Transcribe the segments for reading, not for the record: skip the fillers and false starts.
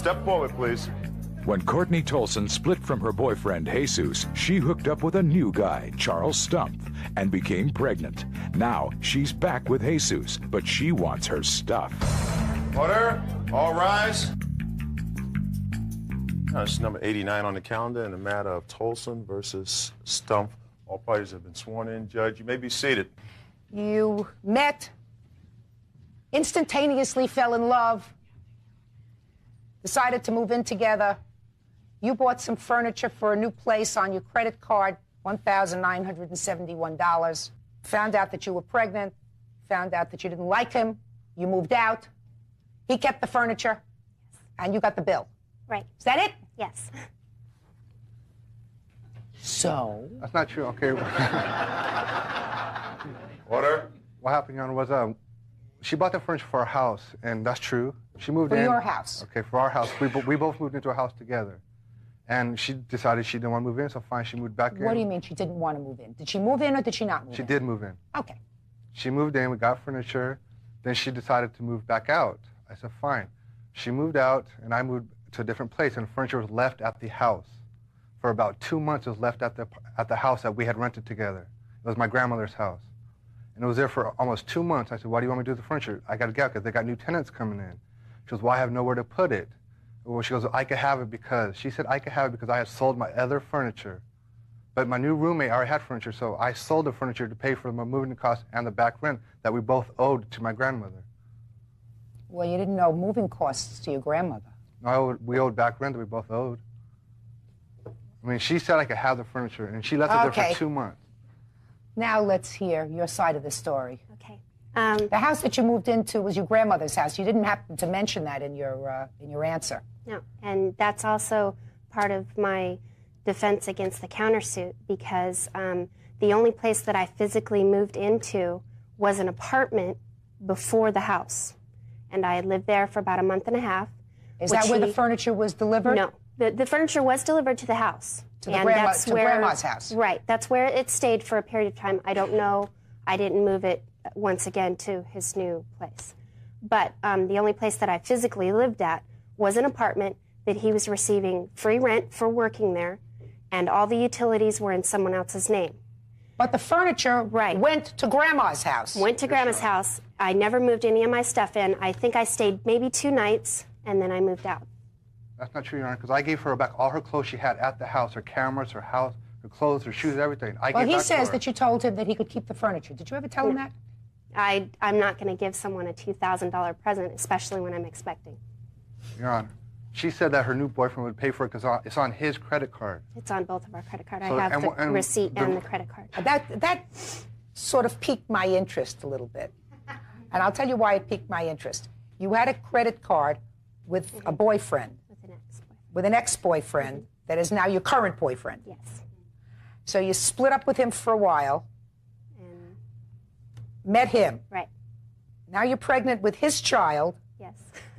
Step forward, please. When Courtney Tolson split from her boyfriend, Jesus, she hooked up with a new guy, Charles Stump, and became pregnant. Now, she's back with Jesus, but she wants her stuff. Order. All rise. It's number 89 on the calendar in the matter of Tolson versus Stump. All parties have been sworn in. Judge, you may be seated. You met, instantaneously fell in love, decided to move in together. You bought some furniture for a new place on your credit card, $1,971. Found out that you were pregnant, found out that you didn't like him. You moved out. He kept the furniture, and you got the bill. Right. Is that it? Yes. So? That's not true. Okay. Order. What happened, Your Honor, was she bought the furniture for our house, and that's true. She moved in. For your house? Okay, for our house. We both moved into a house together. And she decided she didn't want to move in, so fine, she moved back in. What do you mean she didn't want to move in? Did she move in or did she not move in? She did move in. Okay. She moved in, we got furniture, then she decided to move back out. I said, fine. She moved out, and I moved to a different place, and furniture was left at the house. For about 2 months, it was left at the house that we had rented together. It was my grandmother's house. And it was there for almost 2 months. I said, why do you want me to do the furniture? I got to get out because they got new tenants coming in. She goes, well, I have nowhere to put it. Well, she goes, I could have it because, she said I could have it because I had sold my other furniture. But my new roommate already had furniture, so I sold the furniture to pay for my moving costs and the back rent that we both owed to my grandmother. Well, you didn't owe moving costs to your grandmother. No, we owed back rent that we both owed. I mean, she said I could have the furniture, and she left it there for 2 months. Now let's hear your side of the story. Okay. The house that you moved into was your grandmother's house. You didn't happen to mention that in your answer. No, and that's also part of my defense against the countersuit because the only place that I physically moved into was an apartment before the house. And I had lived there for about a month and a half. Is that where the furniture was delivered? No. The furniture was delivered to the house. To Grandma's house. Right. That's where it stayed for a period of time. I don't know. I didn't move it once again to his new place. But the only place that I physically lived at was an apartment that he was receiving free rent for working there, and all the utilities were in someone else's name. But the furniture went to Grandma's house. Went to Grandma's house. I never moved any of my stuff in. I think I stayed maybe 2 nights, and then I moved out. That's not true, Your Honor, because I gave her back all her clothes she had at the house, her cameras, her house, her clothes, her shoes, everything. Well, he says that you told him that he could keep the furniture. Did you ever tell him that? I'm not going to give someone a $2,000 present, especially when I'm expecting. Your Honor, she said that her new boyfriend would pay for it because it's on his credit card. It's on both of our credit cards. I have the receipt and the credit card. That sort of piqued my interest a little bit. And I'll tell you why it piqued my interest. You had a credit card with a boyfriend. With an ex-boyfriend that is now your current boyfriend. Yes. So you split up with him for a while. And met him. Right. Now you're pregnant with his child. Yes.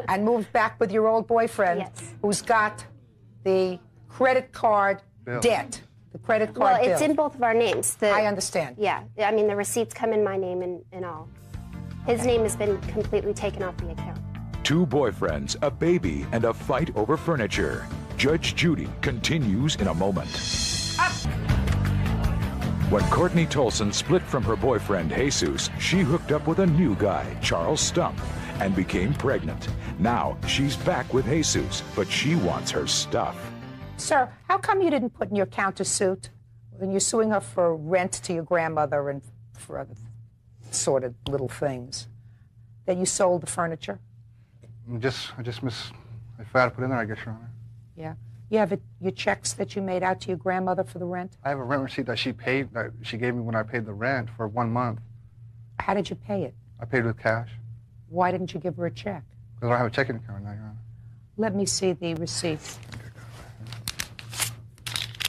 And moved back with your old boyfriend. Yes. Who's got the credit card debt. The credit card bill. Well, it's in both of our names. I understand. Yeah. I mean, the receipts come in my name and all. His name has been completely taken off the account. 2 boyfriends, a baby, and a fight over furniture. Judge Judy continues in a moment. When Courtney Tolson split from her boyfriend, Jesus, she hooked up with a new guy, Charles Stump, and became pregnant. Now, she's back with Jesus, but she wants her stuff. Sir, how come you didn't put in your countersuit when you're suing her for rent to your grandmother and for other sort of little things, that you sold the furniture? I forgot to put in there, I guess, Your Honor. Yeah. You have your checks that you made out to your grandmother for the rent? I have a rent receipt that she paid, that she gave me when I paid the rent for 1 month. How did you pay it? I paid with cash. Why didn't you give her a check? Because I don't have a checking account now, Your Honor. Let me see the receipt.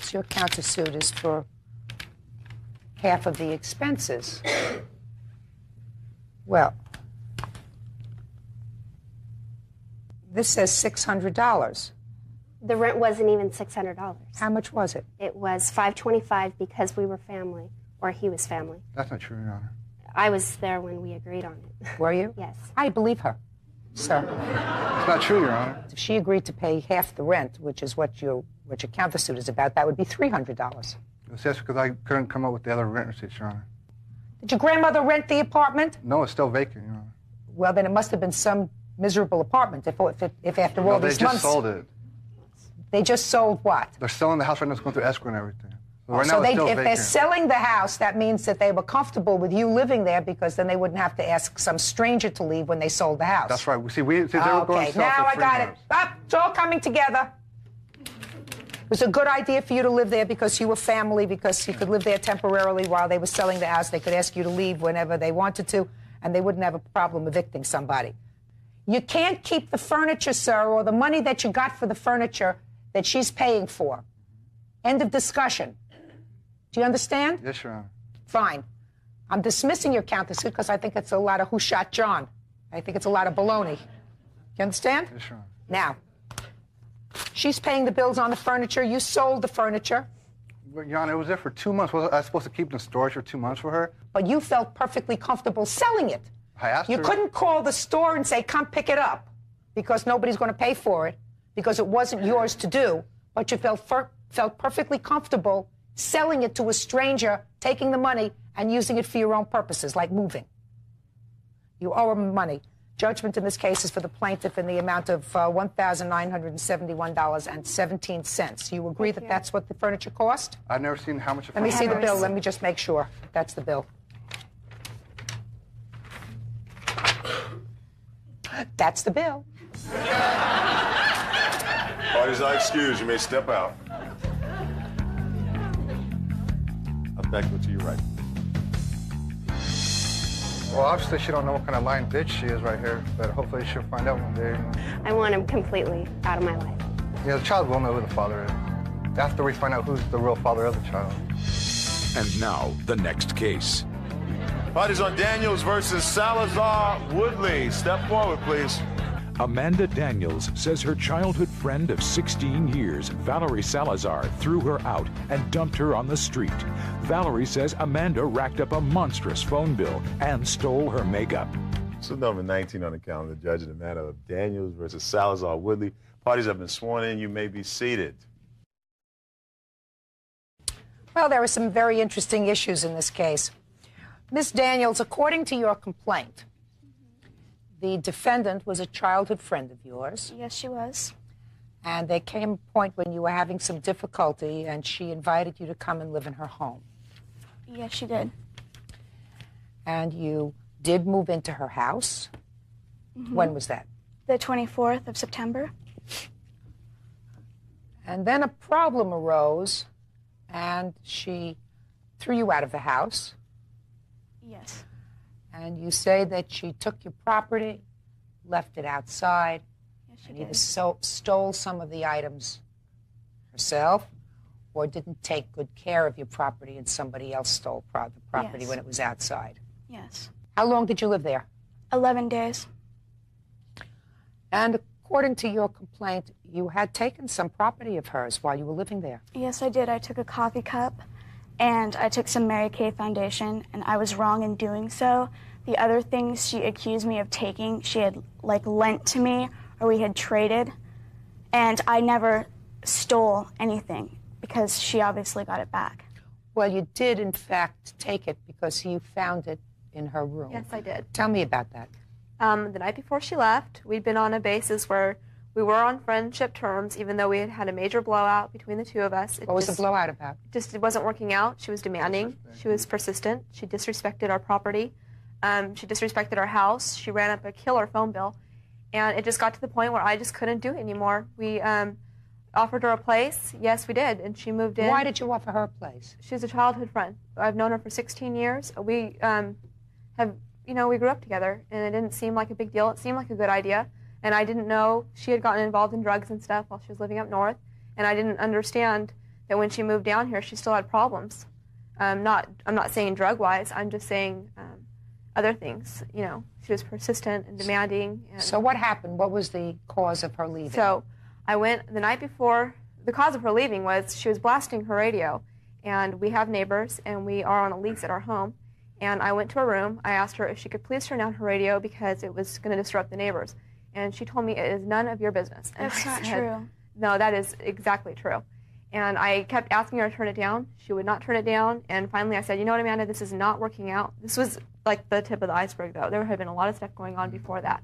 So your countersuit is for half of the expenses. Well, this says $600. The rent wasn't even $600. How much was it? It was $525 because we were family, or he was family. That's not true, Your Honor. I was there when we agreed on it. Were you? Yes. I believe her. Sir, It's not true, Your Honor. if she agreed to pay half the rent, which is what your countersuit is about, that would be $300. It's just because I couldn't come up with the other rent receipts, Your Honor. Did your grandmother rent the apartment? No, it's still vacant, Your Honor. Well, then it must have been some miserable apartment if after all No, they these just months... sold it. They just sold what? They're selling the house right now. It's going through escrow and everything. So right So now it's still if they're vacant. selling the house, that means that they were comfortable with you living there, because then they wouldn't have to ask some stranger to leave when they sold the house. That's right. See, they were going Okay, to sell now for I got it. $300. Up, it's all coming together. It was a good idea for you to live there because you were family, because you could live there temporarily while they were selling the house. They could ask you to leave whenever they wanted to, and they wouldn't have a problem evicting somebody. You can't keep the furniture, sir, or the money that you got for the furniture that she's paying for. End of discussion. Do you understand? Yes, Your Honor. Fine. I'm dismissing your countersuit because I think it's a lot of who shot John. I think it's a lot of baloney. You understand? Yes, Your Honor. Now, she's paying the bills on the furniture. You sold the furniture, Well, Your Honor, it was there for 2 months. Was I supposed to keep it in storage for 2 months for her? but you felt perfectly comfortable selling it. I asked You her. couldn't call the store and say, come pick it up, because nobody's going to pay for it, because it wasn't yours to do, but you felt perfectly comfortable selling it to a stranger, taking the money and using it for your own purposes, like moving. You owe her money. Judgment in this case is for the plaintiff in the amount of $1,971.17. You agree that that's what the furniture cost? I've never seen how much. Let me see the bill. Let me just make sure that's the bill. That's the bill. Parties are excused. You may step out. I'll back to your right. Well, obviously she don't know what kind of lying bitch she is right here, but hopefully she'll find out one day. I want him completely out of my life. Yeah, the child will know who the father is. After we find out who's the real father of the child. And now, the next case. Parties on Daniels versus Salazar Woodley. Step forward, please. Amanda Daniels says her childhood friend of 16 years, Valerie Salazar, threw her out and dumped her on the street. Valerie says Amanda racked up a monstrous phone bill and stole her makeup. So number 19 on the calendar, judge in the matter of Daniels versus Salazar Woodley. Parties have been sworn in. You may be seated. Well, there are some very interesting issues in this case. Ms. Daniels, according to your complaint, the defendant was a childhood friend of yours. Yes, she was. And there came a point when you were having some difficulty and she invited you to come and live in her home. Yes, she did. And you did move into her house. When was that? The 24th of September. And then a problem arose and she threw you out of the house. Yes. And you say that she took your property, left it outside, Yes, she and either did. stole some of the items herself or didn't take good care of your property and somebody else stole the property Yes. when it was outside. Yes. How long did you live there? 11 days. And according to your complaint, you had taken some property of hers while you were living there. Yes, I did. I took a coffee cup and I took some Mary Kay foundation, and I was wrong in doing so. The other things she accused me of taking, she had lent to me or we had traded, and I never stole anything because she obviously got it back. Well, you did, in fact, take it because you found it in her room. Yes, I did. Tell me about that. The night before she left, we'd been on a basis where we were on friendship terms, even though we had had a major blowout between the two of us. What was the blowout about? It wasn't working out. She was demanding. She was persistent. She disrespected our property. She disrespected our house. She ran up a killer phone bill. And it just got to the point where I just couldn't do it anymore. We offered her a place. Yes, we did. And she moved in. Why did you offer her a place? She's a childhood friend. I've known her for 16 years. We we grew up together, and it didn't seem like a big deal. It seemed like a good idea. And I didn't know she had gotten involved in drugs and stuff while she was living up north. And I didn't understand that when she moved down here, she still had problems. I'm not saying drug-wise. I'm just saying other things. You know, she was persistent and demanding. And So what happened? What was the cause of her leaving? so I went the night before. The cause of her leaving was she was blasting her radio. And we have neighbors, and we are on a lease at our home. And I went to her room. I asked her if she could please turn down her radio because it was going to disrupt the neighbors. And she told me, it is none of your business. And That's I not said, true. No, that is exactly true. And I kept asking her to turn it down. She would not turn it down. And finally I said, you know what, Amanda, this is not working out. This was like the tip of the iceberg, though. There had been a lot of stuff going on before that.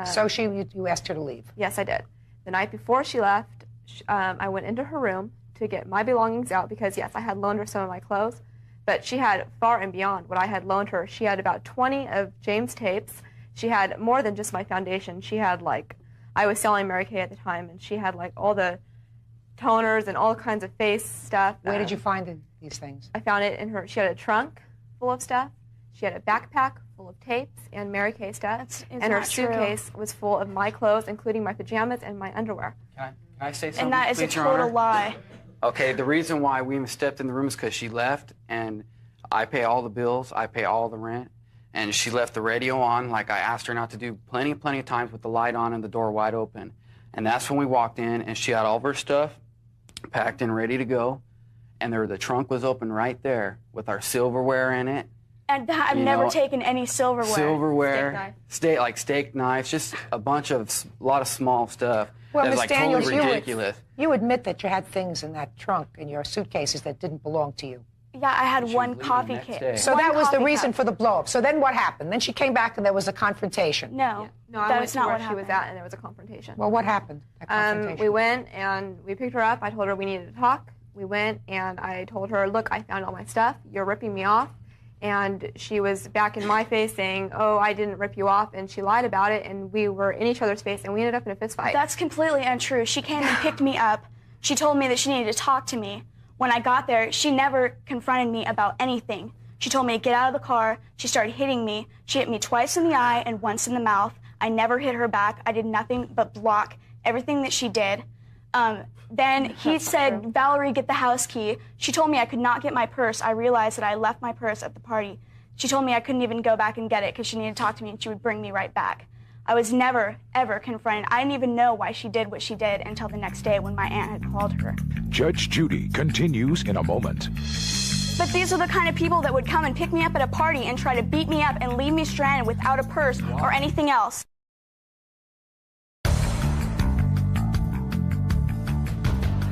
So you asked her to leave? Yes, I did. The night before she left, I went into her room to get my belongings out because, yes, I had loaned her some of my clothes. But she had far and beyond what I had loaned her. She had about 20 of James' tapes. She had more than just my foundation. She had, like, I was selling Mary Kay at the time, and she had, like, all the toners and all kinds of face stuff. Where did you find these things? I found it in her. She had a trunk full of stuff. She had a backpack full of tapes and Mary Kay stuff. And her suitcase was full of my clothes, including my pajamas and my underwear. Can I say something, And that is a please, Your total Honor? lie. Okay, the reason why we even stepped in the room is because she left, and I pay all the bills, I pay all the rent, and she left the radio on like I asked her not to do plenty of times with the light on and the door wide open. And that's when we walked in, and she had all of her stuff packed and ready to go, and the trunk was open right there with our silverware in it. And I've never taken any silverware. Silverware, steak knives, just a lot of small stuff. Well, That's Ms. like Daniels, totally ridiculous. you admit that you had things in that trunk, in your suitcases, that didn't belong to you. Yeah, I had She one was leaving coffee the next cake. day. So that was the reason for the blow-up. So then what happened? Then she came back and there was a confrontation. No, No, I that went is to not where what she was happened. at, and there was a confrontation. Well, what happened at confrontation? We went and we picked her up. I told her we needed to talk. We went and I told her, look, I found all my stuff. You're ripping me off. And she was back in my face saying, oh, I didn't rip you off. And she lied about it. And we were in each other's face and we ended up in a fist fight. That's completely untrue. She came and picked me up. She told me that she needed to talk to me. When I got there, she never confronted me about anything. She told me to get out of the car. She started hitting me. She hit me twice in the eye and once in the mouth. I never hit her back. I did nothing but block everything that she did. Then he said, Valerie, get the house key. She told me I could not get my purse. I realized that I left my purse at the party. She told me I couldn't even go back and get it because she needed to talk to me and she would bring me right back. I was never, ever confronted. I didn't even know why she did what she did until the next day when my aunt had called her. Judge Judy continues in a moment. But these are the kind of people that would come and pick me up at a party and try to beat me up and leave me stranded without a purse or anything else.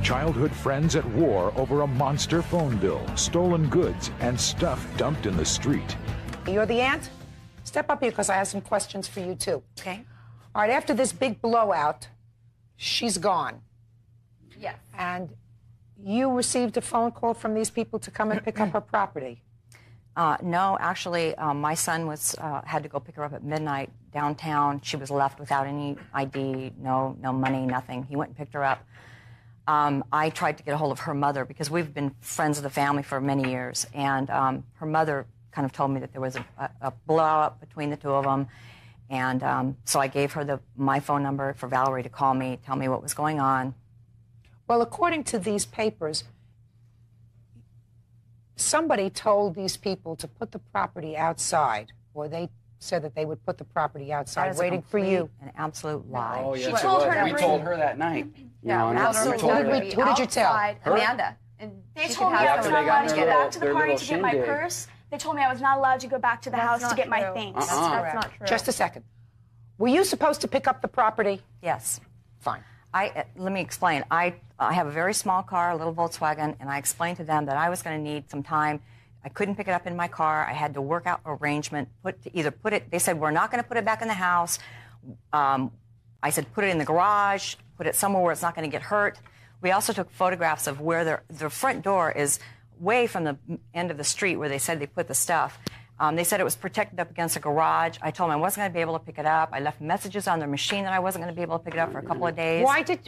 Childhood friends at war over a monster phone bill, stolen goods, and stuff dumped in the street. You're the aunt? Step up here because I have some questions for you, too. Okay. All right, after this big blowout, she's gone. Yes. And you received a phone call from these people to come and pick up her property. No, actually, my son had to go pick her up at midnight downtown. She was left without any ID, no money, nothing. He went and picked her up. I tried to get a hold of her mother because we've been friends of the family for many years, and her mother kind of told me that there was a blowout between the two of them, and so I gave her my phone number for Valerie to call me, tell me what was going on. Well, according to these papers, somebody told these people to put the property outside, or they said that they would put the property outside waiting for you. An absolute lie. Oh, yes, She it told was. her to We bring- told her that night. Yeah, and absolutely. we told her. Who did you tell? Outside, Her? Amanda. And They she told could me I have was After not they got allowed in to their get little- back to the their party little to get my shindig. purse. They told me I was not allowed to go back to the house to not get my true. things. That's not true. Just a second. Were you supposed to pick up the property? Yes. Fine. Let me explain. I have a very small car, a little Volkswagen, and I explained to them that I was going to need some time. I couldn't pick it up in my car. I had to work out an arrangement. They said, we're not going to put it back in the house. I said, put it in the garage, put it somewhere where it's not going to get hurt. We also took photographs of where their front door is way from the end of the street where they said they put the stuff. They said it was protected up against a garage. I told them I wasn't going to be able to pick it up. I left messages on their machine that I wasn't going to be able to pick it up for a couple of days. Why did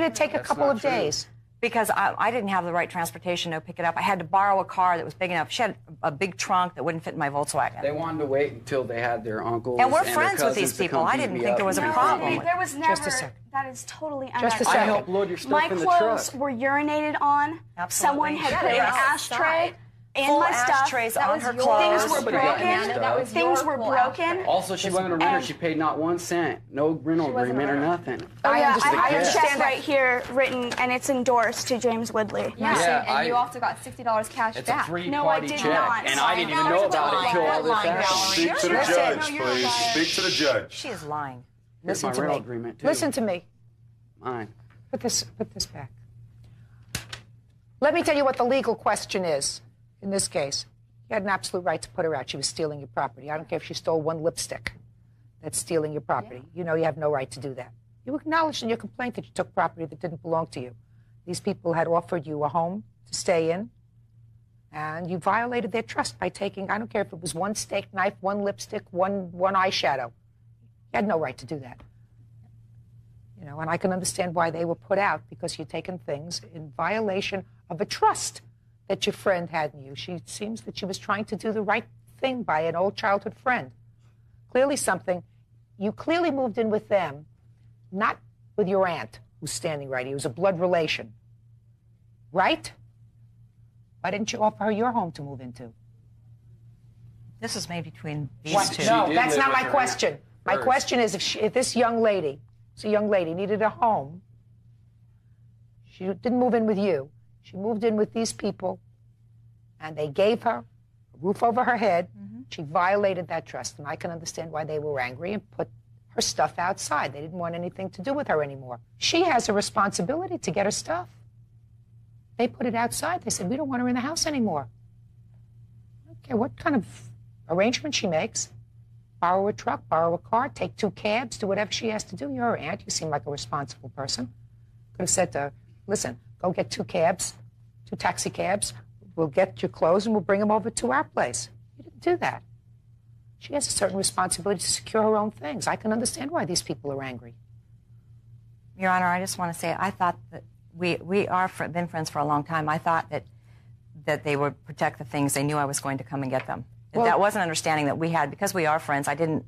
it take a couple of days? Because I didn't have the right transportation to pick it up. I had to borrow a car that was big enough. She had a big trunk that wouldn't fit in my Volkswagen. They wanted to wait until they had their uncles And we're their friends with these cousins to people. come I beat didn't me think up. there was a No. problem. There was never. Just a second. That is totally Just a unacceptable. second. I helped load your stuff My in the clothes truck. were urinated on. Absolutely. Someone had Yeah, put they an were ashtray in Full my stuff. ashtrays on her clothes. Things were Somebody got in broken. stuff. Things were broken. Also, she wasn't a renter. And- She paid not 1 cent. No rental agreement or nothing. Oh, yeah, understand. I have a understand check that. right here written, and it's endorsed to James Woodley. Yeah, and you also got $60 cash It's a back. free No, I party did check, not. and I didn't even know about it until all this happened. Speak to the Listen. judge, please. Speak to the judge. She is lying. Here's Listen my to rental me. agreement, too. Listen to me. Mine. Put this back. Let me tell you what the legal question is in this case. You had an absolute right to put her out. She was stealing your property. I don't care if she stole one lipstick. That's stealing your property. You know you have no right to do that. You acknowledged in your complaint that you took property that didn't belong to you. These people had offered you a home to stay in, and you violated their trust by taking, I don't care if it was one steak knife, one lipstick, one eyeshadow. You had no right to do that. You know, and I can understand why they were put out, because you'd taken things in violation of a trust that your friend had in you. She seems that she was trying to do the right thing by an old childhood friend. Clearly something, you clearly moved in with them, not with your aunt who's standing right here, who's a blood relation. Right? Why didn't you offer her your home to move into? This is made between these What? two. No, that's not my question. My question is, if this young lady, needed a home, she didn't move in with you. She moved in with these people, and they gave her a roof over her head. She violated that trust, and I can understand why they were angry and put her stuff outside. They didn't want anything to do with her anymore. She has a responsibility to get her stuff. They put it outside. They said, we don't want her in the house anymore. I don't care what kind of arrangement she makes. Borrow a truck, borrow a car, take 2 cabs, do whatever she has to do. You're her aunt. You seem like a responsible person. Could have said to her, listen, go get 2 cabs, 2 taxi cabs. We'll get your clothes and we'll bring them over to our place. You didn't do that. She has a certain responsibility to secure her own things. I can understand why these people are angry. Your Honor, I just want to say, I thought that we are been friends for a long time. I thought that they would protect the things. They knew I was going to come and get them. Well, that was an understanding that we had. Because we are friends, I didn't,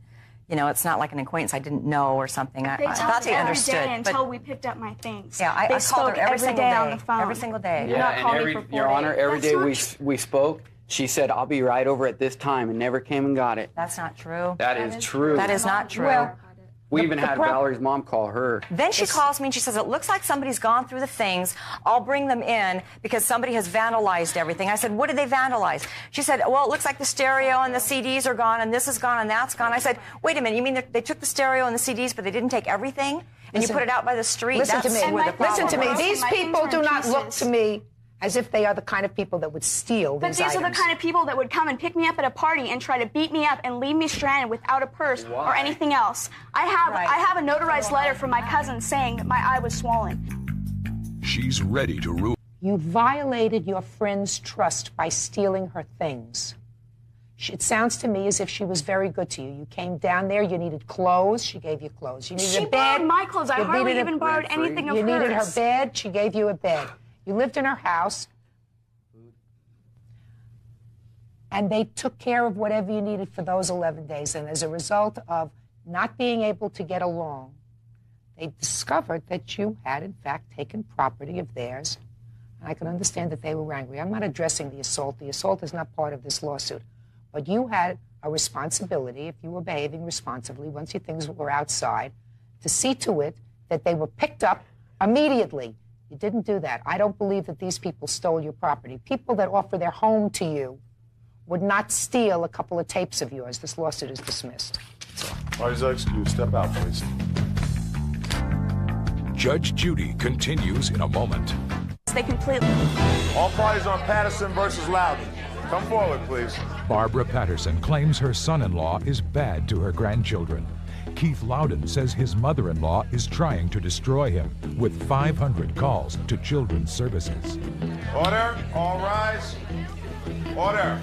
you know, it's not like an acquaintance I didn't know or something. I thought they understood. Every day until we picked up my things. Yeah, I called her every single day on the phone. Every single day. Yeah, and Your Honor, every day we spoke, she said, I'll be right over at this time, and never came and got it. That's not true. That is true. That is not true. Well, we even had Valerie's mom call her. Then she calls me and she says, it looks like somebody's gone through the things. I'll bring them in because somebody has vandalized everything. I said, what did they vandalize? She said, well, it looks like the stereo and the CDs are gone and this is gone and that's gone. I said, wait a minute, you mean they took the stereo and the CDs but they didn't take everything? And you put it out by the street? Listen to me. Listen to me. was. These My people things do were in not look pieces. to me as if they are the kind of people that would steal But these these items. are the kind of people that would come and pick me up at a party and try to beat me up and leave me stranded without a purse or anything else. I have a notarized letter from my cousin saying that my eye was swollen. She's ready to ruin. You violated your friend's trust by stealing her things. It sounds to me as if she was very good to you. You came down there, you needed clothes, she gave you clothes. You needed She a bed. borrowed my clothes. I hardly even borrowed anything of hers. You needed her bed, she gave you a bed. You lived in her house, and they took care of whatever you needed for those 11 days. And as a result of not being able to get along, they discovered that you had, in fact, taken property of theirs. And I can understand that they were angry. I'm not addressing the assault. The assault is not part of this lawsuit. But you had a responsibility, if you were behaving responsibly, once your things were outside, to see to it that they were picked up immediately. You didn't do that. I don't believe that these people stole your property. People that offer their home to you would not steal a couple of tapes of yours. This lawsuit is dismissed. Parties are excused. Step out, please. Judge Judy continues in a moment. They completely... All parties on Patterson versus Loudon. Come forward, please. Barbara Patterson claims her son-in-law is bad to her grandchildren. Keith Loudon says his mother-in-law is trying to destroy him with 500 calls to Children's Services. Order. All rise. Order.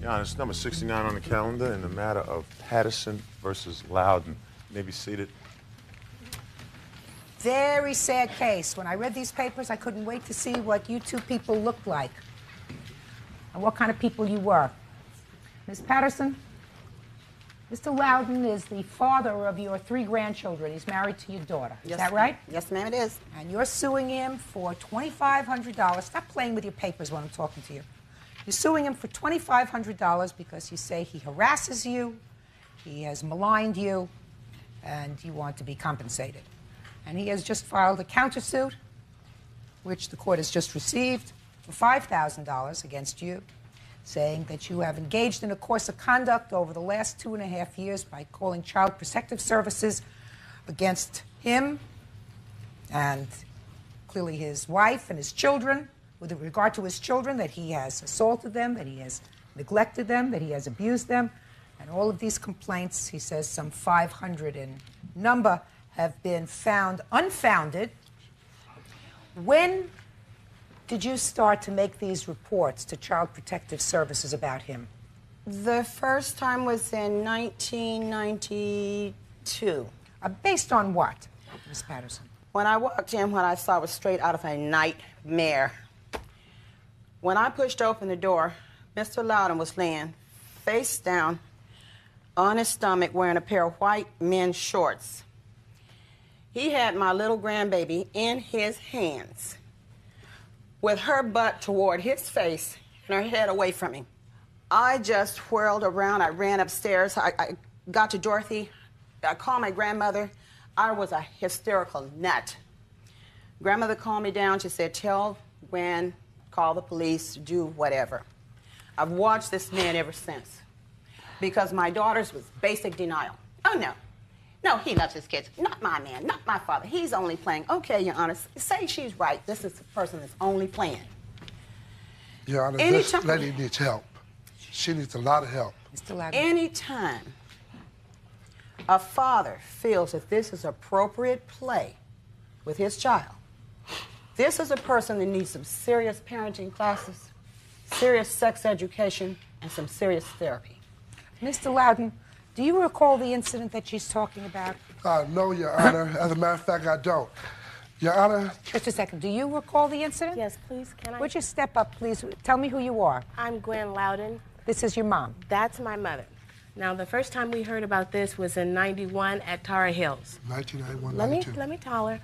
Your Honor, it's number 69 on the calendar in the matter of Patterson versus Loudon. You may be seated. Very sad case. When I read these papers, I couldn't wait to see what you two people looked like and what kind of people you were. Ms. Patterson, Mr. Loudon is the father of your 3 grandchildren. He's married to your daughter. Is that right? Yes, ma'am, it is. And you're suing him for $2,500. Stop playing with your papers when I'm talking to you. You're suing him for $2,500 because you say he harasses you, he has maligned you, and you want to be compensated. And he has just filed a countersuit, which the court has just received, for $5,000 against you, saying that you have engaged in a course of conduct over the last 2.5 years by calling Child Protective Services against him and clearly his wife and his children, with regard to his children, that he has assaulted them, that he has neglected them, that he has abused them. And all of these complaints, he says some 500 in number, have been found unfounded. When did you start to make these reports to Child Protective Services about him? The first time was in 1992. Based on what, Ms. Patterson? When I walked in, what I saw was straight out of a nightmare. When I pushed open the door, Mr. Loudon was laying face down on his stomach wearing a pair of white men's shorts. He had my little grandbaby in his hands with her butt toward his face and her head away from him. I just whirled around. I ran upstairs. I got to Dorothy. I called my grandmother. I was a hysterical nut. Grandmother calmed me down. She said, tell Gwen, call the police, do whatever. I've watched this man ever since because my daughter's was basic denial. Oh, no. No, he loves his kids. Not my man, not my father. He's only playing. Okay, Your Honor, say she's right. This is the person that's only playing. Your Honor, this lady needs help. She needs a lot of help. Anytime a father feels that this is appropriate play with his child, this is a person that needs some serious parenting classes, serious sex education, and some serious therapy. Mr. Loudon, do you recall the incident that she's talking about? No, Your Honor. As a matter of fact, I don't. Your Honor. Just a second. Do you recall the incident? Yes, please. Can I? Would you step up, please? Tell me who you are. I'm Gwen Loudon. This is your mom. That's my mother. Now, the first time we heard about this was in '91 at Tara Hills. 1991, Let me tell her.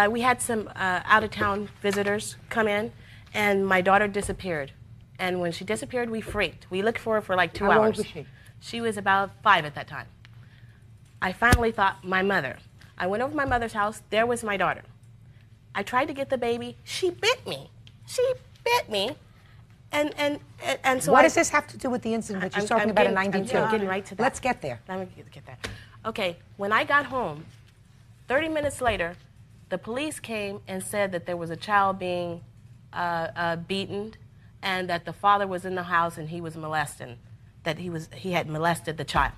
We had some out-of-town visitors come in, and my daughter disappeared. And when she disappeared, we freaked. We looked for her for like 2 hours. How old was she? She was about 5 at that time. I finally thought, my mother. I went over to my mother's house. There was my daughter. I tried to get the baby. She bit me. She bit me. And so what does this have to do with the incident that you're talking about in '92? I'm getting right to that. Let's get there. Let me get there. Okay, when I got home, 30 minutes later, the police came and said that there was a child being beaten and that the father was in the house and he was molesting, that he had molested the child.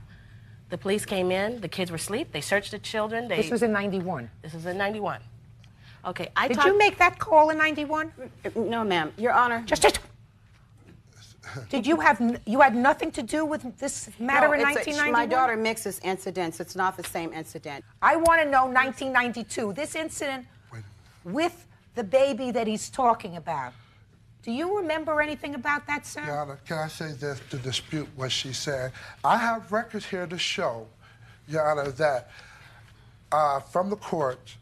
The police came in, the kids were asleep, they searced the children. This was in '91? This was in '91. Okay, Did you make that call in '91? No, ma'am. Your Honor. Just. Did you had nothing to do with this matter in 1991? My daughter mixes incidents. It's not the same incident. I want to know 1992. This incident with the baby that he's talking about. Do you remember anything about that, sir? Your Honor, can I say this to dispute what she said? I have records here to show, Your Honor, that from the court,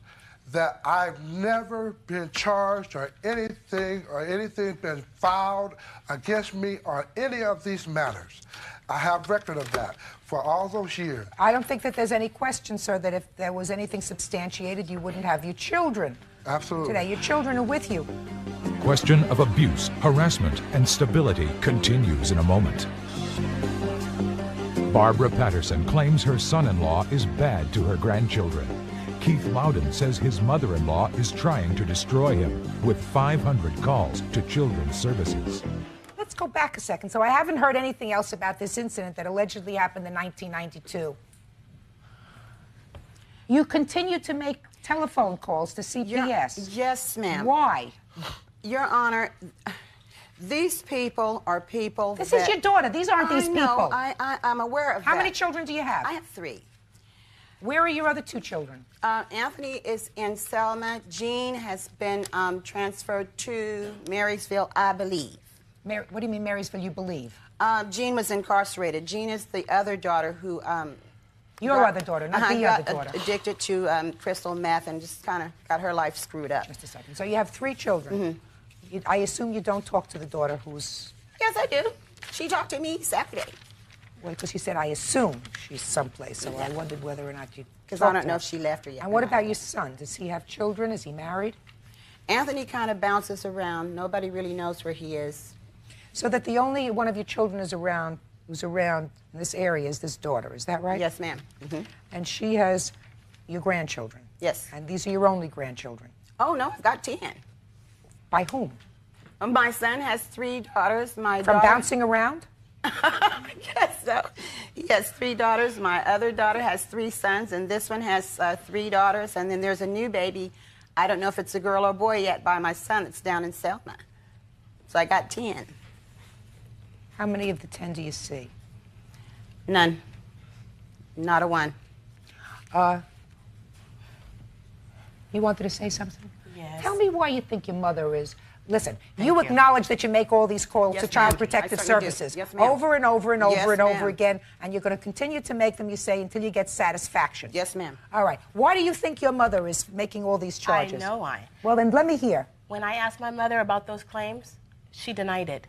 that I've never been charged or anything been filed against me on any of these matters. I have record of that for all those years. I don't think that there's any question, sir, that if there was anything substantiated, you wouldn't have your children. Absolutely. Today, your children are with you. Question of abuse, harassment, and stability continues in a moment. Barbara Patterson claims her son-in-law is bad to her grandchildren. Keith Loudon says his mother-in-law is trying to destroy him with 500 calls to Children's Services. Let's go back a second. So I haven't heard anything else about this incident that allegedly happened in 1992. You continue to make telephone calls to CPS. Yes, ma'am. Why? Your Honor, these people are people This is your daughter. These aren't these people. I'm aware of that. How many children do you have? I have 3. Where are your other 2 children? Anthony is in Selma. Jean has been transferred to Marysville, I believe. What do you mean, Marysville, you believe? Jean was incarcerated. Jean is the other daughter who... Your other daughter, not the other daughter. Addicted to crystal meth and just kind of got her life screwed up. Just a second. So you have 3 children. I assume you don't talk to the daughter who's... Yes, I do. She talked to me Saturday. Well, because you said, I assume she's someplace, so I wondered whether or not you... Because I don't know if she left her yet. And what about your son? Does he have children? Is he married? Anthony kind of bounces around. Nobody really knows where he is. So that the only one of your children is around who's around in this area is this daughter. Is that right? Yes, ma'am. And she has your grandchildren. Yes. And these are your only grandchildren. Oh, no, I've got 10. By whom? My son has 3 daughters. My From daughter... bouncing around? Yes, so he has 3 daughters. My other daughter has 3 sons, and this one has 3 daughters. And then there's a new baby. I don't know if it's a girl or boy yet by my son that's down in Selma. So I got 10. How many of the 10 do you see? None. Not a one. You wanted to say something? Yes. Tell me why you think your mother is. Listen, you acknowledge that you make all these calls Yes, to Child ma'am. Protective I certainly do. Services Yes, ma'am. over and over and over Yes, and over ma'am. again, and you're going to continue to make them, you say, until you get satisfaction. Yes, ma'am. All right. Why do you think your mother is making all these charges? I know why. Well, then let me hear. When I asked my mother about those claims, she denied it.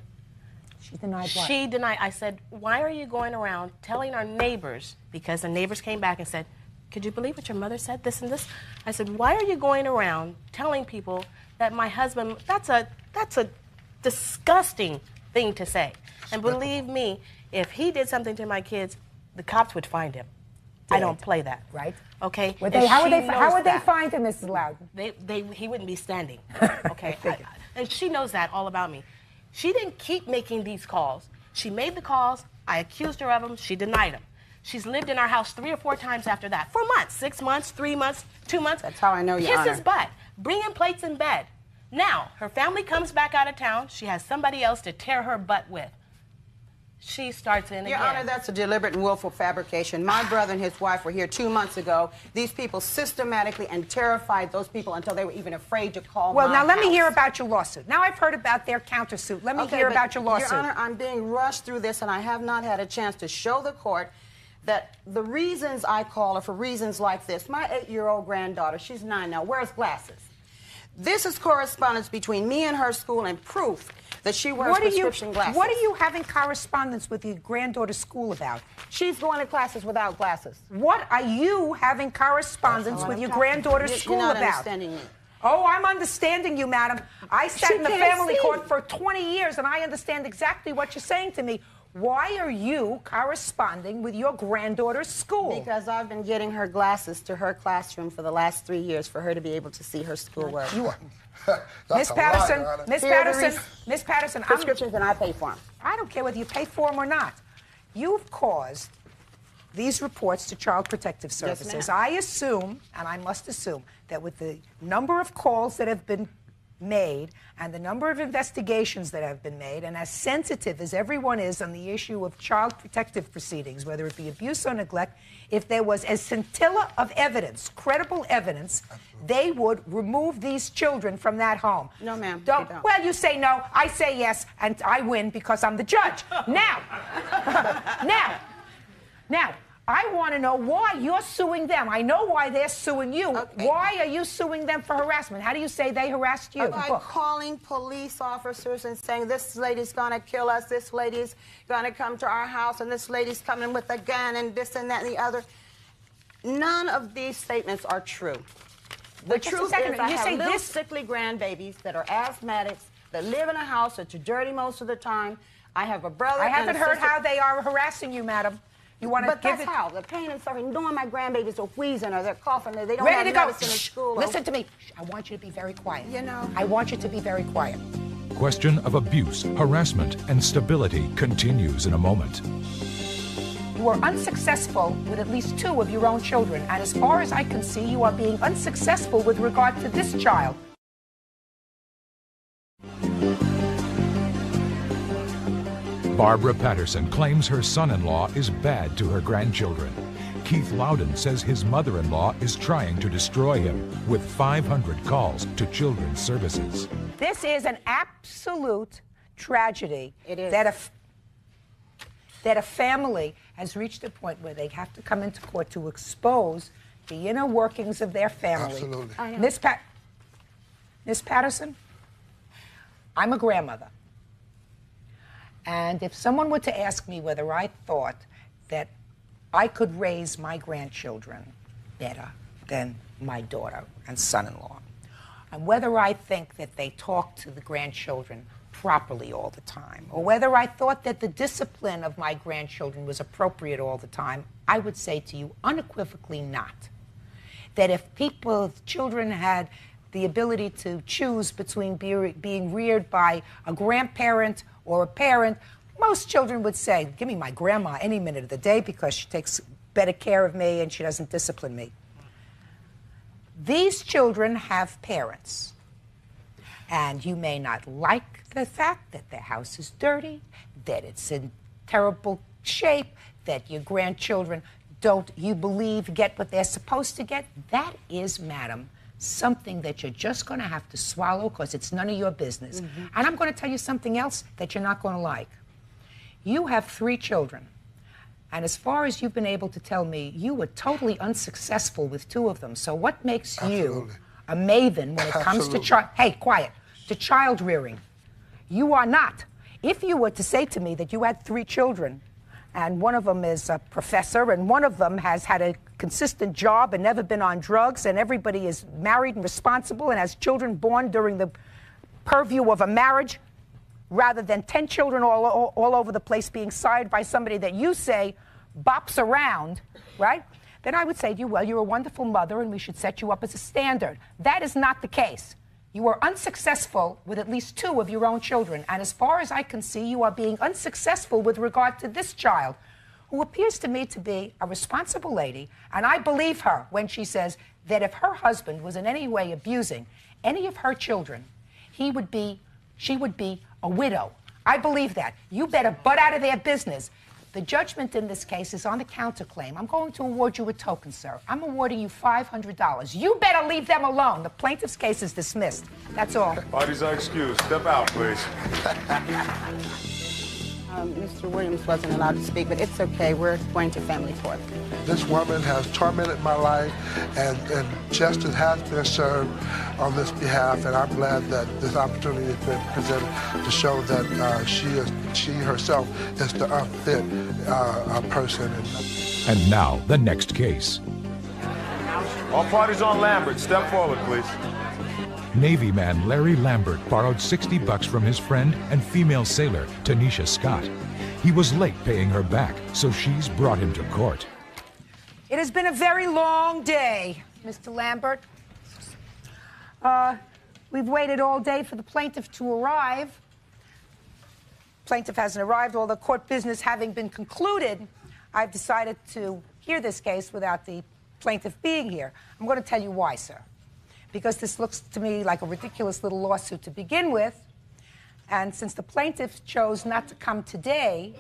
She denied what? She denied. I said, why are you going around telling our neighbors, because the neighbors came back and said, could you believe what your mother said, this and this? I said, why are you going around telling people that my husband, that's a disgusting thing to say. And believe me, if he did something to my kids, the cops would find him. I don't play that. Right. Okay? How would She they knows find him, Mrs. Loudon? He wouldn't be standing. Okay? And she knows that all about me. She didn't keep making these calls. She made the calls. I accused her of them. She denied them. She's lived in our house 3 or 4 times after that. For months. 6 months, 3 months, 2 months. That's how I know, Your Honor. Kiss his butt. Bringing plates in bed. Now, her family comes back out of town. She has somebody else to tear her butt with. She starts in Your again. Honor, that's a deliberate and willful fabrication. My brother and his wife were here 2 months ago. These people systematically and terrified those people until they were even afraid to call Well, my now let me house. hear about your lawsuit. Now I've heard about their countersuit. Let me hear but, about your lawsuit. Your Honor, I'm being rushed through this, and I have not had a chance to show the court that the reasons I call are for reasons like this. My 8-year-old granddaughter, she's 9 now, wears glasses. This is correspondence between me and her school and proof that she wears prescription glasses. What are you having correspondence with your granddaughter's school about? She's going to classes without glasses. What are you having correspondence with your granddaughter's school You're not about? understanding me. Oh, I'm understanding you, madam. I sat in the can't family see. court for 20 years, and I understand exactly what you're saying to me. Why are you corresponding with your granddaughter's school? Because I've been getting her glasses to her classroom for the last 3 years for her to be able to see her schoolwork. You are. That's Miss Patterson, Miss Patterson, Miss Patterson, prescriptions and I pay for them. I don't care whether you pay for them or not. You've caused these reports to Child Protective Services. ma'am. I assume, and I must assume, that with the number of calls that have been made and the number of investigations that have been made, and as sensitive as everyone is on the issue of child protective proceedings, whether it be abuse or neglect, if there was a scintilla of evidence, credible evidence, they would remove these children from that home. No, ma'am. Don't. they don't. Well, you say no, I say yes, and I win because I'm the judge. Now, now, I want to know why you're suing them. I know why they're suing you. Okay. Why are you suing them for harassment? How do you say they harassed you? By calling police officers and saying, this lady's going to kill us, this lady's going to come to our house, and this lady's coming with a gun, and this and that and the other. None of these statements are true. The Wait just a truth second. is I You have say little this- sickly grandbabies that are asthmatics, that live in a house that's dirty most of the time. I have a brother I and a haven't heard sister. how they are harassing you, madam. You want to But give that's it... how. The pain and suffering, knowing my grandbabies are wheezing or they're coughing, or they don't Ready to have go. medicine in Shh. school. Listen to me. Shh. I want you to be very quiet. You know. I want you to be very quiet. Question of abuse, harassment, and stability continues in a moment. You are unsuccessful with at least 2 of your own children, and as far as I can see, you are being unsuccessful with regard to this child. Barbara Patterson claims her son-in-law is bad to her grandchildren. Keith Loudon says his mother-in-law is trying to destroy him with 500 calls to Children's Services. This is an absolute tragedy. It is. That a family has reached a point where they have to come into court to expose the inner workings of their family. Absolutely. I know. Miss Patterson, I'm a grandmother. And if someone were to ask me whether I thought that I could raise my grandchildren better than my daughter and son-in-law, and whether I think that they talk to the grandchildren properly all the time, or whether I thought that the discipline of my grandchildren was appropriate all the time, I would say to you unequivocally not. That if children had the ability to choose between being reared by a grandparent or a parent, most children would say, give me my grandma any minute of the day because she takes better care of me and she doesn't discipline me. These children have parents. And you may not like the fact that their house is dirty, that it's in terrible shape, that your grandchildren don't, you believe, get what they're supposed to get. That is, madam, something that you're just going to have to swallow because it's none of your business. Mm-hmm. And I'm going to tell you something else that you're not going to like. You have 3 children. And as far as you've been able to tell me, you were totally unsuccessful with 2 of them. So what makes you a maven when it comes to to child rearing? You are not. If you were to say to me that you had 3 children, and one of them is a professor, and one of them has had a consistent job and never been on drugs, and everybody is married and responsible and has children born during the purview of a marriage, rather than 10 children all over the place being sired by somebody that you say bops around, right? Then I would say to you, well, you're a wonderful mother and we should set you up as a standard. That is not the case. You are unsuccessful with at least 2 of your own children. And as far as I can see, you are being unsuccessful with regard to this child, who appears to me to be a responsible lady. And I believe her when she says that if her husband was in any way abusing any of her children, she would be a widow. I believe that. You better butt out of their business. The judgment in this case is on the counterclaim. I'm going to award you a token, sir. I'm awarding you $500. You better leave them alone. The plaintiff's case is dismissed. That's all. Parties are excused. Step out, please. Mr. Williams wasn't allowed to speak, but it's okay. We're going to family court. This woman has tormented my life, and justice has been served on this behalf, and I'm glad that this opportunity has been presented to show that she herself is the unfit person. And now, the next case. All parties on Lambert. Step forward, please. Navy man Larry Lambert borrowed $60 from his friend and female sailor, Tanisha Scott. He was late paying her back, so she's brought him to court. It has been a very long day, Mr. Lambert. We've waited all day for the plaintiff to arrive. Plaintiff hasn't arrived. All the court business having been concluded, I've decided to hear this case without the plaintiff being here. I'm going to tell you why, sir. Because this looks to me like a ridiculous little lawsuit to begin with. And since the plaintiff chose not to come today,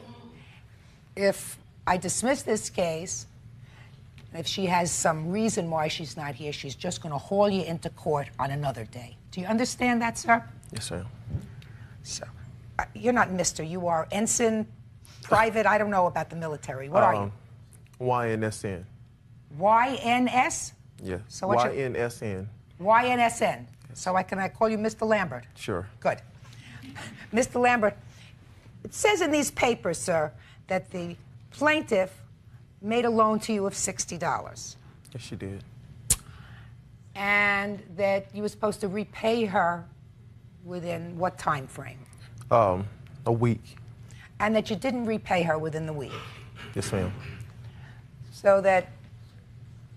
if I dismiss this case, if she has some reason why she's not here, she's just going to haul you into court on another day. Do you understand that, sir? Yes, ma'am. So, you're not Mr. You are ensign, private. I don't know about the military. What are you? YNSN. YNS? Yes. So what's YNSN. YNSN. So can I call you Mr. Lambert? Sure. Good. Mr. Lambert, it says in these papers, sir, that the plaintiff made a loan to you of $60. Yes, she did. And that you were supposed to repay her within what time frame? A week. And that you didn't repay her within the week? Yes, ma'am. So that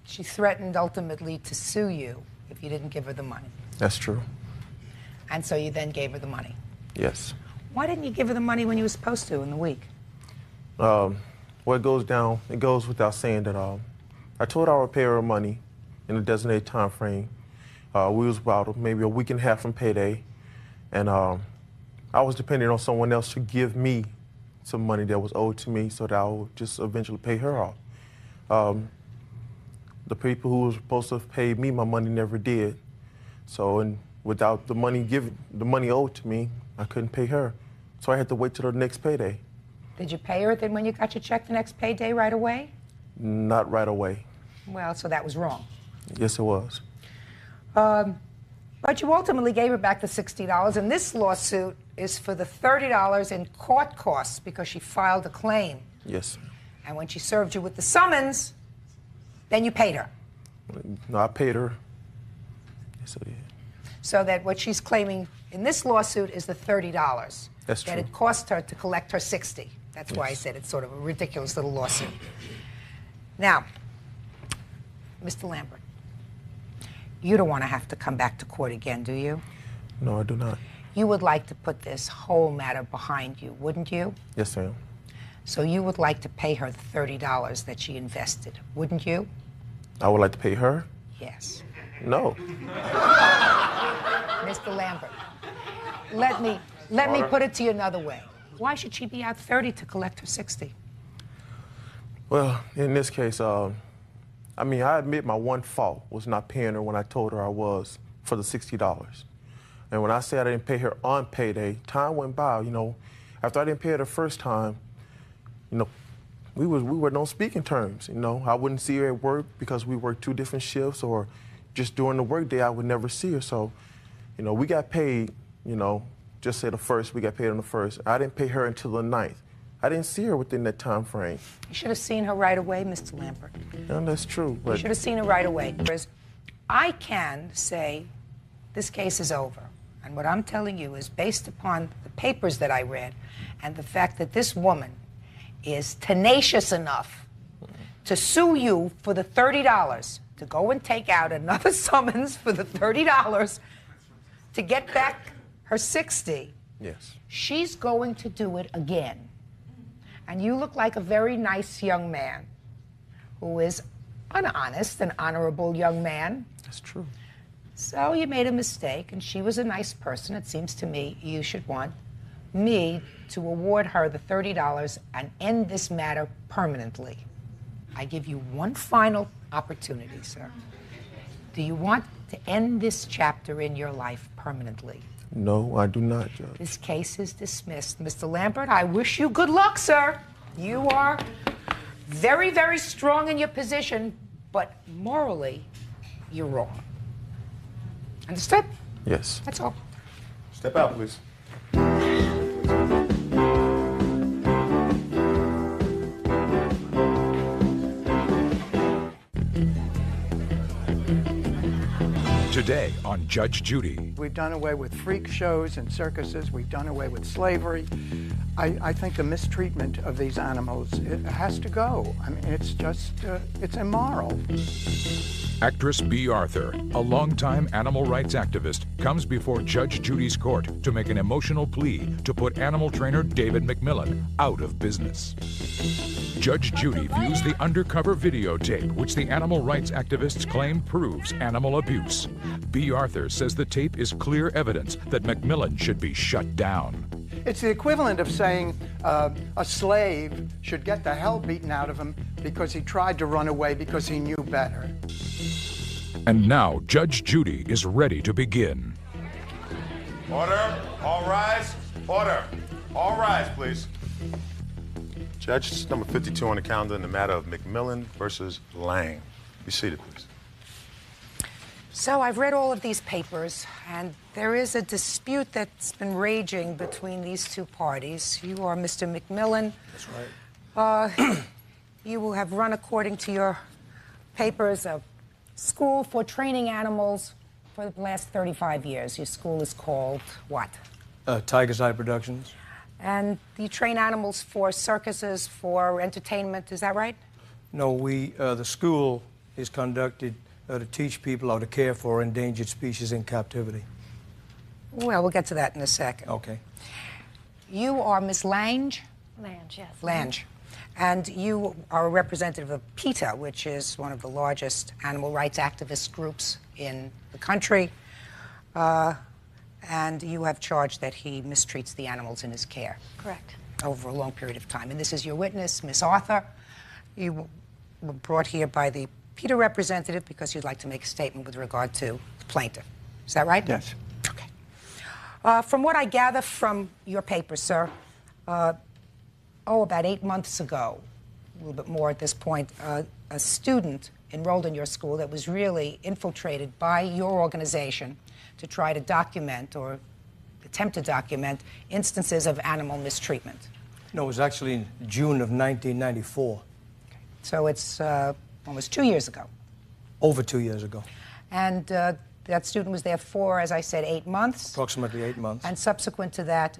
she threatened ultimately to sue you if you didn't give her the money? That's true. And so you then gave her the money? Yes. Why didn't you give her the money when you were supposed to in the week? Well, it goes without saying that I told her I would pay her money in a designated time frame. We was about maybe a week and a half from payday, and I was depending on someone else to give me some money that was owed to me so that I would just eventually pay her off. The people who were supposed to pay me my money never did. So, and without the money owed to me, I couldn't pay her. So I had to wait till the next payday. Did you pay her then when you got your check the next payday right away? Not right away. Well, so that was wrong. Yes, it was. But you ultimately gave her back the $60, and this lawsuit is for the $30 in court costs because she filed a claim. Yes. And when she served you with the summons, then you paid her. No, I paid her. Yes, I did. So that what she's claiming in this lawsuit is the $30. That's that true. it cost her to collect her 60. That's why I Yes. said it's sort of a ridiculous little lawsuit. Now, Mr. Lambert, you don't want to have to come back to court again, do you? No, I do not. You would like to put this whole matter behind you, wouldn't you? Yes, ma'am. So you would like to pay her the $30 that she invested, wouldn't you? I would like to pay her? Yes. No. Mr. Lambert, let me put it to you another way. Why should she be out 30 to collect her 60? Well, in this case, I admit my one fault was not paying her when I told her I was for the $60. And when I said I didn't pay her on payday, time went by, After I didn't pay her the first time, we were on speaking terms, I wouldn't see her at work because we worked 2 different shifts, or just during the workday I would never see her. So, we got paid, just say the first, we got paid on the first. I didn't pay her until the 9th. I didn't see her within that time frame. You should have seen her right away, Mr. Lambert. Yeah, that's true. You should have seen her right away. Whereas I can say this case is over. And what I'm telling you is based upon the papers that I read and the fact that this woman is tenacious enough to sue you for the $30, to go and take out another summons for the $30 to get back her 60. Yes. She's going to do it again. And you look like a very nice young man who is an honest and honorable young man. That's true. So you made a mistake, and she was a nice person. It seems to me you should want me to award her the $30 and end this matter permanently. I give you one final opportunity, sir. Do you want to end this chapter in your life permanently? No, I do not, Judge. This case is dismissed. Mr. Lambert, I wish you good luck, sir. You are very, very strong in your position, but morally, you're wrong. Understood? Yes. That's all. Step out, please. Today on Judge Judy. We've done away with freak shows and circuses. We've done away with slavery. I think the mistreatment of these animals, it has to go. I mean, it's just, it's immoral. Actress Bea Arthur, a longtime animal rights activist, comes before Judge Judy's court to make an emotional plea to put animal trainer David McMillan out of business. Judge Judy views the undercover videotape, which the animal rights activists claim proves animal abuse. Bea Arthur says the tape is clear evidence that McMillan should be shut down. It's the equivalent of saying a slave should get the hell beaten out of him because he tried to run away because he knew better. And now Judge Judy is ready to begin. Order. All rise. Order. All rise, please. Judge, this is number 52 on the calendar in the matter of McMillan versus Lang. Be seated, please. So I've read all of these papers, and there is a dispute that's been raging between these two parties. You are Mr. McMillan. That's right. You will have run, according to your papers, a school for training animals for the last 35 years. Your school is called what? Tiger's Eye Productions. And you train animals for circuses, for entertainment, is that right? No, the school is conducted to teach people how to care for endangered species in captivity. Well, we'll get to that in a second. Okay. You are Miss Lange? Lange, yes. Lange. And you are a representative of PETA, which is one of the largest animal rights activist groups in the country. And you have charged that he mistreats the animals in his care. Correct. Over a long period of time. And this is your witness, Miss Arthur. You were brought here by the PETA representative because you'd like to make a statement with regard to the plaintiff. Is that right? Yes. Okay. From what I gather from your paper, sir, about 8 months ago, a little bit more at this point, a student enrolled in your school that was really infiltrated by your organization to try to document or attempt to document instances of animal mistreatment. No, it was actually in June of 1994. Okay. So it's almost 2 years ago. Over 2 years ago. And That student was there for, as I said, 8 months. Approximately 8 months. And subsequent to that,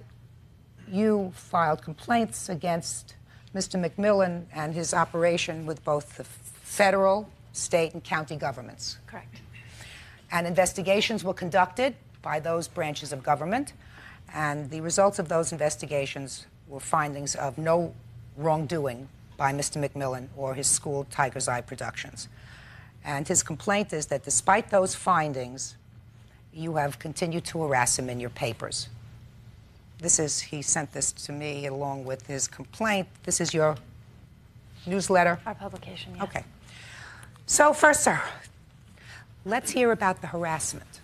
you filed complaints against Mr. McMillan and his operation with both the federal, state, and county governments. Correct. And investigations were conducted by those branches of government, and the results of those investigations were findings of no wrongdoing by Mr. McMillan or his school, Tiger's Eye Productions. And his complaint is that despite those findings, you have continued to harass him in your papers. He sent this to me along with his complaint. This is your newsletter? Our publication, yes. Okay. So first, sir, let's hear about the harassment.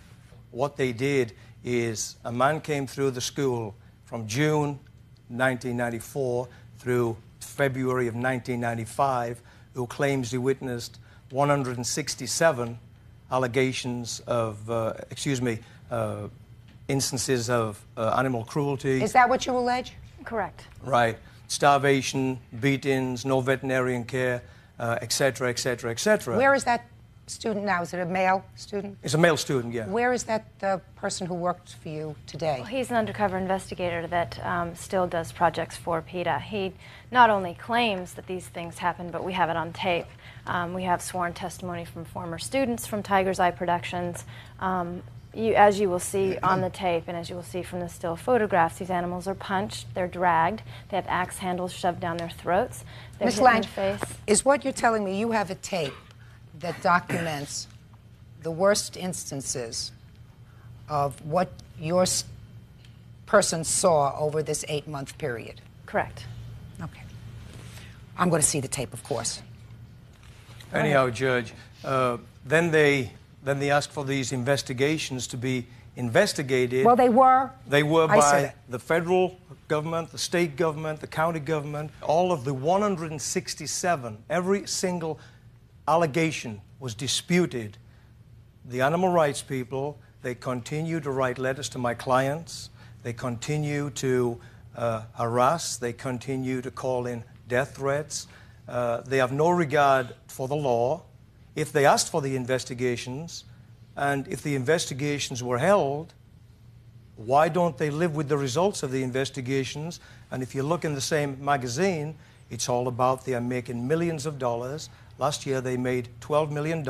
What they did is a man came through the school from June 1994 through February of 1995 who claims he witnessed 167 allegations of, instances of animal cruelty. Is that what you allege? Correct. Right. Starvation, beatings, no veterinarian care, etc., etc., etc. Where is that student now? Is it a male student? It's a male student, yeah. Where is that person who worked for you today? Well, he's an undercover investigator that still does projects for PETA. He not only claims that these things happen, but we have it on tape. We have sworn testimony from former students from Tiger's Eye Productions. As you will see on the tape and as you will see from the still photographs, these animals are punched, they're dragged, they have axe handles shoved down their throats. Ms. Lange, is what you're telling me you have a tape that documents the worst instances of what your person saw over this 8-month period? Correct. Okay. I'm going to see the tape, of course. Anyhow, Judge, then they asked for these investigations to be investigated. Well, they were. They were by the federal government, the state government, the county government. All of the 167, every single allegation was disputed. The animal rights people, they continue to write letters to my clients. They continue to harass. They continue to call in death threats. They have no regard for the law. If they asked for the investigations, and if the investigations were held, why don't they live with the results of the investigations? And if you look in the same magazine, it's all about they are making millions of dollars. Last year they made $12 million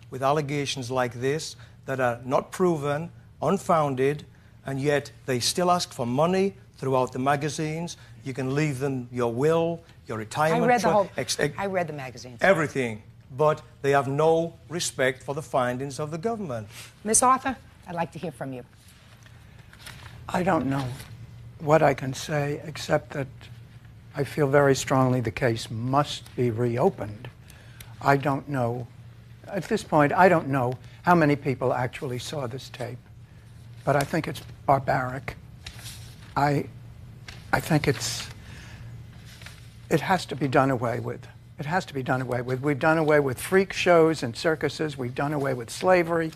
with allegations like this that are not proven, unfounded, and yet they still ask for money throughout the magazines. You can leave them your will, your retirement. I read the magazines. Everything. But they have no respect for the findings of the government. Miss Arthur, I'd like to hear from you. I don't know what I can say except that I feel very strongly the case must be reopened. I don't know, at this point, I don't know how many people actually saw this tape, but I think it's barbaric. I think it has to be done away with. It has to be done away with. We've done away with freak shows and circuses. We've done away with slavery.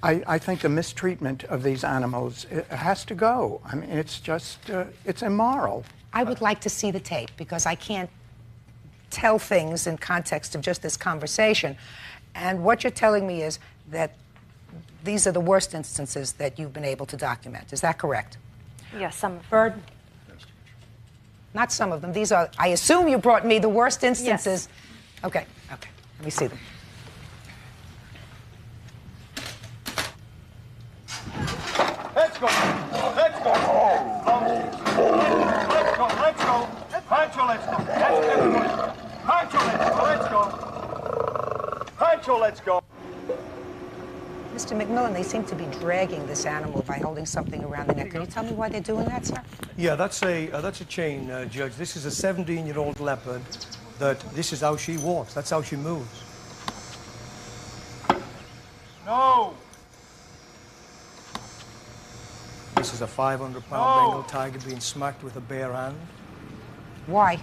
I think the mistreatment of these animals, it has to go. I mean, it's just, it's immoral. I would like to see the tape because I can't tell things in context of just this conversation. And what you're telling me is that these are the worst instances that you've been able to document. Is that correct? Yes, some of them. Bird? Not some of them. These are, I assume you brought me the worst instances. Yes. Okay. Let me see them. Let's go. Let's go. Let's go. Pancho, let's go. Pancho, let's go. Pancho, let's go. Mr. McMillan, they seem to be dragging this animal by holding something around the neck. Can you tell me why they're doing that, sir? Yeah, that's a chain, Judge. This is a 17-year-old leopard. This is how she walks. That's how she moves. No. This is a 500-pound Bengal tiger being smacked with a bare hand. Why?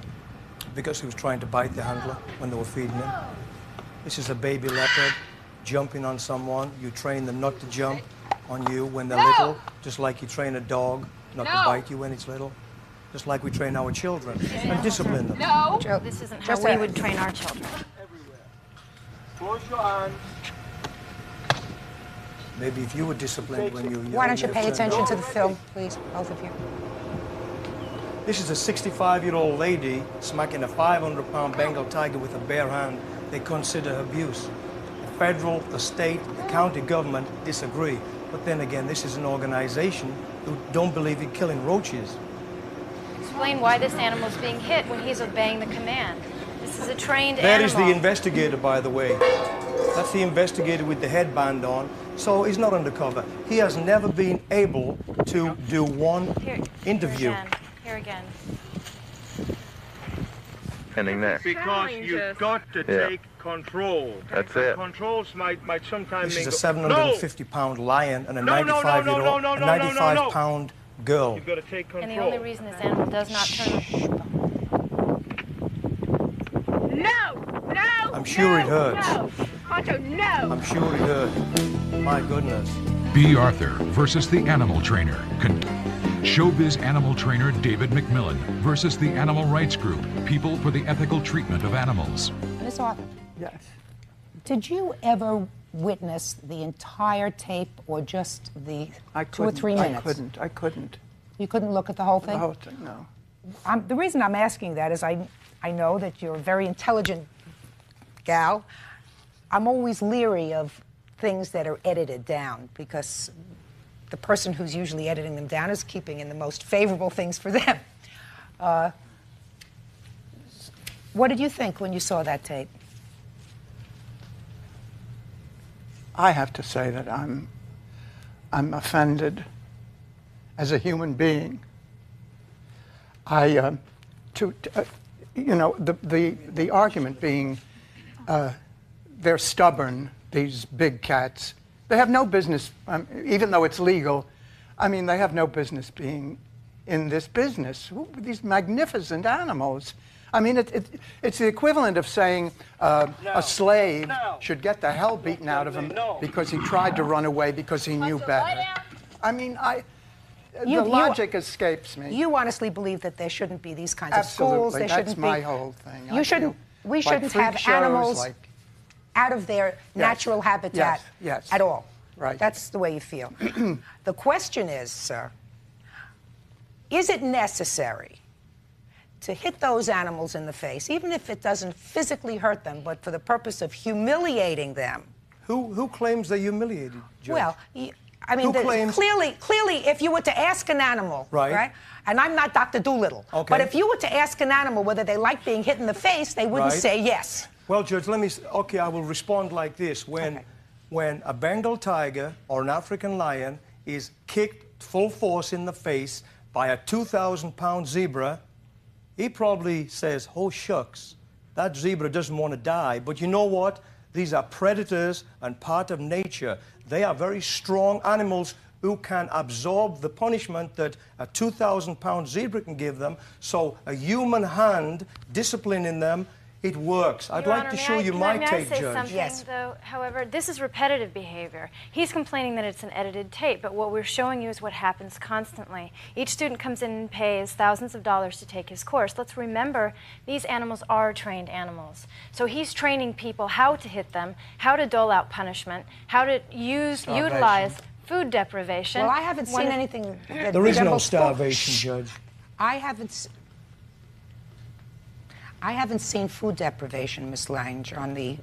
Because he was trying to bite the handler when they were feeding him. This is a baby leopard jumping on someone. You train them not to jump on you when they're little, just like you train a dog not to bite you when it's little, just like we train our children and discipline them. No, this isn't how we would train our children. Everywhere. Close your eyes. Maybe if you were disciplined when you were young. Why don't you you'd pay have turned attention to out. the film, please, both of you? This is a 65-year-old lady smacking a 500-pound Bengal tiger with a bare hand. They consider abuse. The federal, the state, the county government disagree. But then again, this is an organization who don't believe in killing roaches. Explain why this animal's being hit when he's obeying the command. This is a trained That animal. is the investigator, by the way. That's the investigator with the headband on. So he's not undercover. He has never been able to do one interview. Here again. Ending there. Because you've got to take control. That's it. Controls might sometimes This make is a 750-pound lion and a 95-pound girl. You've got to take control. And the only reason this animal does not turn... No! I'm sure it hurts. No! Poncho, no! I'm sure it hurt. My goodness. B. Arthur versus the animal trainer. Showbiz animal trainer David McMillan versus the animal rights group People for the Ethical Treatment of Animals. Miss Arthur. Yes. Did you ever witness the entire tape or just the 2 or 3 minutes? I couldn't. You couldn't look at the whole thing? The whole thing, no. The reason I'm asking that is I know that you're a very intelligent gal. I'm always leery of things that are edited down because the person who's usually editing them down is keeping in the most favorable things for them. What did you think when you saw that tape? I have to say that I'm offended as a human being. The argument being they're stubborn, these big cats. They have no business, even though it's legal, they have no business being in this business. These magnificent animals. It's the equivalent of saying a slave should get the hell beaten out of him because he tried to run away because he knew better. The logic escapes me. You honestly believe that there shouldn't be these kinds of Absolutely. schools. There That's shouldn't my be, whole thing. We shouldn't have animals out of their natural habitat at all. Right. That's the way you feel. The question is, sir, is it necessary to hit those animals in the face, even if it doesn't physically hurt them, but for the purpose of humiliating them? Who claims they humiliated, Judge? Well, clearly, if you were to ask an animal, right? And I'm not Dr. Doolittle, but if you were to ask an animal whether they like being hit in the face, they wouldn't say yes. Well, Judge, I will respond like this. When a Bengal tiger or an African lion is kicked full force in the face by a 2,000-pound zebra, he probably says, oh, shucks, that zebra doesn't want to die. But you know what? These are predators and part of nature. They are very strong animals who can absorb the punishment that a 2,000-pound zebra can give them. So a human hand disciplining them, it works. I'd like to show you my tape, Judge. May I say something, though? However, this is repetitive behavior. He's complaining that it's an edited tape, but what we're showing you is what happens constantly. Each student comes in and pays thousands of dollars to take his course. Let's remember, these animals are trained animals. So he's training people how to hit them, how to dole out punishment, how to utilize food deprivation. Well, I haven't seen anything that there is no starvation, Judge. I haven't seen food deprivation, Miss Lange, on the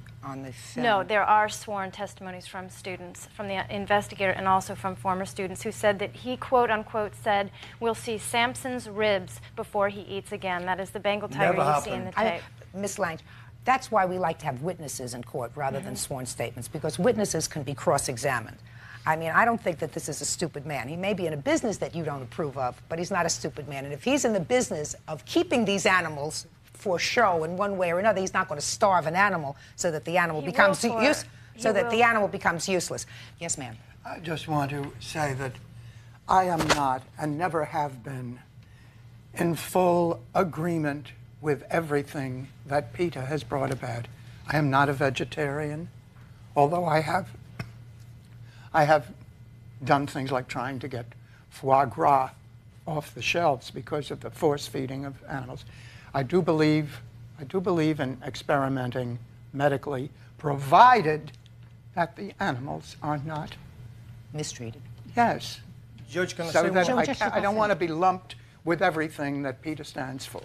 film. No, there are sworn testimonies from students, from the investigator and also from former students who said that he, quote unquote, said, we'll see Samson's ribs before he eats again. That is the Bengal tiger you see in the tape. Miss Lange, that's why we like to have witnesses in court rather than sworn statements, because witnesses can be cross-examined. I don't think that this is a stupid man. He may be in a business that you don't approve of, but he's not a stupid man. And if he's in the business of keeping these animals for show in one way or another, he's not going to starve an animal so that the animal becomes useless. Yes, ma'am. I just want to say that I am not and never have been in full agreement with everything that PETA has brought about. I am not a vegetarian, although I have done things like trying to get foie gras off the shelves because of the force feeding of animals. I do believe in experimenting medically, provided that the animals are not Mistreated. Yes. Judge, can I So say that one? I don't want to be lumped with everything that PETA stands for.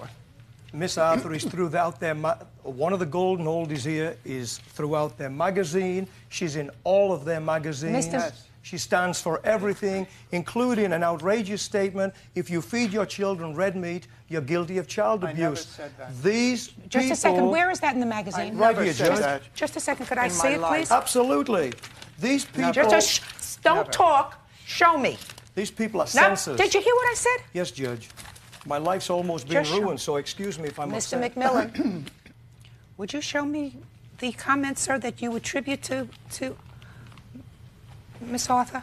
Miss Arthur is throughout their, one of the golden oldies here is throughout their magazine. She's in all of their magazines. Yes. She stands for everything, including an outrageous statement, if you feed your children red meat, you're guilty of child abuse. I never said that. These Just people, a second, where is that in the magazine? Right here, Judge. Just a second, could I In see my it, life. please? Absolutely. These people... Don't Never. talk, show me. These people are No, censors. did you hear what I said? Yes, Judge. My life's almost been Just show- ruined, so excuse me if I'm Mr. upset. McMillan, would you show me the comments, sir, that you attribute to Miss Arthur?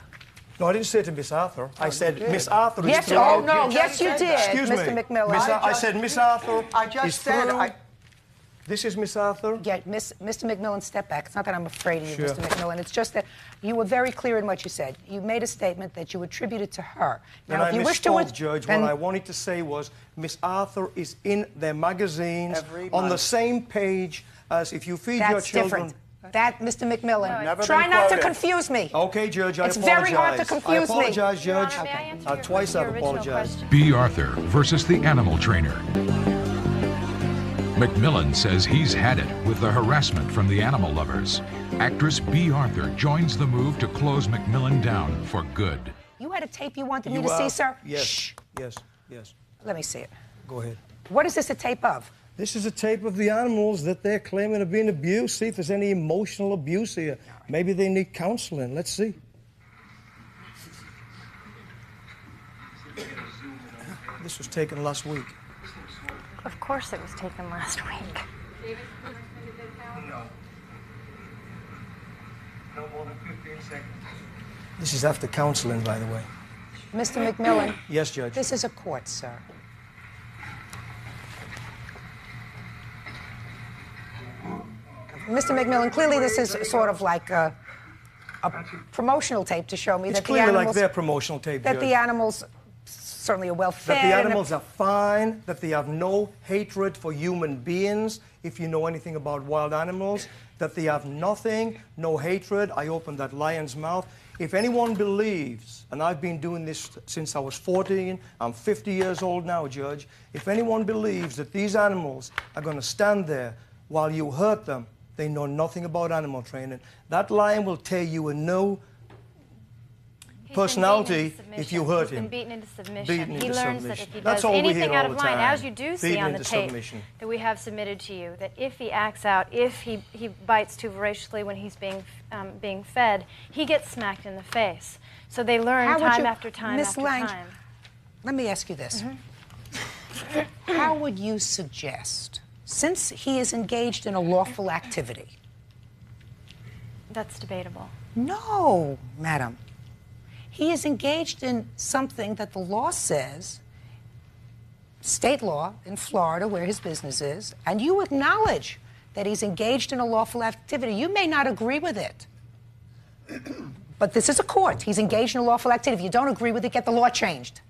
No, I didn't say to Miss Arthur. I said Miss Arthur is Yes, throughout... oh, no, yes, you did, Excuse Mr. me. McMillan. I said Miss Arthur I just is said through... I- This is Miss Arthur? Yeah, Mr. McMillan, step back. It's not that I'm afraid of you, Sure. Mr. McMillan. It's just that you were very clear in what you said. You made a statement that you attributed to her. When I misspoke, Judge, what I wanted to say was Miss Arthur is in their magazines Every on the month. same page as if you feed your That's children... different. That, Mr. McMillan, Never try been not to quoted. confuse me. Okay, Judge, I It's apologize. very hard to confuse me. I apologize, Your Judge. Honor, may I answer your- Twice your I've original apologized. question? B. Arthur versus the animal trainer. McMillan says he's had it with the harassment from the animal lovers. Actress B. Arthur joins the move to close McMillan down for good. You had a tape you wanted me You to see, are- sir? Yes, Shh. yes, yes. Let me see it. Go ahead. What is this a tape of? This is a tape of the animals that they're claiming are being abused. See if there's any emotional abuse here. Maybe they need counseling. Let's see. This was taken last week. Of course it was taken last week. No more than 15 seconds. This is after counseling, by the way. Mr. McMillan, Yes, Judge. this is a court, sir. Mr. McMillan, clearly this is sort of like a promotional tape to show me It's that the clearly animals... like their promotional tape, that Judge. the animals certainly are well fed. That the and animals are fine, that they have no hatred for human beings, if you know anything about wild animals, that they have nothing, no hatred. I opened that lion's mouth. If anyone believes, and I've been doing this since I was 14, I'm 50 years old now, Judge, if anyone believes that these animals are going to stand there while you hurt them, they know nothing about animal training. That lion will tear you a new personality if you hurt him. He's been beaten into submission. Beaten He into learns submission. that if he That's does all we anything hear out all of the line, time. as you do see Beaten on the into tape submission. that we have submitted to you, that if he acts out, if he bites too voraciously when he's being fed, he gets smacked in the face. So they learn How would time you- after time Miss after Lange, time. Let me ask you this. How would you suggest, since he is engaged in a lawful activity... That's debatable. No, madam. He is engaged in something that the law says, state law in Florida, where his business is, and you acknowledge that he's engaged in a lawful activity. You may not agree with it, but this is a court. He's engaged in a lawful activity. If you don't agree with it, get the law changed.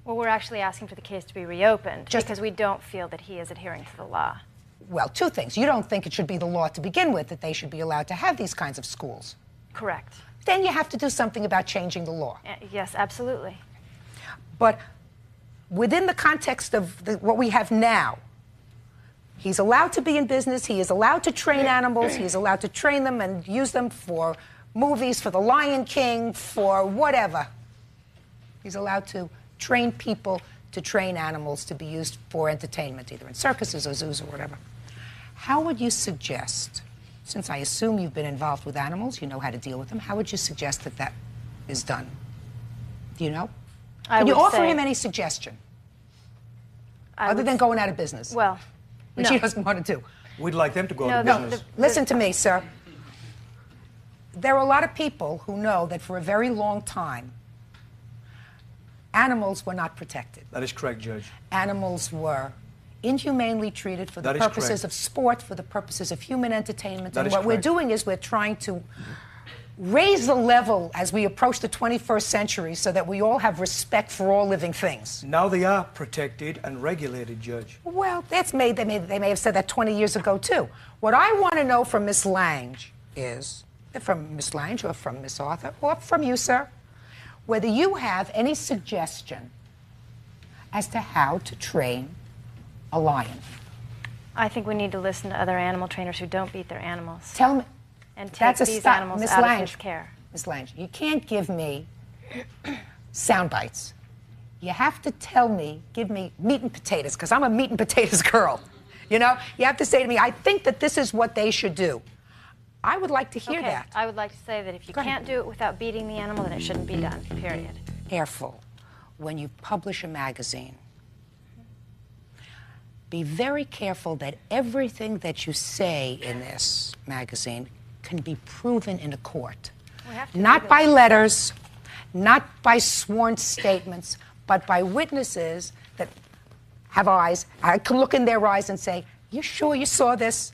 Well, we're actually asking for the case to be reopened because we don't feel that he is adhering to the law. Well, two things. You don't think it should be the law to begin with, that they should be allowed to have these kinds of schools. Correct. Then you have to do something about changing the law. Yes, absolutely. But within the context of what we have now, he's allowed to be in business, he is allowed to train animals, he is allowed to train them and use them for movies, for the Lion King, for whatever. He's allowed to train people to train animals to be used for entertainment, either in circuses or zoos or whatever. How would you suggest, since I assume you've been involved with animals, you know how to deal with them, how would you suggest that that is done? Do you know? I Can you would offer say- him any suggestion? I Other would than s- going out of business? Well, which no. he doesn't want to do. We'd like them to go No, out of the- business. Listen to me, sir. There are a lot of people who know that for a very long time, animals were not protected. That is correct, Judge. Animals were inhumanely treated for the That is purposes correct. of sport, for the purposes of human entertainment. That And is what we're correct. doing is we're trying to raise the level as we approach the 21st century so that we all have respect for all living things. Now they are protected and regulated, Judge. Well, they may have said that 20 years ago, too. What I want to know from Miss Lange is, from Miss Lange or from Miss Arthur, or from you, sir, whether you have any suggestion as to how to train a lion. I think we need to listen to other animal trainers who don't beat their animals. Tell me. And take That's a these stop, animals Miss out Lange. of his care. Miss Lange, you can't give me sound bites. You have to tell me, give me meat and potatoes, because I'm a meat and potatoes girl. You know, you have to say to me, I think that this is what they should do. I would like to hear Okay, that. I would like to say that if you can't do it without beating the animal, then it shouldn't be done, period. Careful when you publish a magazine. Be very careful that everything that you say in this magazine can be proven in a court. Not by letters, not by sworn statements, but by witnesses that have eyes. I can look in their eyes and say, you sure you saw this?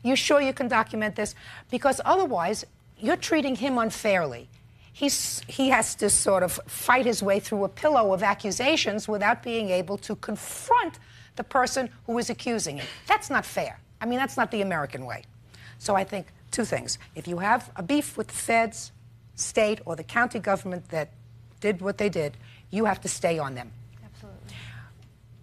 You sure you can document this? Because otherwise, you're treating him unfairly. He has to sort of fight his way through a pillow of accusations without being able to confront the person who is accusing him. That's not fair. I mean, that's not the American way. So I think two things. If you have a beef with the feds, state, or the county government that did what they did, you have to stay on them. Absolutely.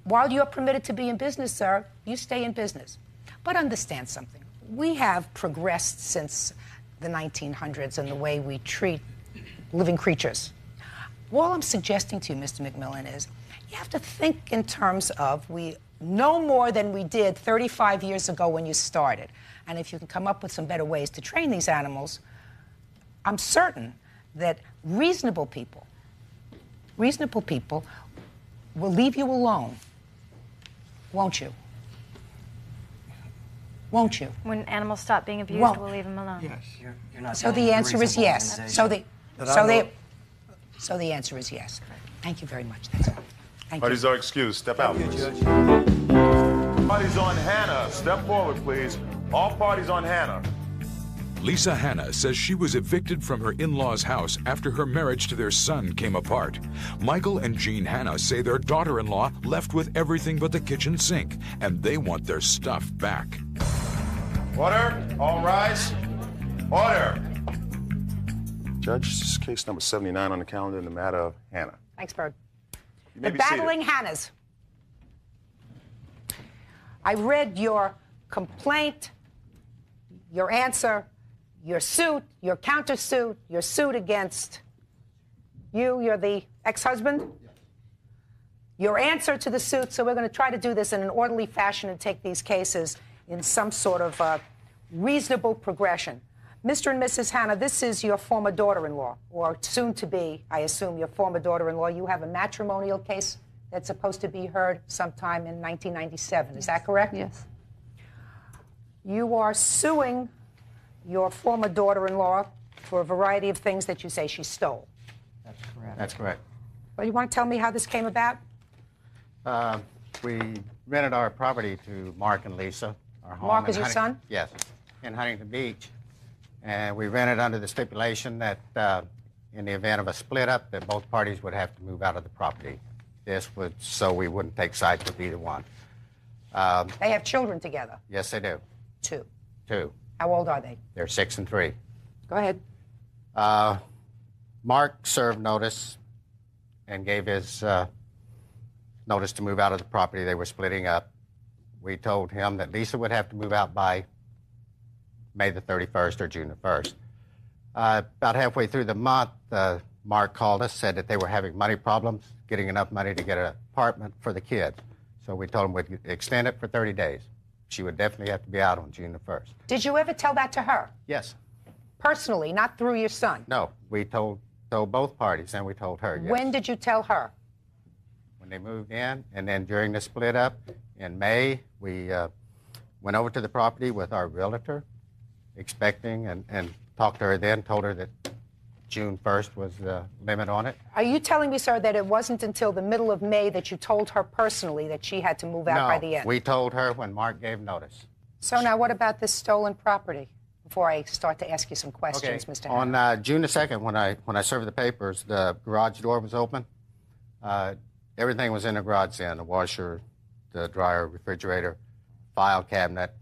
While you're permitted to be in business, sir, you stay in business. But understand something. We have progressed since the 1900s in the way we treat living creatures. All I'm suggesting to you, Mr. McMillan, is you have to think in terms of we know more than we did 35 years ago when you started. And if you can come up with some better ways to train these animals, I'm certain that reasonable people will leave you alone. Won't you? Won't you? When animals stop being abused, Won't. we'll leave them alone. Yes. You're not So the answer is yes. So the answer is yes. Thank you very much. That's all. Thank Parties you. are excused. Step out, please. Parties on Hannah. Step forward, please. All parties on Hannah. Lisa Hanna says she was evicted from her in-laws' house after her marriage to their son came apart. Michael and Jean Hanna say their daughter-in-law left with everything but the kitchen sink, and they want their stuff back. Order. All rise. Order. Judge, this is case number 79 on the calendar in the matter of Hannah. Thanks, Bird. You may The be seated. Battling Hannahs. I read your complaint, your answer, your suit, your countersuit, your suit against you. You're the ex-husband? Your answer to the suit. So we're going to try to do this in an orderly fashion and take these cases in some sort of reasonable progression. Mr. and Mrs. Hanna, this is your former daughter-in-law, or soon-to-be, I assume, your former daughter-in-law. You have a matrimonial case that's supposed to be heard sometime in 1997. Is that correct? Yes. You are suing your former daughter-in-law for a variety of things that you say she stole. That's correct. That's correct. Well, you want to tell me how this came about? We rented our property to Mark and Lisa, our home. Mark in is your son? Yes, in Huntington Beach. And we rented under the stipulation that in the event of a split up, that both parties would have to move out of the property. This was so we wouldn't take sides with either one. They have children together. Yes, they do. Two. Two. How old are they? They're 6 and 3. Go ahead. Mark served notice and gave his notice to move out of the property. They were splitting up. We told him that Lisa would have to move out by May the 31st or June the 1st. About halfway through the month, Mark called us, said that they were having money problems, getting enough money to get an apartment for the kids. So we told him we'd extend it for 30 days. She would definitely have to be out on June the 1st. Did you ever tell that to her? Yes. Personally, not through your son? No, we told both parties, and we told her, yes. When did you tell her? When they moved in, and then during the split up in May, we went over to the property with our realtor, expecting, and talked to her then, told her that June 1st was the limit on it. Are you telling me, sir, that it wasn't until the middle of May that you told her personally that she had to move out by the end? We told her when Mark gave notice. So now what about this stolen property? Before I start to ask you some questions, Okay. Mr. Hanna. On June the 2nd, when I served the papers, the garage door was open. Everything was in the garage then, the washer, the dryer, refrigerator, file cabinet,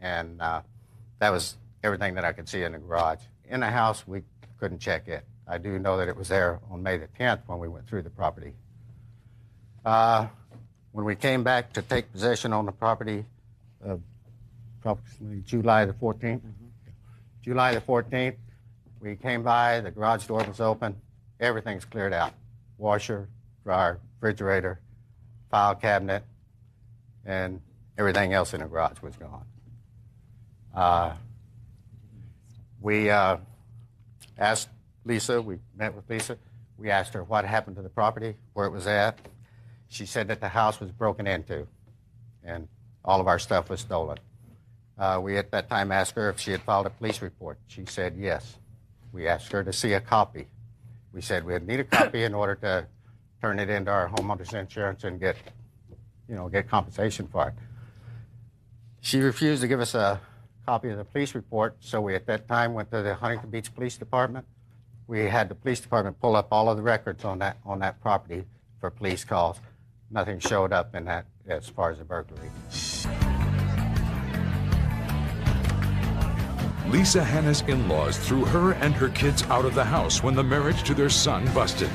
and that was everything that I could see in the garage. In the house, we couldn't check it. I do know that it was there on May the 10th when we went through the property. When we came back to take possession on the property, approximately July the 14th, July the 14th, we came by, the garage door was open, everything's cleared out. Washer, dryer, refrigerator, file cabinet, and everything else in the garage was gone. We asked Lisa, we met with Lisa, we asked her what happened to the property, where it was at. She said that the house was broken into and all of our stuff was stolen. We at that time asked her if she had filed a police report. She said yes. We asked her to see a copy. We said we'd need a copy in order to turn it into our homeowner's insurance and get compensation for it. She refused to give us a copy of the police report, so we at that time went to the Huntington Beach Police Department. We had the police department pull up all of the records on that property for police calls. Nothing showed up in that as far as a burglary. Lisa Hanna's in-laws threw her and her kids out of the house when the marriage to their son busted.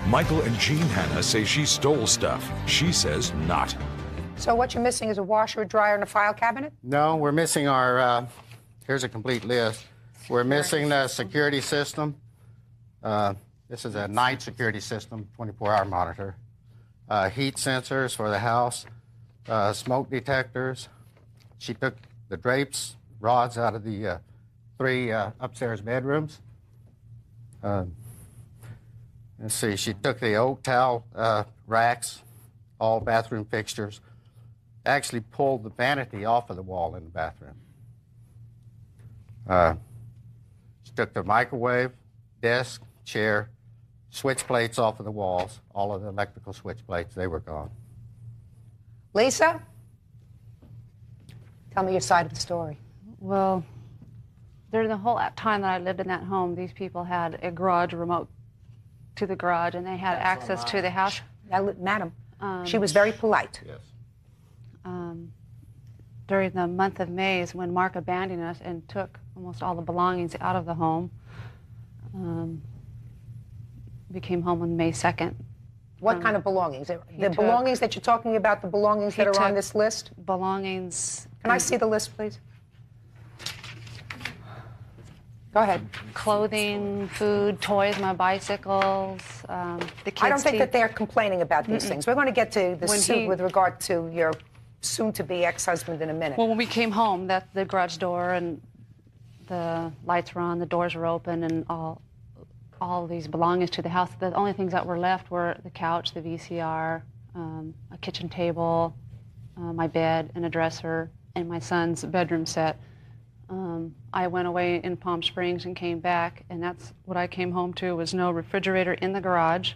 Michael and Jean Hanna say she stole stuff. She says not. So what you're missing is a washer, a dryer, and a file cabinet? No, we're missing our, here's a complete list. We're missing the security system. This is a night security system, 24-hour monitor. Heat sensors for the house, smoke detectors. She took the drapes, rods out of the 3 upstairs bedrooms. Let's see, she took the oak towel racks, all bathroom fixtures, actually pulled the vanity off of the wall in the bathroom. She took the microwave, desk, chair, switch plates off of the walls, all of the electrical switch plates, they were gone. Lisa? Tell me your side of the story. Well, during the whole time that I lived in that home, these people had a garage remote to the garage, and they had access to the house. Madam, she was very polite. Yes. During the month of May is when Mark abandoned us and took almost all the belongings out of the home. We came home on May 2nd. What kind of belongings? The belongings that you're talking about, the belongings that are on this list? Belongings. Can I see the list, please? Go ahead. Clothing, food, toys, my bicycles, the kids' I don't think that they're complaining about these things. We're going to get to the When suit he- with regard to your soon-to-be ex-husband in a minute. Well, when we came home, that the garage door and the lights were on, the doors were open, and all of these belongings to the house. The only things that were left were the couch, the VCR, a kitchen table, my bed, and a dresser, and my son's bedroom set. I went away in Palm Springs and came back, and that's what I came home to, was no refrigerator in the garage,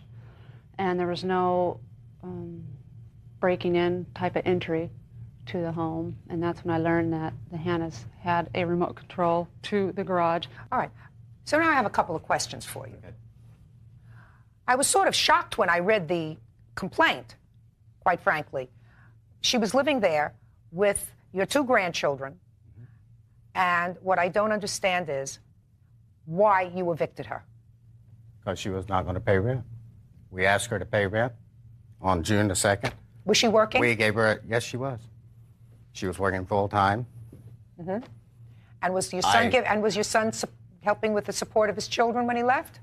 and there was no breaking in type of entry to the home, and that's when I learned that the Hannas had a remote control to the garage. All right. So now I have a couple of questions for you. I was sort of shocked when I read the complaint, quite frankly. She was living there with your 2 grandchildren, and what I don't understand is why you evicted her. Because she was not going to pay rent. We asked her to pay rent on June the 2nd. Was she working? We gave her, yes, she was. She was working full-time. Mm-hmm. And was your son helping with the support of his children when he left?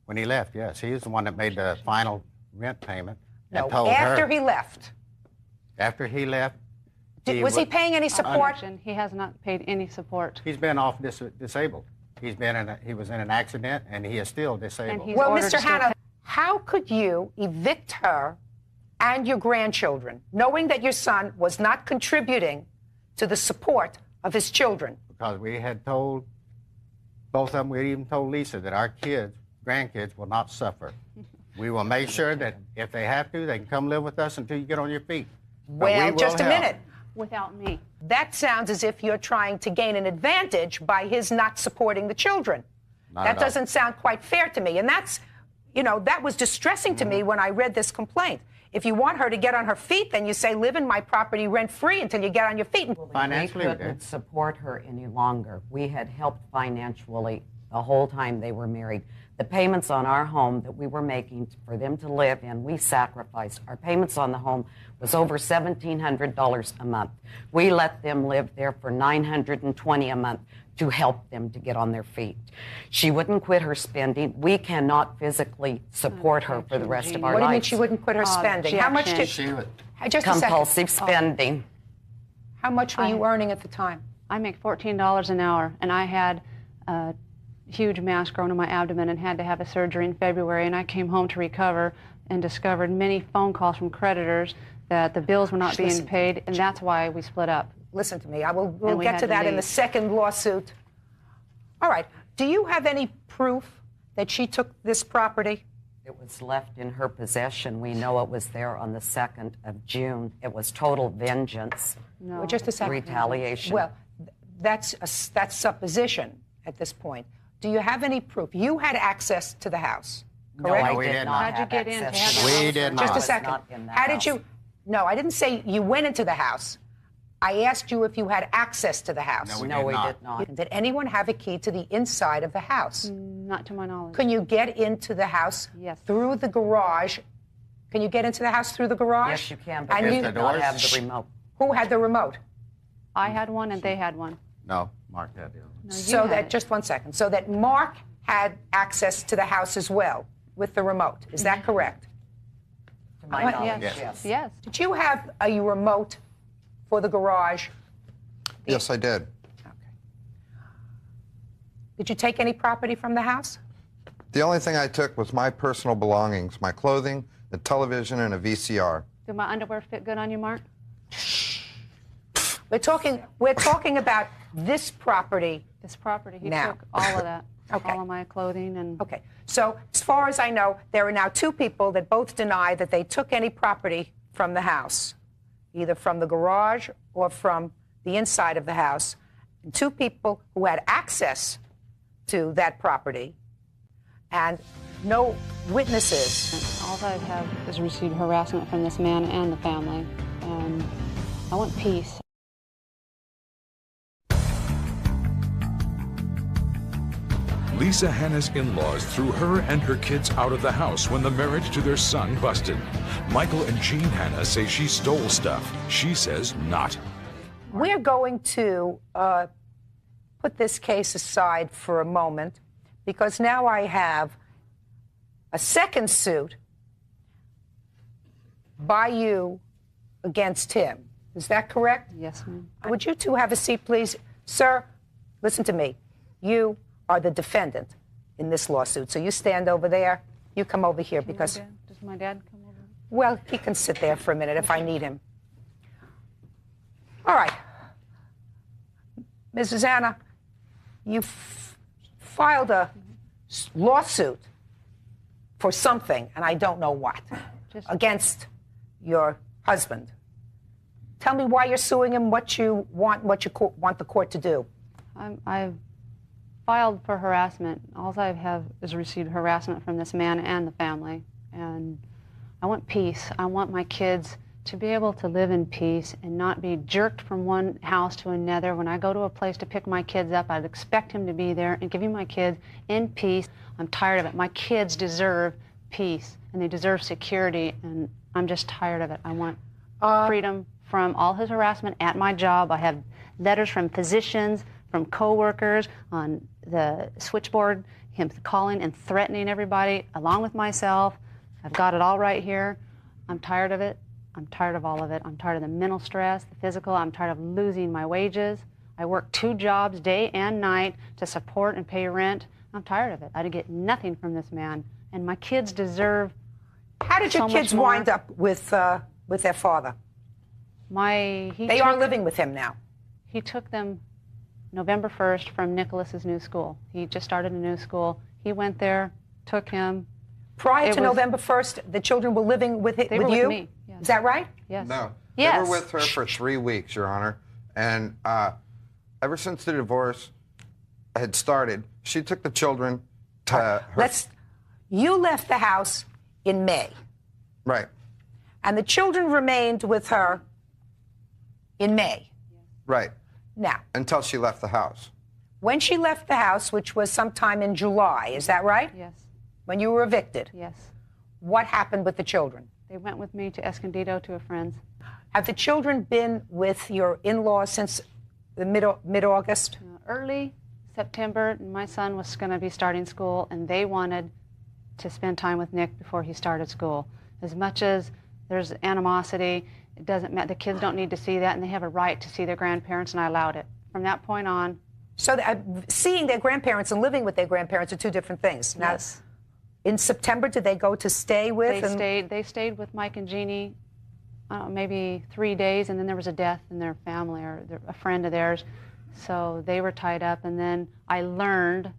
When he left, yes. He was the one that made the final rent payment. No, and told after her, he left. After he left. Was he paying any support? He has not paid any support. He's been off disabled. He was in an accident, and he is still disabled. Well, Mr. Hanna, how could you evict her and your grandchildren, knowing that your son was not contributing to the support of his children? Because we had told both of them, we even told Lisa that our grandkids will not suffer. We will make sure that if they have to, they can come live with us until you get on your feet. But we Well, will just a help. minute. Without me. That sounds as if you're trying to gain an advantage by his not supporting the children. Not That at all. doesn't sound quite fair to me. And that's, that was distressing to me when I read this complaint. If you want her to get on her feet, then you say, live in my property rent-free until you get on your feet. Financially, we couldn't support her any longer. We had helped financially the whole time they were married. The payments on our home that we were making for them to live in, we sacrificed. Our payments on the home was over $1,700 a month. We let them live there for $920 a month to help them to get on their feet. She wouldn't quit her spending. We cannot physically support her for the rest of our lives. What do you mean she wouldn't quit her spending? How much did she would? Just a second. Compulsive spending. How much were you earning at the time? I make $14 an hour, and I had a huge mass grown in my abdomen and had to have a surgery in February, and I came home to recover and discovered many phone calls from creditors that the bills were not being paid, and that's why we split up. Listen to me. We'll get to that in the second lawsuit. All right. Do you have any proof that she took this property? It was left in her possession. We know it was there on the 2nd of June. It was total vengeance. No. Well, just a second. Retaliation. Well, that's supposition at this point. Do you have any proof? You had access to the house, correct? No, we did not. How'd you get in? We did not. Just a second. How did you? No, I didn't say you went into the house. I asked you if you had access to the house. No, we did not. Did anyone have a key to the inside of the house? Not to my knowledge. Can you get into the house through the garage? Can you get into the house through the garage? Yes, you can, but And you you do not have the remote. Who had the remote? I had one and they had one. No, Mark had the other one. So that, just one second, so that Mark had access to the house as well with the remote. Is that correct? To my knowledge, yes. Yes. Did you have a remote for the garage? Yes, I did. Did you take any property from the house? The only thing I took was my personal belongings, my clothing, the television, and a VCR. Do my underwear fit good on you, Mark? We're talking about this property. This property. He now. took all of that. Okay. All of my clothing and. Okay. So as far as I know, there are now two people that both deny that they took any property from the house, either from the garage or from the inside of the house. And two people who had access to that property and no witnesses. All I have is received harassment from this man and the family, and I want peace. Lisa Hanna's in-laws threw her and her kids out of the house when the marriage to their son busted. Michael and Jean Hanna say she stole stuff. She says not. We're going to put this case aside for a moment because now I have a second suit by you against him. Is that correct? Yes, ma'am. Would you two have a seat, please? Sir, listen to me. You are the defendant in this lawsuit. So you stand over there. You come over here because... Does my dad come over? Well, he can sit there for a minute if I need him. All right. Mrs. Anna, you filed a lawsuit for something, and I don't know what, against your husband. Tell me why you're suing him, what you want the court to do. I've filed for harassment. All I have is received harassment from this man and the family, and I want peace. I want my kids to be able to live in peace and not be jerked from one house to another. When I go to a place to pick my kids up, I'd expect him to be there and giving my kids in peace. I'm tired of it. My kids deserve peace, and they deserve security, and I'm just tired of it. I want freedom from all his harassment at my job. I have letters from physicians, from coworkers on the switchboard, him calling and threatening everybody, along with myself. I've got it all right here. I'm tired of it. I'm tired of all of it. I'm tired of the mental stress, the physical. I'm tired of losing my wages. I work 2 jobs, day and night, to support and pay rent. I'm tired of it. I get nothing from this man, and my kids deserve. How did your kids wind up with their father? They are living with him now. He took them November 1st from Nicholas's new school. He just started a new school. He went there, took him. Prior to November 1st, the children were living with you? With me, yes. Is that right? Yes. No. Yes. They were with her for 3 weeks, Your Honor. And ever since the divorce had started, she took the children to her. You left the house in May. Right. And the children remained with her in May. Right. Now. Until she left the house. When she left the house, which was sometime in July, is that right? Yes. when you were evicted. Yes. What happened with the children? They went with me to Escondido to a friend's. Have the children been with your in-laws since the mid-August? Early September, my son was going to be starting school, and they wanted to spend time with Nick before he started school. As much as there's animosity, it doesn't matter. The kids don't need to see that, and they have a right to see their grandparents, and I allowed it. From that point on. So seeing their grandparents and living with their grandparents are two different things. Now, Yes. in September, did they go to stay with? They stayed with Mike and Jeannie, maybe 3 days, and then there was a death in their family, or a friend of theirs. So they were tied up, and then I learned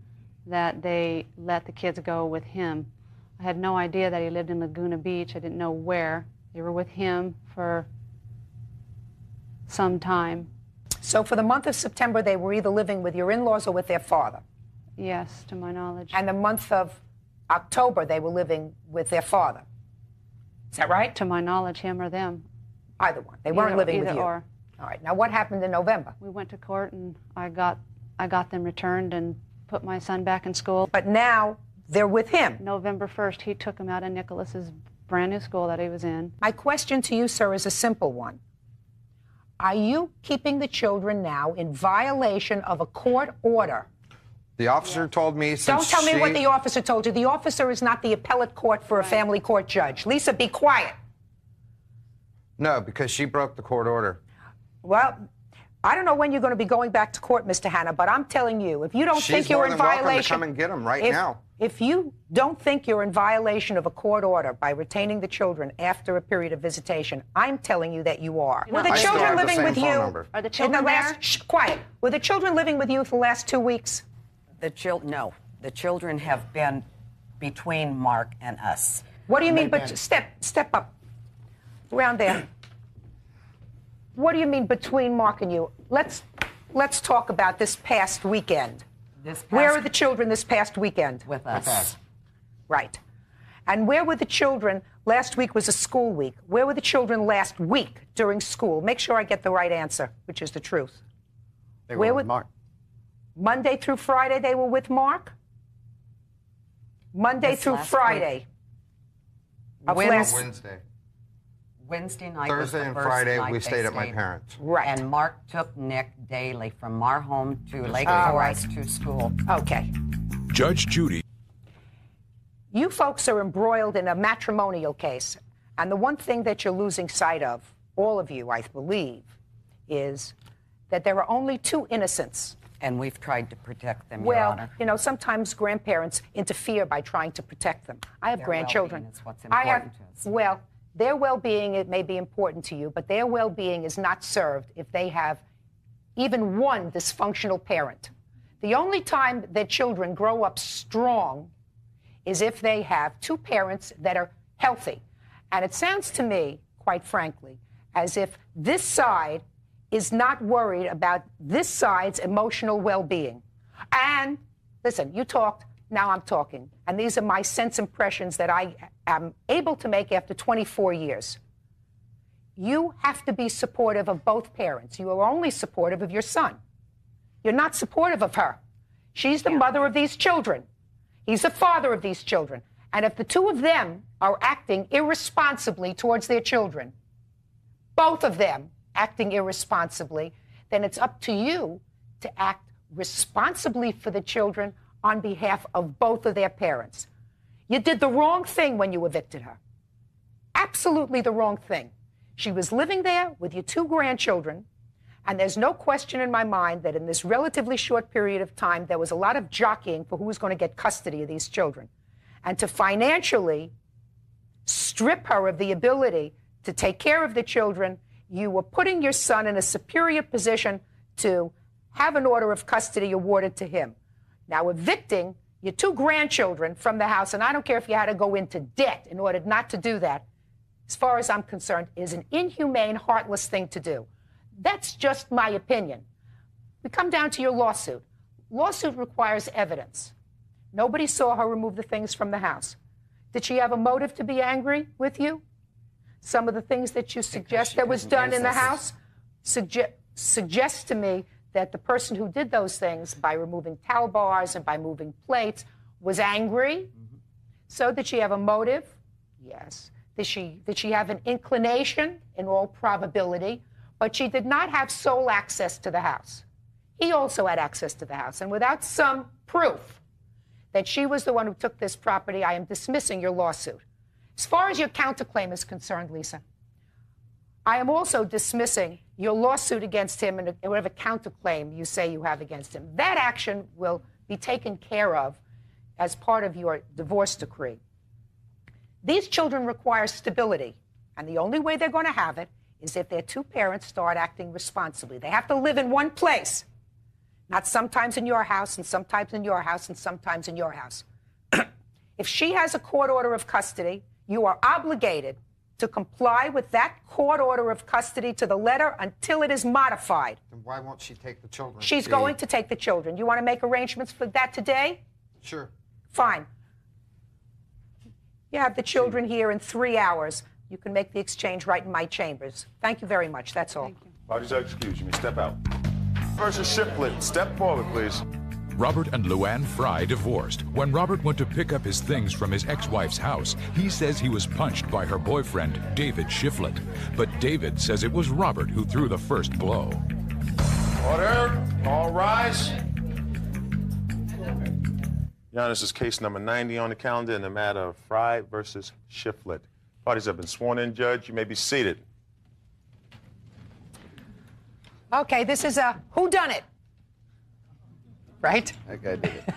that they let the kids go with him. I had no idea that he lived in Laguna Beach. I didn't know where. They were with him for some time. So for the month of September, they were either living with your in-laws or with their father? Yes, to my knowledge. And the month of October, they were living with their father. Is that right? To my knowledge, him or them. Either one. They weren't living with either you. Or. All right. Now, what happened in November? We went to court, and I got them returned and put my son back in school. But now they're with him. November 1st, he took him out of Nicholas's brand new school that he was in. My question to you, sir, is a simple one. Are you keeping the children now in violation of a court order? The officer told me since Don't tell me what the officer told you. The officer is not the appellate court for a family court judge. Lisa, be quiet. No, because she broke the court order. Well, I don't know when you're going to be going back to court, Mr. Hanna, but I'm telling you, if you don't think you're in She's more than welcome violation... to come and get them right now. If you don't think you're in violation of a court order by retaining the children after a period of visitation, I'm telling you that you are. Were the children living with you? Are the children there? Quiet. Were the children living with you for the last 2 weeks? No. The children have been between Mark and us. What do you mean? But step up. Around there. What do you mean between Mark and you? Let's talk about this past weekend. Where are the children this past weekend? With us. Right. And where were the children? Last week was a school week. Where were the children last week during school? Make sure I get the right answer, which is the truth. They were with Mark. Monday through Friday they were with Mark? Monday through Friday. Wednesday. Wednesday night Thursday was the and first Friday, night we they stayed at my parents'. Right. And Mark took Nick daily from our home to Lake All Forest right. to school. Okay. Judge Judy. You folks are embroiled in a matrimonial case. And the one thing that you're losing sight of, all of you, I believe, is that there are only two innocents. And we've tried to protect them, Your Well, Honor. you know, sometimes grandparents interfere by trying to protect them. I have Their grandchildren. well-being is what's I have, important to us. well, their well-being, it may be important to you, but their well-being is not served if they have even one dysfunctional parent. The only time that children grow up strong is if they have two parents that are healthy. And it sounds to me, quite frankly, as if this side is not worried about this side's emotional well-being. And listen, you talked, now I'm talking. And these are my sense impressions that I am able to make after 24 years. You have to be supportive of both parents. You are only supportive of your son. You're not supportive of her. She's the mother of these children. He's the father of these children. And if the two of them are acting irresponsibly towards their children, both of them acting irresponsibly, then it's up to you to act responsibly for the children on behalf of both of their parents. You did the wrong thing when you evicted her. Absolutely the wrong thing. She was living there with your two grandchildren, and there's no question in my mind that in this relatively short period of time, there was a lot of jockeying for who was going to get custody of these children. And to financially strip her of the ability to take care of the children, you were putting your son in a superior position to have an order of custody awarded to him. Now, evicting your two grandchildren from the house, and I don't care if you had to go into debt in order not to do that, as far as I'm concerned, is an inhumane, heartless thing to do. That's just my opinion. We come down to your lawsuit. Lawsuit requires evidence. Nobody saw her remove the things from the house. Did she have a motive to be angry with you? Some of the things that you suggest that was done in the house suggest to me that the person who did those things by removing towel bars and by moving plates was angry. So did she have a motive? Yes. Did she have an inclination? In all probability. But she did not have sole access to the house. He also had access to the house. And without some proof that she was the one who took this property, I am dismissing your lawsuit. As far as your counterclaim is concerned, Lisa, I am also dismissing your lawsuit against him and whatever counterclaim you say you have against him. That action will be taken care of as part of your divorce decree. These children require stability, and the only way they're going to have it is if their two parents start acting responsibly. They have to live in one place, not sometimes in your house and sometimes in your house and sometimes in your house. If she has a court order of custody, you are obligated to comply with that court order of custody to the letter until it is modified. Then why won't she take the children? She's going to take the children. You want to make arrangements for that today? Sure. Fine. You have the children here in 3 hours. You can make the exchange right in my chambers. Thank you very much. That's all. Parties are excused. You may step out. Versus Shiflett. Step forward, please. Robert and Luann Fry divorced. When Robert went to pick up his things from his ex-wife's house, he says he was punched by her boyfriend, David Shiflett. But David says it was Robert who threw the first blow. Order. All rise. Your Honor, this is case number 90 on the calendar in the matter of Fry versus Shiflett. Parties have been sworn in, Judge. You may be seated. Okay, this is a whodunit. Right? That guy did it.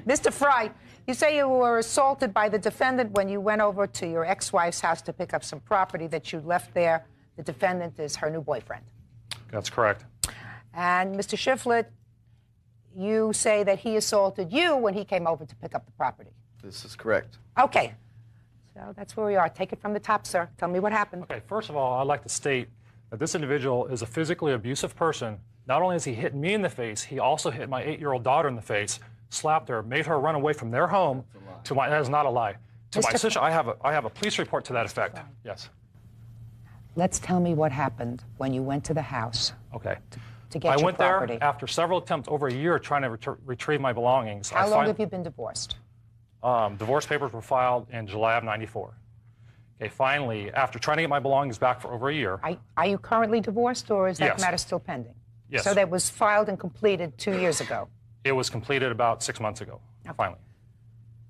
Mr. Fry, you say you were assaulted by the defendant when you went over to your ex-wife's house to pick up some property that you left there. The defendant is her new boyfriend. That's correct. And Mr. Shiflett, you say that he assaulted you when he came over to pick up the property. This is correct. Okay. So that's where we are. Take it from the top, sir. Tell me what happened. Okay, first of all, I'd like to state that this individual is a physically abusive person. Not only has he hit me in the face, he also hit my 8-year-old daughter in the face, slapped her, made her run away from their home to my, that is not a lie. To my sister, I have a police report to that effect. Yes. Let's tell me what happened when you went to the house. Okay. To get I your went property. there after several attempts, over a year, trying to retrieve my belongings. How long have you been divorced? Divorce papers were filed in July of '94. Okay, finally, after trying to get my belongings back for over a year. Are you currently divorced, or is that Yes. matter still pending? Yes. So that was filed and completed 2 years ago. It was completed about 6 months ago, finally.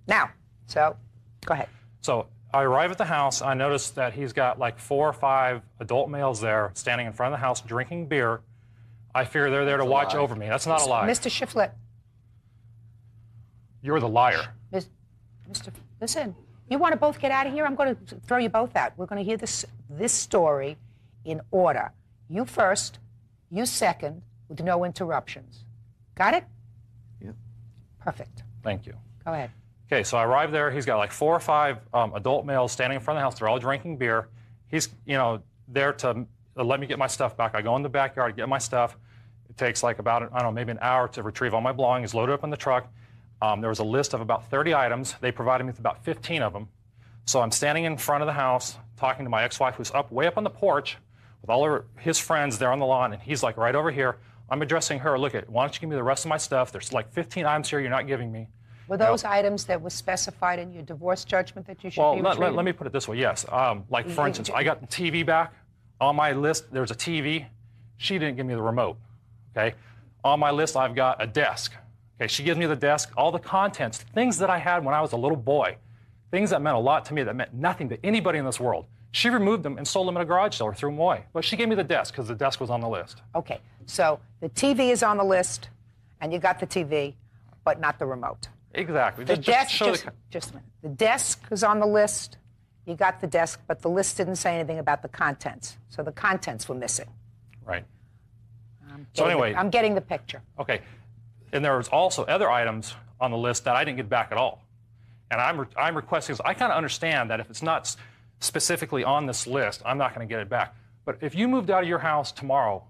Now, so go ahead. So I arrive at the house. I notice that he's got like 4 or 5 adult males there standing in front of the house drinking beer. I figure they're there to watch over me. That's not a lie. Mr. Shiflett. You're the liar. Mr. Listen, you want to both get out of here? I'm going to throw you both out. We're going to hear this story in order. You first, you second, with no interruptions. Got it? Yep. Perfect. Thank you. Go ahead. Okay, so I arrive there. He's got like 4 or 5 adult males standing in front of the house. They're all drinking beer. He's, there to let me get my stuff back. I go in the backyard, get my stuff. It takes like about, I don't know, maybe an hour to retrieve all my belongings, load it up in the truck. There was a list of about 30 items. They provided me with about 15 of them. So I'm standing in front of the house talking to my ex-wife, who's way up on the porch with all his friends there on the lawn, and he's like right over here. I'm addressing her. Look, why don't you give me the rest of my stuff? There's like 15 items here you're not giving me. Were those items that were specified in your divorce judgment that you should be retrieving? Let me put it this way, yes. Like, for instance, I got the TV back. On my list, there's a TV. She didn't give me the remote, okay? On my list, I've got a desk. Okay, she gives me the desk, all the contents, things that I had when I was a little boy, things that meant a lot to me, that meant nothing to anybody in this world. She removed them and sold them at a garage sale or threw them away. But she gave me the desk because the desk was on the list. Okay, so the TV is on the list, and you got the TV, but not the remote. Exactly. The desk, just a minute. The desk is on the list. You got the desk, but the list didn't say anything about the contents. So the contents were missing. Right. So anyway. I'm getting the picture. Okay. And there was also other items on the list that I didn't get back at all. And I'm requesting, I kind of understand that if it's not specifically on this list, I'm not going to get it back. But if you moved out of your house tomorrow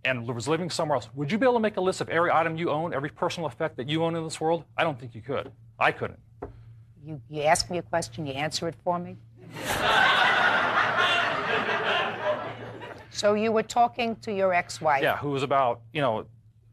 and was living somewhere else, would you be able to make a list of every item you own, every personal effect that you own in this world? I don't think you could. I couldn't. You ask me a question, you answer it for me. So you were talking to your ex-wife. Yeah, who was about,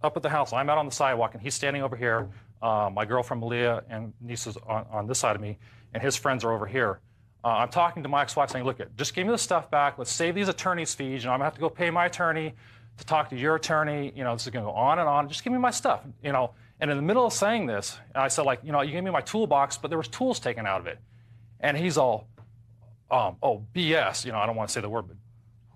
up at the house. I'm out on the sidewalk, and he's standing over here. My girlfriend Malia and nieces on this side of me, and his friends are over here. I'm talking to my ex-wife saying, look, just give me the stuff back. Let's save these attorney's fees. You know, I'm going to have to go pay my attorney to talk to your attorney. You know, this is going to go on and on. Just give me my stuff, you know. And in the middle of saying this, I said, like, you know, you gave me my toolbox, but there was tools taken out of it. And he's all, oh, BS. You know, I don't want to say the word, but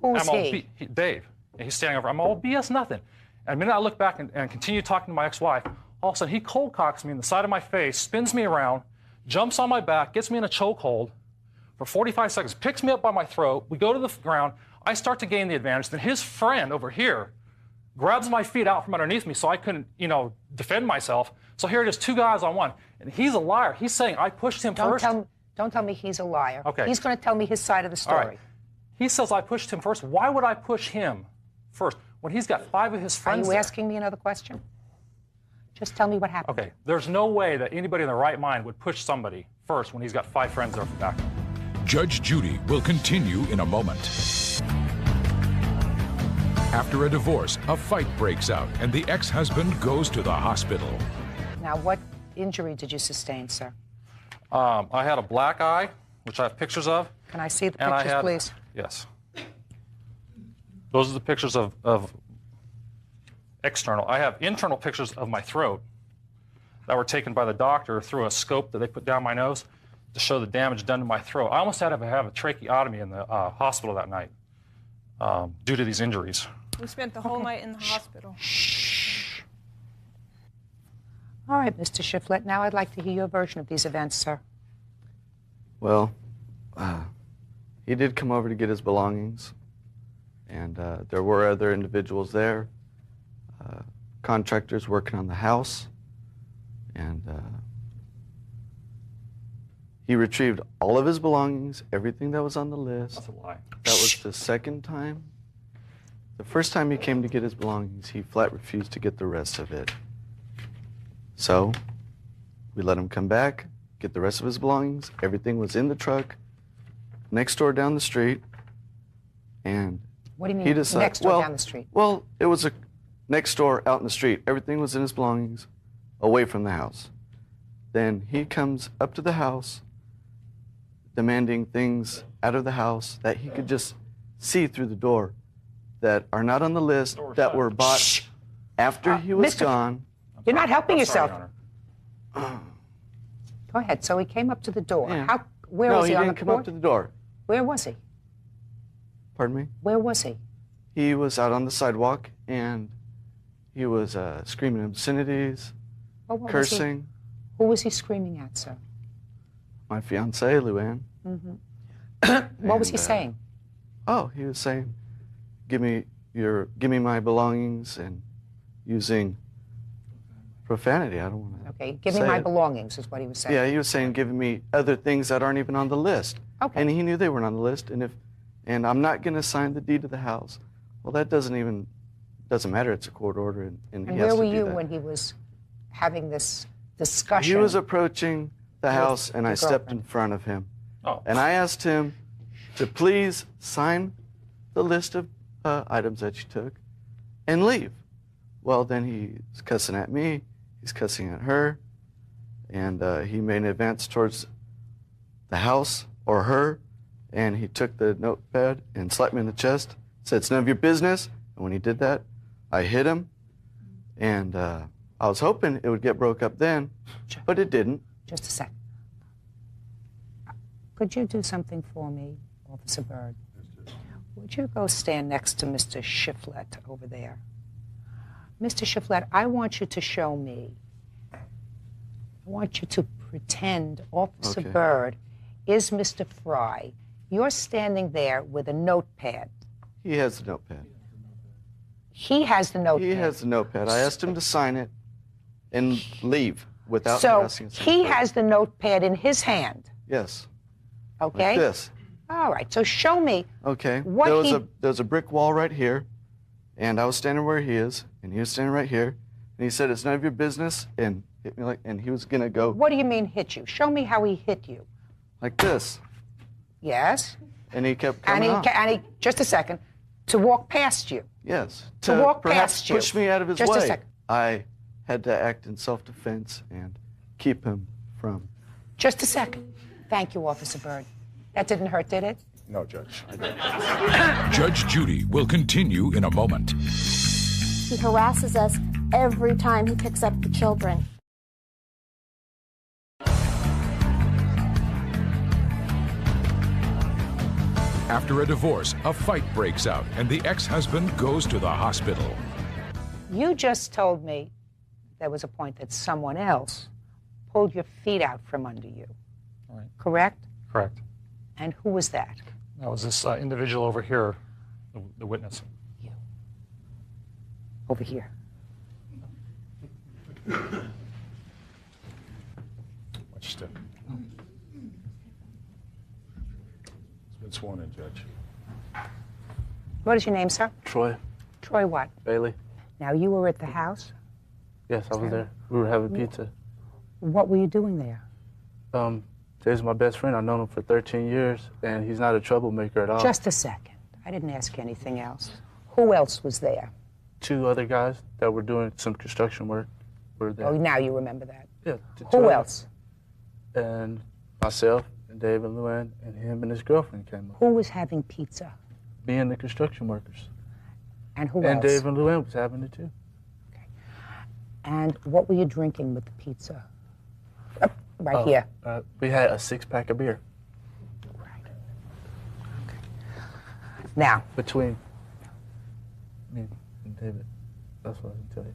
Who's I'm all he? Dave. And he's standing over. I'm all BS nothing. And the minute I look back and continue talking to my ex-wife, all of a sudden he cold cocks me in the side of my face, spins me around, jumps on my back, gets me in a chokehold for 45 seconds, picks me up by my throat. We go to the ground. I start to gain the advantage. Then his friend over here grabs my feet out from underneath me so I couldn't, you know, defend myself. So here it is, 2 guys on one. And he's a liar. He's saying I pushed him first. Don't tell me he's a liar. Okay. He's going to tell me his side of the story. All right. He says I pushed him first. Why would I push him first when he's got 5 of his friends Are you there? asking me another question? Just tell me what happened. Okay. There's no way that anybody in their right mind would push somebody first when he's got 5 friends there back. Judge Judy will continue in a moment. After a divorce, a fight breaks out and the ex-husband goes to the hospital. Now, what injury did you sustain, sir? I had a black eye, which I have pictures of. Can I see the And pictures, please? Yes. Those are the pictures of external. I have internal pictures of my throat that were taken by the doctor through a scope that they put down my nose to show the damage done to my throat. I almost had to have a tracheotomy in the hospital that night due to these injuries. We spent the whole night in the hospital. All right, Mr. Shiflett, now I'd like to hear your version of these events, sir. Well, he did come over to get his belongings, and there were other individuals there, contractors working on the house, and he retrieved all of his belongings, everything that was on the list. That's a lie. That was the second time. The first time he came to get his belongings, he flat refused to get the rest of it. So we let him come back, get the rest of his belongings. Everything was in the truck next door down the street. And What do you mean, he decided, next door down the street? Well, it was a next door out in the street. Everything was in his belongings away from the house. Then he comes up to the house demanding things out of the house that he could just see through the door that are not on the list, that were bought after he was gone. You're not helping yourself. Sorry, Go ahead. So he came up to the door. Yeah. Where no, was he? he On didn't the come up porch? to the door. Where was he? Pardon me? Where was he? He was out on the sidewalk, and he was screaming obscenities, Well, what was cursing. Who was he screaming at, sir? My fiancée, Luann. Mm-hmm. What was he And, saying? Oh, he was saying, give me my belongings, and using profanity. I don't want to. Okay, give me my belongings is what he was saying. Yeah, he was saying giving me other things that aren't even on the list. Okay. And he knew they weren't on the list, and I'm not going to sign the deed to the house. Well, that doesn't matter. It's a court order, and he has where to were do you that. when he was having this discussion? He was approaching the house, and your I stepped girlfriend. in front of him. Oh. And I asked him to please sign the list of items that you took and leave. Well, then he's cussing at me. He's cussing at her. And he made an advance towards the house or her. And he took the notepad and slapped me in the chest. Said, it's none of your business. And when he did that, I hit him. And I was hoping it would get broke up then, but it didn't. Just a sec. Could you do something for me, Officer Byrd? Would you go stand next to Mr. Shiflett over there? Mr. Shiflett, I want you to show me. I want you to pretend Officer Okay. Byrd is Mr. Fry. You're standing there with a notepad. He has the notepad. He has the notepad. He has the notepad. I asked him to sign it and leave without So asking. he has the notepad in his hand, Yes. okay? Like this. All right, so show me. Okay. What there was a brick wall right here, and I was standing where he is, and he was standing right here, and he said, "It's none of your business," and hit me and he was gonna go What do you mean hit you? Show me how he hit you. like this, Yes. and he kept And coming on. he, just a second, to walk past you. Yes. To walk perhaps past you. push me out of his Just a way. second. I had to act in self-defense and keep him from. Just a second. Thank you, Officer Byrd. That didn't hurt, did it? No, Judge. Judge Judy will continue in a moment. He harasses us every time he picks up the children. After a divorce, a fight breaks out and the ex-husband goes to the hospital. You just told me there was a point that someone else pulled your feet out from under you. Right. Correct? Correct. And who was that? That was this individual over here, the witness. Over here. Watch your step. It's been sworn in, Judge. What is your name, sir? Troy. Troy what? Bailey. Now, you were at the house? Yes, I was there. We were having pizza. What were you doing there? Dave's my best friend. I've known him for 13 years, and he's not a troublemaker at all. Just a second. I didn't ask anything else. Who else was there? 2 other guys that were doing some construction work were there. Oh, now you remember that. Yeah. Who else? And myself and Dave and Luann and him and his girlfriend came up. Who was having pizza? Me and the construction workers. And who And else? Dave and Luann was having it too. And what were you drinking with the pizza? Right here. We had a 6-pack of beer. Now. Between me and David. That's what I can tell you.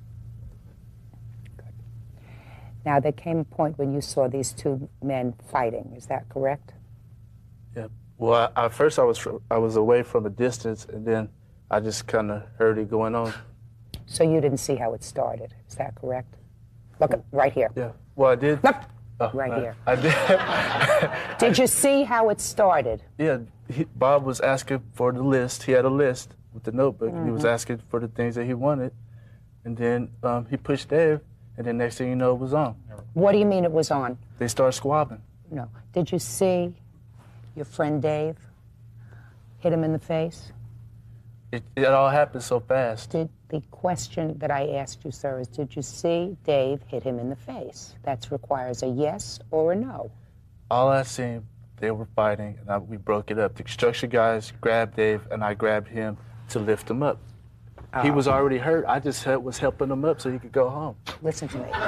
Now, there came a point when you saw these 2 men fighting. Is that correct? Yeah. Well, at first I was away from a distance, and then I just kind of heard it going on. So you didn't see how it started. Is that correct? Look, right here. Yeah. Well, I did. Look, right here. I did. Did you see how it started? Yeah. Bob was asking for the list. He had a list with the notebook. He was Mhm. asking for the things that he wanted, and then he pushed Dave, and then next thing you know, it was on. What do you mean it was on? They started squabbling. No. Did you see your friend Dave hit him in the face? It all happened so fast. The question that I asked you, sir, is did you see Dave hit him in the face? That requires a yes or a no. All I seen, they were fighting, and we broke it up. The construction guys grabbed Dave, and I grabbed him to lift him up. He was already hurt. I just was helping him up so he could go home. Listen to me. By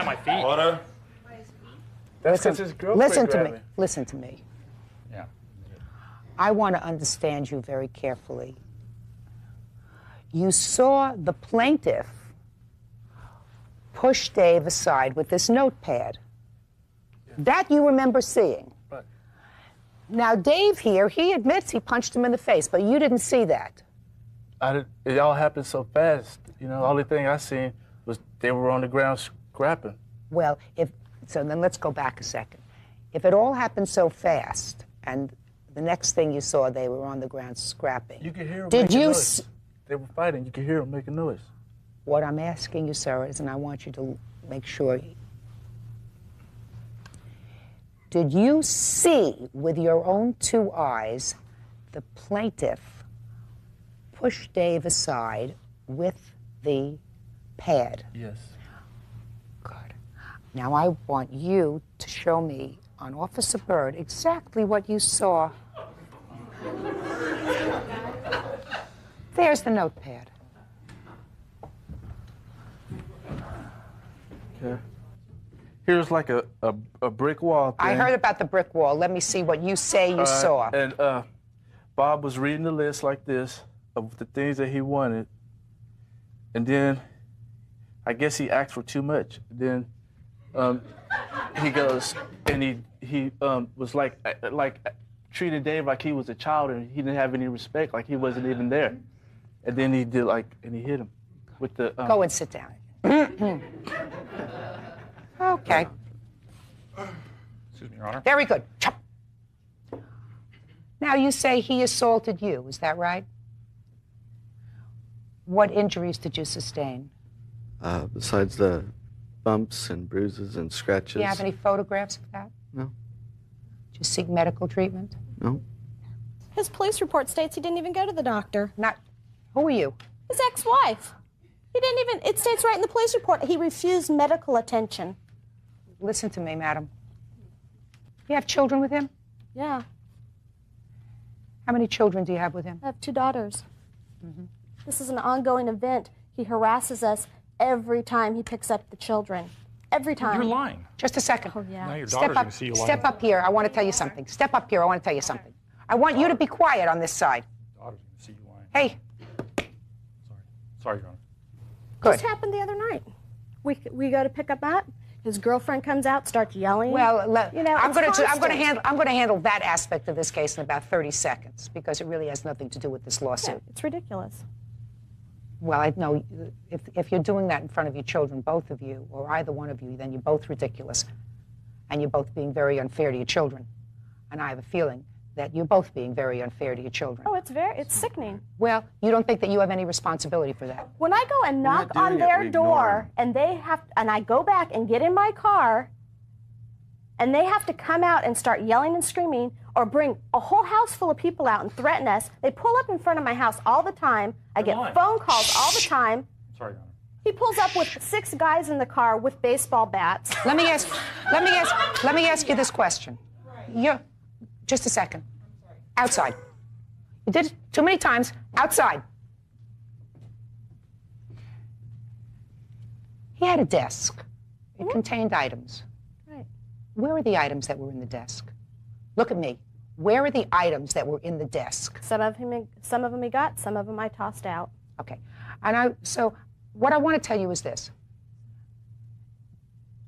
my feet. Order. That's because his girlfriend Listen to grabbed me. Listen to me. Yeah. I want to understand you very carefully. You saw the plaintiff push Dave aside with this notepad. That you remember seeing. Right. Now, Dave here, he admits he punched him in the face, but you didn't see that. It all happened so fast. You know, the only thing I seen was they were on the ground scrapping. Well, so then let's go back a second. If it all happened so fast, and the next thing you saw, they were on the ground scrapping. You could hear them Did making you? noise. They were fighting. You could hear them making noise. What I'm asking you, sir, is, and I want you to make sure. Did you see with your own 2 eyes the plaintiff push Dave aside with the pad? Yes. Now I want you to show me on Officer Byrd exactly what you saw. There's the notepad. Okay. Here's like a brick wall thing. I heard about the brick wall. Let me see what you say you saw. And Bob was reading the list like this of the things that he wanted. And then I guess he asked for too much. Then he goes and he was like treating Dave like he was a child and he didn't have any respect, like he wasn't even there. And then he did and he hit him with the. Go and sit down. Okay. Excuse me, Your Honor. Very good. Chop. Now you say he assaulted you. Is that right? What injuries did you sustain? Besides the bumps and bruises and scratches. Do you have any photographs of that? No. Did you seek medical treatment? No. His police report states he didn't even go to the doctor. Not. Who are you? His ex-wife. He didn't even, it states right in the police report, he refused medical attention. Listen to me, madam. You have children with him? Yeah. How many children do you have with him? I have 2 daughters. This is an ongoing event. He harasses us every time he picks up the children. Every time. You're lying. Just a second. Oh, yeah. Now your Step daughter's up, going to see you lying. step up here. I want to tell you something. Step up here. I want to tell you something. I want you to be quiet on this side. Daughter's going to see you lying. Hey. Sorry, Your Honor. Good. This happened the other night. We go to pick up Matt. His girlfriend comes out, starts yelling. Well, you know, I'm going it's to constant. handle that aspect of this case in about 30 seconds because it really has nothing to do with this lawsuit. Yeah, it's ridiculous. Well, I know if you're doing that in front of your children, both of you, or either one of you, then you're both ridiculous. And you're both being very unfair to your children. And I have a feeling that you're both being very unfair to your children. Oh, it's sickening. Well, you don't think that you have any responsibility for that? When I go and knock on their door and I go back and get in my car and they have to come out and start yelling and screaming or bring a whole house full of people out and threaten us. They pull up in front of my house all the time. I get phone calls all the time. Sorry, Your Honor. He pulls up with 6 guys in the car with baseball bats. Let me ask you this question. Just a second. Outside. You did it too many times. Outside. He had a desk. It contained items. Right. Where are the items that were in the desk? Look at me. Where are the items that were in the desk? Some of them he got, some of them I tossed out. Okay. So what I want to tell you is this.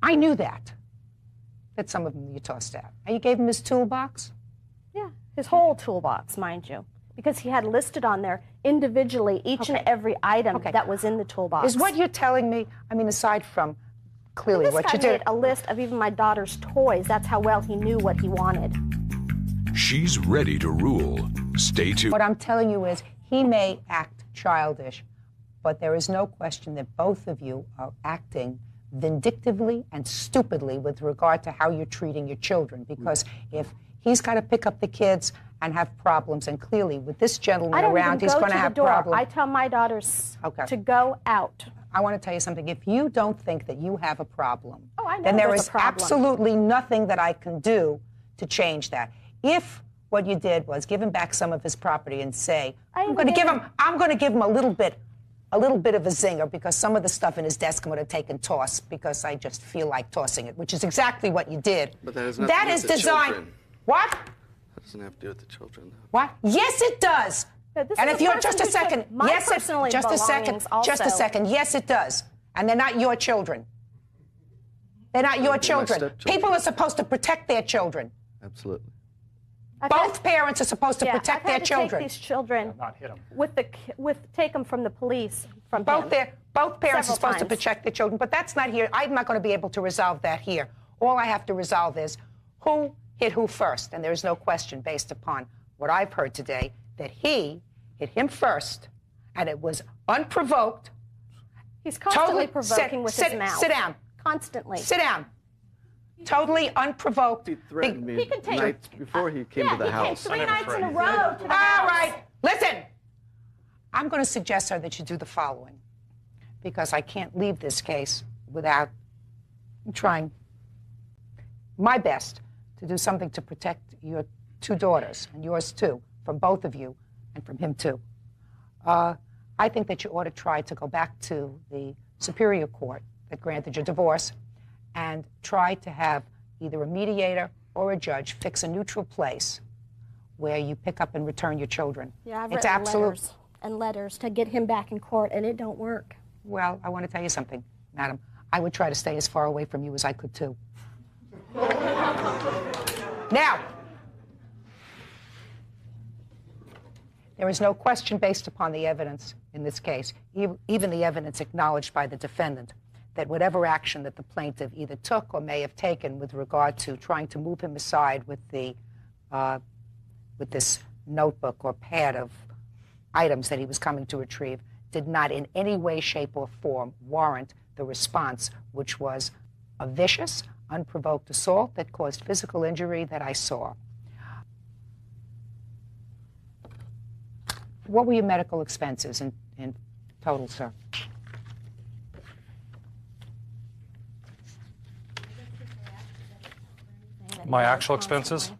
I knew that some of them you tossed out. And you gave him his toolbox? Yeah, his whole toolbox, mind you. Because he had listed on there individually each and every item that was in the toolbox. Is what you're telling me, I mean, aside from clearly what you This guy did. made a list of even my daughter's toys. That's how well he knew what he wanted. She's ready to rule. Stay tuned. What I'm telling you is he may act childish, but there is no question that both of you are acting vindictively and stupidly with regard to how you're treating your children. Because if he's got to pick up the kids and have problems, and clearly with this gentleman around, he's going to have problems. I tell my daughters to go out. I want to tell you something. If you don't think that you have a problem, I know then there there's is a problem. absolutely nothing that I can do to change that. If what you did was give him back some of his property and say, I'm going to give him a little bit of a zinger because some of the stuff in his desk I'm going to take and toss because I just feel like tossing it, which is exactly what you did. But that has nothing to do with the designed. children. What? That doesn't have to do with the children, though. What? Yes, it does. This And is if a you're person just a who second, took my personally just a second, belongings also. just a second. Yes, it does. And they're not your children. They're not your They're my children. stepchildren. People are supposed to protect their children. Absolutely. Both parents are supposed to protect I've had their to children. Take these children Not hit them. take them from the police from Both him. parents are Several supposed to times. protect their children, but that's not here. I'm not going to be able to resolve that here. All I have to resolve is who hit who first, and there's no question based upon what I've heard today that he hit him first, and it was unprovoked. He's constantly provoking with his mouth. Sit down. Constantly. Sit down. Totally unprovoked. He threatened me He can take- nights before he came to the house. He came 3 nights in a row to the All house. right, listen. I'm going to suggest, sir, that you do the following, because I can't leave this case without trying my best to do something to protect your 2 daughters, and yours too, from both of you, and from him too. I think that you ought to try to go back to the Superior Court that granted your divorce and try to have either a mediator or a judge fix a neutral place where you pick up and return your children. Yeah, I've It's written absolute. letters to get him back in court, and it don't work. Well, I want to tell you something, madam. I would try to stay as far away from you as I could, too. Now, there is no question based upon the evidence in this case, even the evidence acknowledged by the defendant, that whatever action that the plaintiff either took or may have taken with regard to trying to move him aside with this notebook or pad of items that he was coming to retrieve did not in any way, shape, or form warrant the response, which was a vicious, unprovoked assault that caused physical injury that I saw. What were your medical expenses in total, sir? My actual expenses,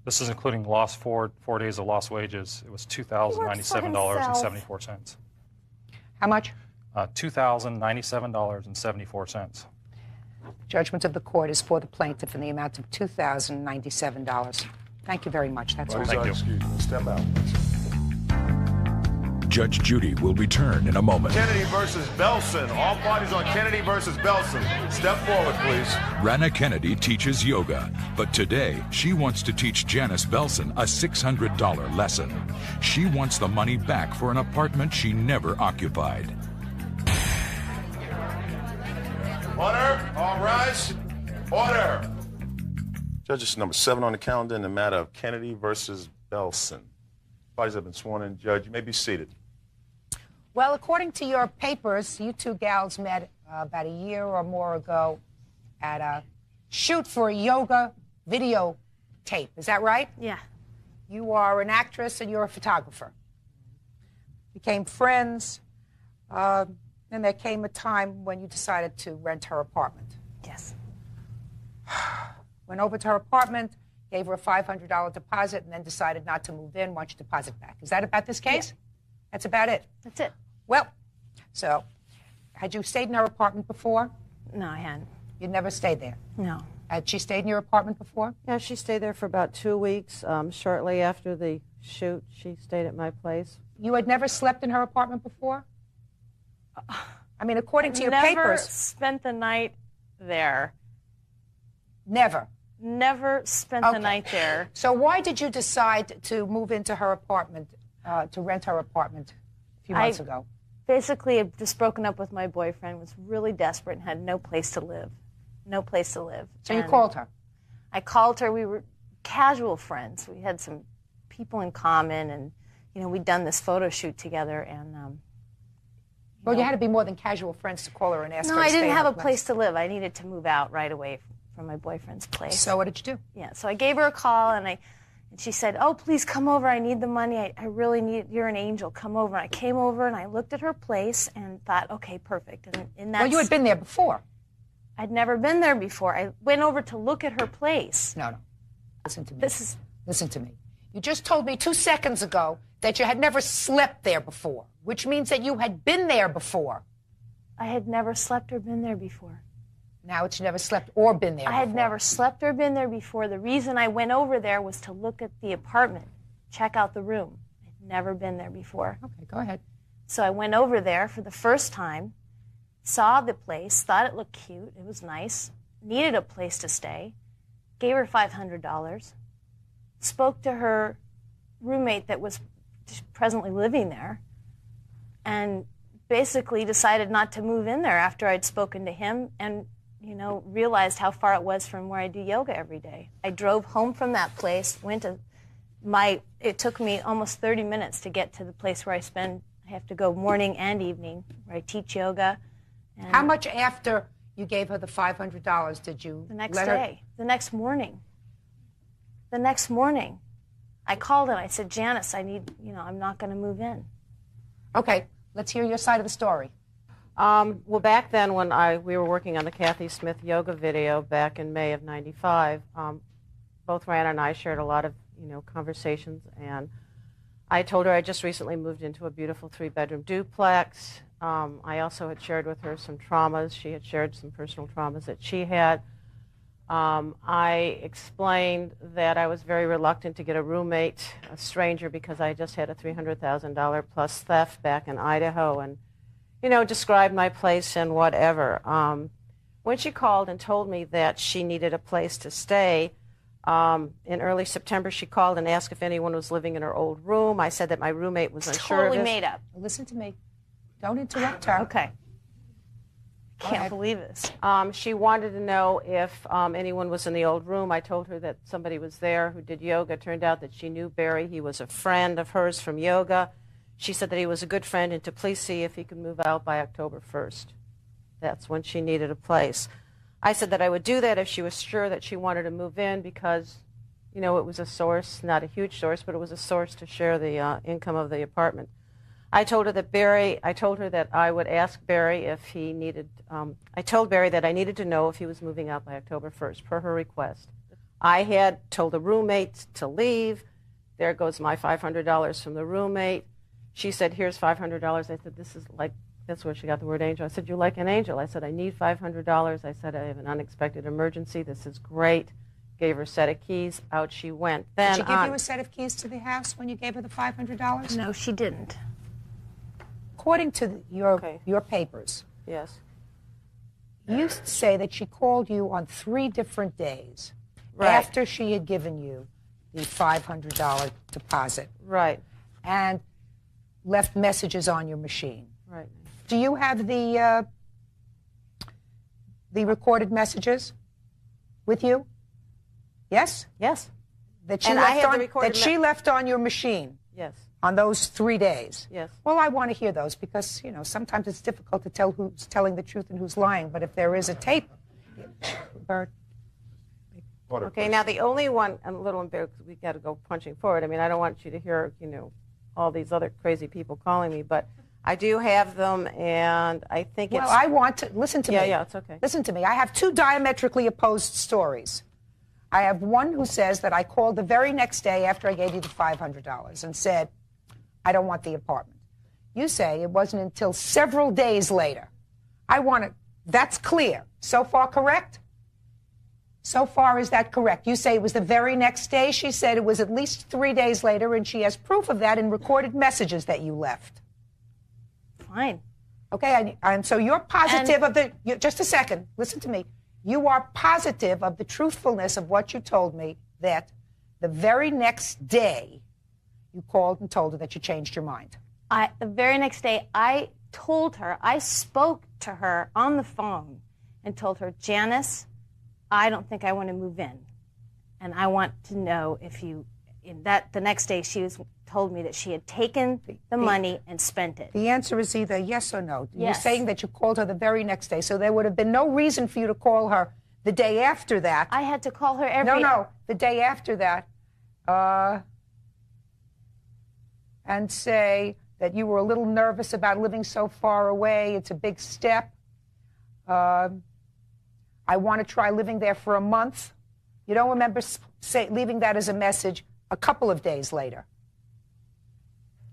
this is including lost 4 days of lost wages. It was $2,097.74. How much? $2,097.74. Judgment of the court is for the plaintiff in the amount of $2,097. Thank you very much. That's all. Thank you. Excuse me. Step out. Judge Judy will return in a moment. Kennedy versus Belson. All parties on Kennedy versus Belson. Step forward, please. Rana Kennedy teaches yoga, but today she wants to teach Janice Belson a $600 lesson. She wants the money back for an apartment she never occupied. Order. All rise. Order. Judges number 7 on the calendar in the matter of Kennedy versus Belson. Parties have been sworn in. Judge, you may be seated. Well, according to your papers, you two gals met about a year or more ago at a shoot for a yoga video tape. Is that right? Yeah. You are an actress and you're a photographer. Became friends. Then there came a time when you decided to rent her apartment. Yes. Went over to her apartment, gave her a $500 deposit, and then decided not to move in once you deposit back. Is that about this case? Yeah. That's about it? That's it. Well, so, had you stayed in her apartment before? No, I hadn't. You'd never stayed there? No. Had she stayed in your apartment before? Yeah, she stayed there for about 2 weeks. Shortly after the shoot, she stayed at my place. You had never slept in her apartment before? I mean, according to your never papers... spent the night there. Never? Never spent the night there. So why did you decide to move into her apartment, to rent her apartment a few months ago? Basically, I'd just broken up with my boyfriend, was really desperate, and had no place to live. No place to live. So you called her? I called her. We were casual friends. We had some people in common, and, you know, we'd done this photo shoot together, and... Well, you had to be more than casual friends to call her and ask her to No, I stay didn't in have her a place to live. I needed to move out right away from my boyfriend's place. So what did you do? Yeah, so I gave her a call, and she said, "Oh, please come over. I need the money. I really need. You're an angel. Come over." And I came over, and I looked at her place and thought, "Okay, perfect." And that's, well, you had been there before. I'd never been there before. I went over to look at her place. No. Listen to me. Listen to me. You just told me 2 seconds ago that you had never slept there before, which means that you had been there before. I had never slept or been there before. Now it's never slept or been there before. I had never slept or been there before. The reason I went over there was to look at the apartment, check out the room. I'd never been there before. Okay, go ahead. So I went over there for the first time, saw the place, thought it looked cute, it was nice, needed a place to stay, gave her $500, spoke to her roommate that was presently living there, and basically decided not to move in there after I'd spoken to him and, you know, realized how far it was from where I do yoga every day. I drove home from that place, it took me almost 30 minutes to get to the place where I have to go morning and evening, where I teach yoga. And how much after you gave her the $500 did you The next day. The next morning. The next morning. I called and I said, "Janice, I'm not going to move in." Okay, let's hear your side of the story. Well, back then when we were working on the Kathy Smith yoga video back in May of '95, both Rana and I shared a lot of, conversations, and I told her I just recently moved into a beautiful 3-bedroom duplex. I also had shared with her some traumas. She had shared some personal traumas that she had. I explained that I was very reluctant to get a roommate, a stranger, because I just had a $300,000 plus theft back in Idaho, and, described my place and whatever. When she called and told me that she needed a place to stay, in early September, she called and asked if anyone was living in her old room. I said that my roommate was unsure of Totally this. made up. Listen to me. Don't interrupt her. Okay. Can't believe this. She wanted to know if anyone was in the old room. I told her that somebody was there who did yoga. It turned out that she knew Barry. He was a friend of hers from yoga. She said that he was a good friend and to please see if he could move out by October 1st. That's when she needed a place. I said that I would do that if she was sure that she wanted to move in because, it was a source, not a huge source, but it was a source to share the income of the apartment. I told her that I would ask Barry if he needed, I told Barry that I needed to know if he was moving out by October 1st, per her request. I had told the roommate to leave. There goes my $500 from the roommate. She said, here's $500. I said, this is like, that's where she got the word angel. I said, you're like an angel. I said, I need $500. I said, I have an unexpected emergency. This is great. Gave her a set of keys. Out she went. Then Did she give you a set of keys to the house when you gave her the $500? No, she didn't. According to your papers, yes, you say that she called you on 3 different days after she had given you the $500 deposit. Right. And left messages on your machine. Right. Do you have the recorded messages with you? Yes? Yes. That she, And left, I have on, the recorded that she left on your machine? Yes. On those 3 days? Yes. Well, I want to hear those because, you know, sometimes it's difficult to tell who's telling the truth and who's lying. But if there is a tape, Bert. Okay, now the only one, I'm a little embarrassed because we got to go punching forward. I mean, I don't want you to hear, you know, all these other crazy people calling me, but I do have them, and I think it's... Well, I want to, listen to me. Yeah, it's okay. Listen to me. I have 2 diametrically opposed stories. I have one who says that I called the very next day after I gave you the $500 and said, I don't want the apartment. You say it wasn't until several days later. I want it. That's clear. So far, correct? So far, is that correct? You say it was the very next day. She said it was at least 3 days later, and she has proof of that in recorded messages that you left. Fine. Okay, and so you're positive of the... just a second. Listen to me. You are positive of the truthfulness of what you told me, that the very next day you called and told her that you changed your mind. The very next day, I told her, I spoke to her on the phone and told her, Janice, I don't think I want to move in. And I want to know if you, the next day she told me that she had taken the money and spent it. The answer is either yes or no. Yes. You're saying that you called her the very next day, so there would have been no reason for you to call her the day after that. I had to call her every... No, the day after that, and say that you were a little nervous about living so far away. It's a big step. I want to try living there for a month. You don't remember leaving that as a message a couple of days later?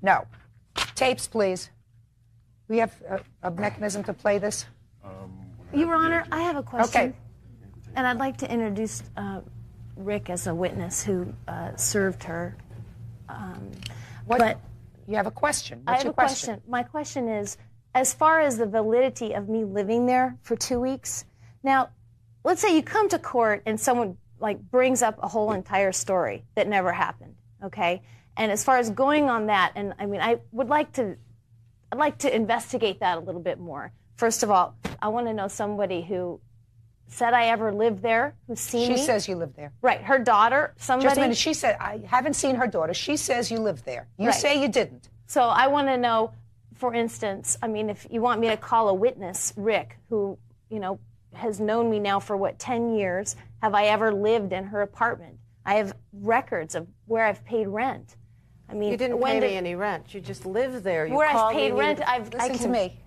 No. Tapes, please. We have a mechanism to play this? Your Honor, I have a question. Okay. And I'd like to introduce Rick as a witness who served her. But you have a question. I have a question. My question is, as far as the validity of me living there for 2 weeks, now, let's say you come to court and someone brings up a whole entire story that never happened, okay? And as far as going on that, and I mean, I'd like to investigate that a little bit more. First of all, I want to know somebody who said I ever lived there, who's seen me. She says you live there. Right. Her daughter, somebody. Just a minute. She said, I haven't seen her daughter. She says you live there. You say you didn't. So I want to know, for instance, I mean, if you want me to call a witness, Rick, who, has known me now for, 10 years, have I ever lived in her apartment? I have records of where I've paid rent. I mean, you didn't pay me any rent. You just lived there. Where I've paid rent, Listen to me.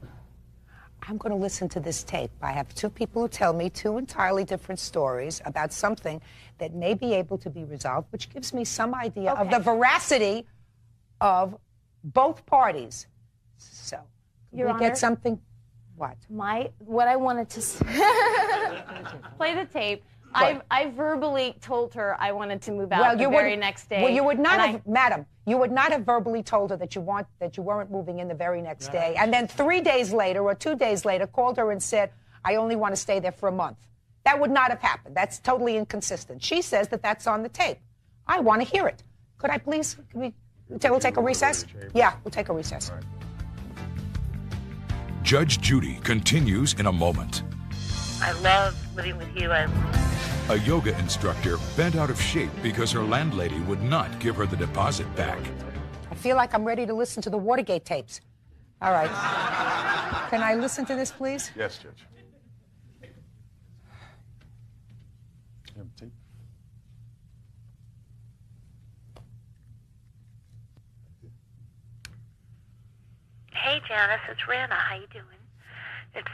I'm going to listen to this tape. I have 2 people who tell me 2 entirely different stories about something that may be able to be resolved, which gives me some idea of the veracity of both parties. So, Your we Honor, get something? What? What I wanted to play the tape. I verbally told her I wanted to move out the very next day. Well, you would not have, madam, you would not have verbally told her that you weren't moving in the very next day, and then 3 days later or 2 days later called her and said, I only want to stay there for a month. That would not have happened. That's totally inconsistent. She says that that's on the tape. I want to hear it. Could I please? We'll take a recess? Yeah, we'll take a recess. Judge Judy continues in a moment. I love living with you. A yoga instructor bent out of shape because her landlady would not give her the deposit back. I feel like I'm ready to listen to the Watergate tapes. All right. Can I listen to this, please? Yes, Judge. You have a tape? Janice. It's Rana. How you doing? It's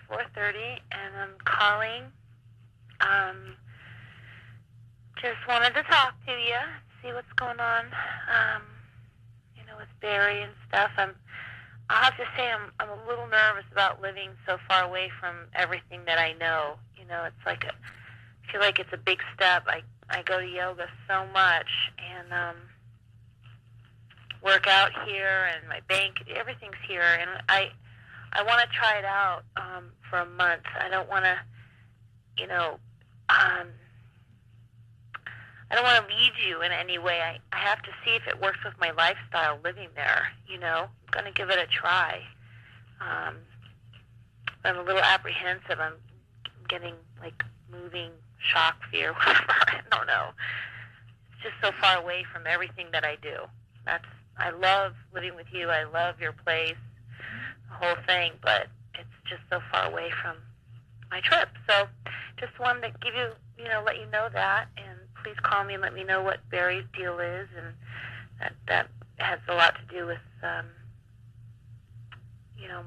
4:30, and I'm calling. Just wanted to talk to you, see what's going on. With Barry and stuff. I'll have to say I'm a little nervous about living so far away from everything that I know. It's like I feel like it's a big step. I go to yoga so much and work out here, and my bank, everything's here, and I want to try it out for a month. I don't want to, I don't want to lead you in any way. I have to see if it works with my lifestyle living there, I'm going to give it a try. I'm a little apprehensive. I'm getting, moving shock fear, whatever. I don't know. It's just so far away from everything that I do. I love living with you. I love your place, the whole thing, but it's just so far away from my trip. So just wanted to give you, let you know that, and please call me and let me know what Barry's deal is, and that has a lot to do with,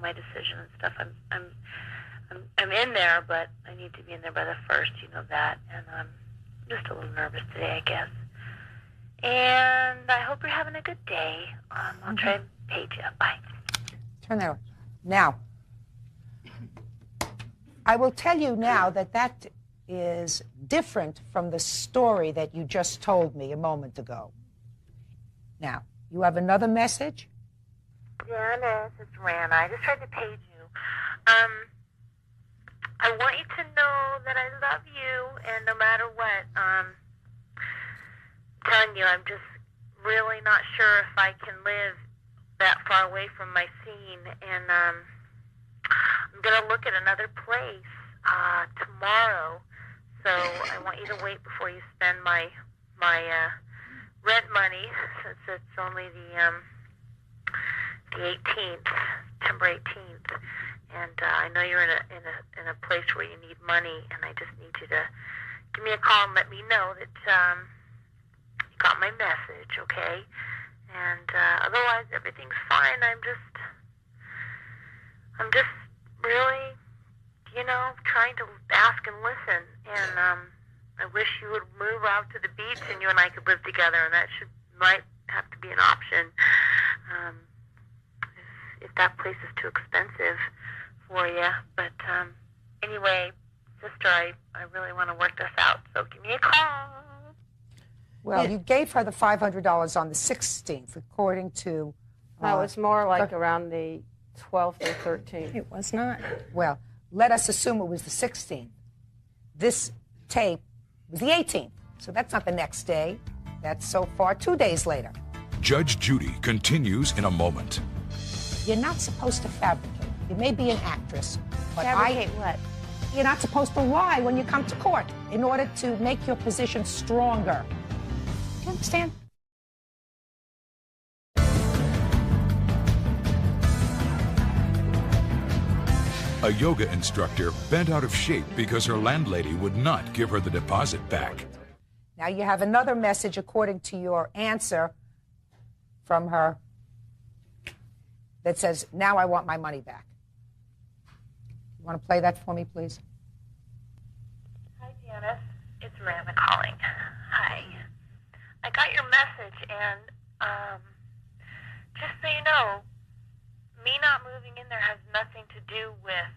my decision and stuff. I'm in there, but I need to be in there by the 1st, that, and I'm just a little nervous today, I guess. And I hope you're having a good day. I'll try and page you. Bye. Turn that on. Now, I will tell you now that is different from the story that you just told me a moment ago. Now, you have another message? Janice, it's Rana. I just tried to page you. I want you to know that I love you, and no matter what, I'm telling you, I'm just really not sure if I can live that far away from my scene, and I'm going to look at another place tomorrow. So I want you to wait before you spend my rent money, since it's only the 18th, September 18th, and I know you're in a place where you need money, and I just need you to give me a call and let me know that you got my message, okay? And otherwise, everything's fine. I'm just really, trying to ask and listen. And I wish you would move out to the beach and you and I could live together. And that might have to be an option if that place is too expensive for you. But anyway, sister, I really want to work this out. So give me a call. Well, you gave her the $500 on the 16th, according to... That was more like around the 12th or 13th. It was not. Well, let us assume it was the 16th. This tape was the 18th, so that's not the next day. That's so far 2 days later. Judge Judy continues in a moment. You're not supposed to fabricate. You may be an actress, but Fabricate what? You're not supposed to lie when you come to court in order to make your position stronger. Do you understand? A yoga instructor bent out of shape because her landlady would not give her the deposit back. Now you have another message according to your answer from her that says, now I want my money back. You want to play that for me, please? Hi, Janice. It's Miranda calling. Hi. I got your message, and just so you know, me not moving in there has nothing to do with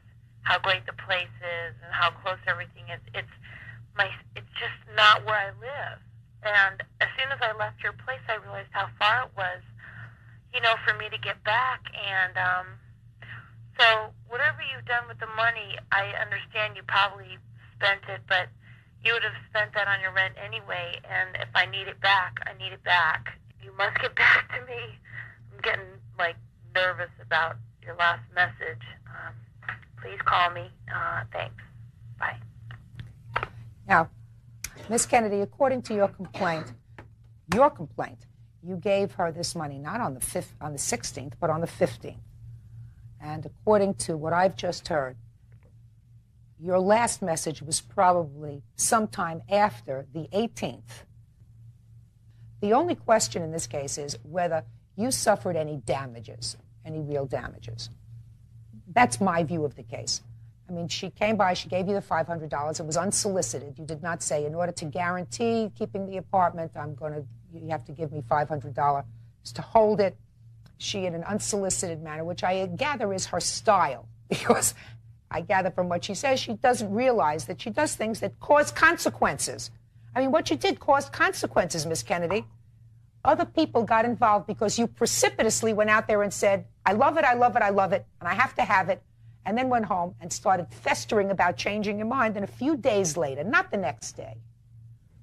how great the place is and how close everything is. It's just not where I live. And as soon as I left your place, I realized how far it was, for me to get back. And so whatever you've done with the money, I understand you probably spent it, but you would have spent that on your rent anyway. And if I need it back, I need it back. You must get back to me. I'm getting, nervous about your last message. Please call me. Thanks. Bye. Now, Miss Kennedy, according to your complaint, you gave her this money not on the 16th, but on the 15th. And according to what I've just heard, your last message was probably sometime after the 18th. The only question in this case is whether you suffered any damages. any real damages. That's my view of the case. I mean, she came by, she gave you the $500. It was unsolicited. You did not say, in order to guarantee keeping the apartment, you have to give me $500 to hold it. She, in an unsolicited manner, which I gather is her style, because I gather from what she says, she doesn't realize that she does things that cause consequences. I mean, what you did caused consequences, Miss Kennedy. Other people got involved because you precipitously went out there and said, I love it, I love it, I love it, and I have to have it, and then went home and started festering about changing your mind. And a few days later, not the next day,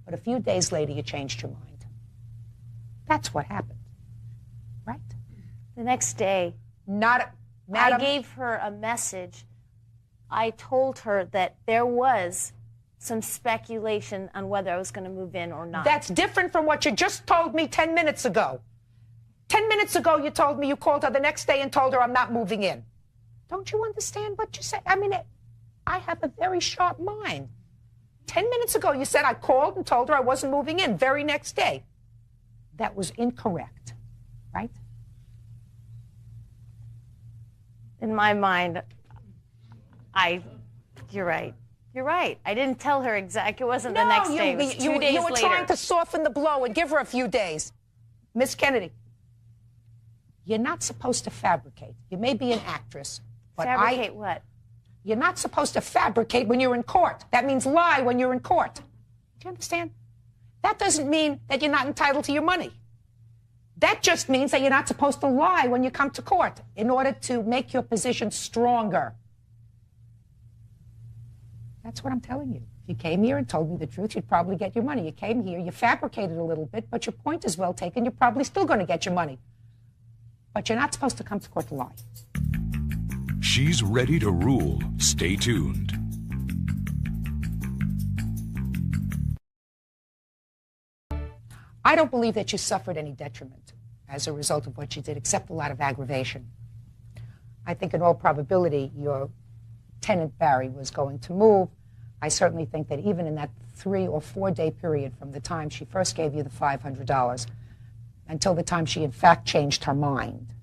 but a few days later, you changed your mind. That's what happened, right? The next day, Madam, I gave her a message. I told her that there was some speculation on whether I was going to move in or not. That's different from what you just told me 10 minutes ago. 10 minutes ago, you told me you called her the next day and told her I'm not moving in. Don't you understand what you say? I mean, I have a very sharp mind. 10 minutes ago, you said I called and told her I wasn't moving in. Very next day. That was incorrect, right? In my mind, you're right. You're right. I didn't tell her exactly. It wasn't the next day. It was 2 days you were later. trying to soften the blow and give her a few days. Miss Kennedy, you're not supposed to fabricate. You may be an actress, but Fabricate what? You're not supposed to fabricate when you're in court. That means lie when you're in court. Do you understand? That doesn't mean that you're not entitled to your money. That just means that you're not supposed to lie when you come to court in order to make your position stronger. That's what I'm telling you. If you came here and told me the truth, you'd probably get your money. You came here, you fabricated a little bit, but your point is well taken. You're probably still going to get your money. But you're not supposed to come to court to lie. She's ready to rule. Stay tuned. I don't believe that you suffered any detriment as a result of what you did, except a lot of aggravation. I think in all probability, your tenant Barry was going to move. I certainly think that even in that 3 or 4 day period from the time she first gave you the $500 until the time she in fact changed her mind,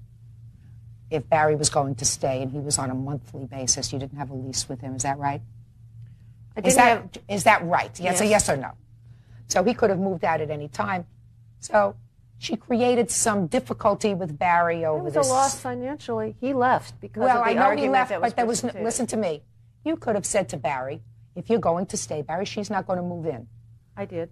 if Barry was going to stay and he was on a monthly basis, you didn't have a lease with him, is that right? Is that right? Yes, a yes or no? So he could have moved out at any time. So she created some difficulty with Barry over this. It was a loss financially. He left because Well, of the I know argument he left, that was but there was pursued. listen to me. You could have said to Barry, if you're going to stay, Barry, she's not going to move in. I did.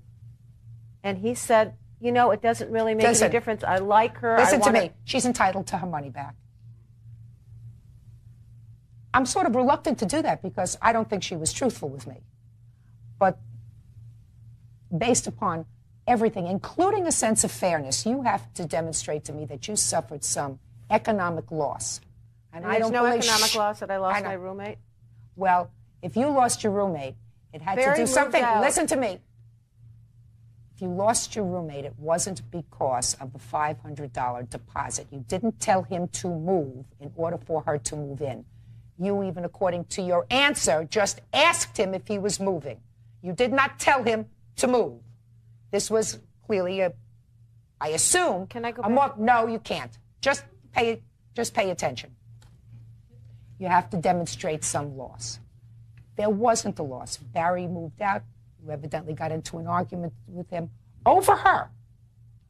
And he said, you know, it doesn't really make Listen. any difference. I like her. Listen to me. She's entitled to her money back. I'm sort of reluctant to do that because I don't think she was truthful with me. But based upon everything, including a sense of fairness, you have to demonstrate to me that you suffered some economic loss. And I don't no economic loss that I lost my roommate? Well, if you lost your roommate, it had Barry to do moved something. out. Listen to me. If you lost your roommate, it wasn't because of the $500 deposit. You didn't tell him to move in order for her to move in. You, even according to your answer, just asked him if he was moving. You did not tell him to move. This was clearly I assume. Can I go back? No, you can't. Just pay attention. You have to demonstrate some loss. There wasn't a loss. Barry moved out. You evidently got into an argument with him over her.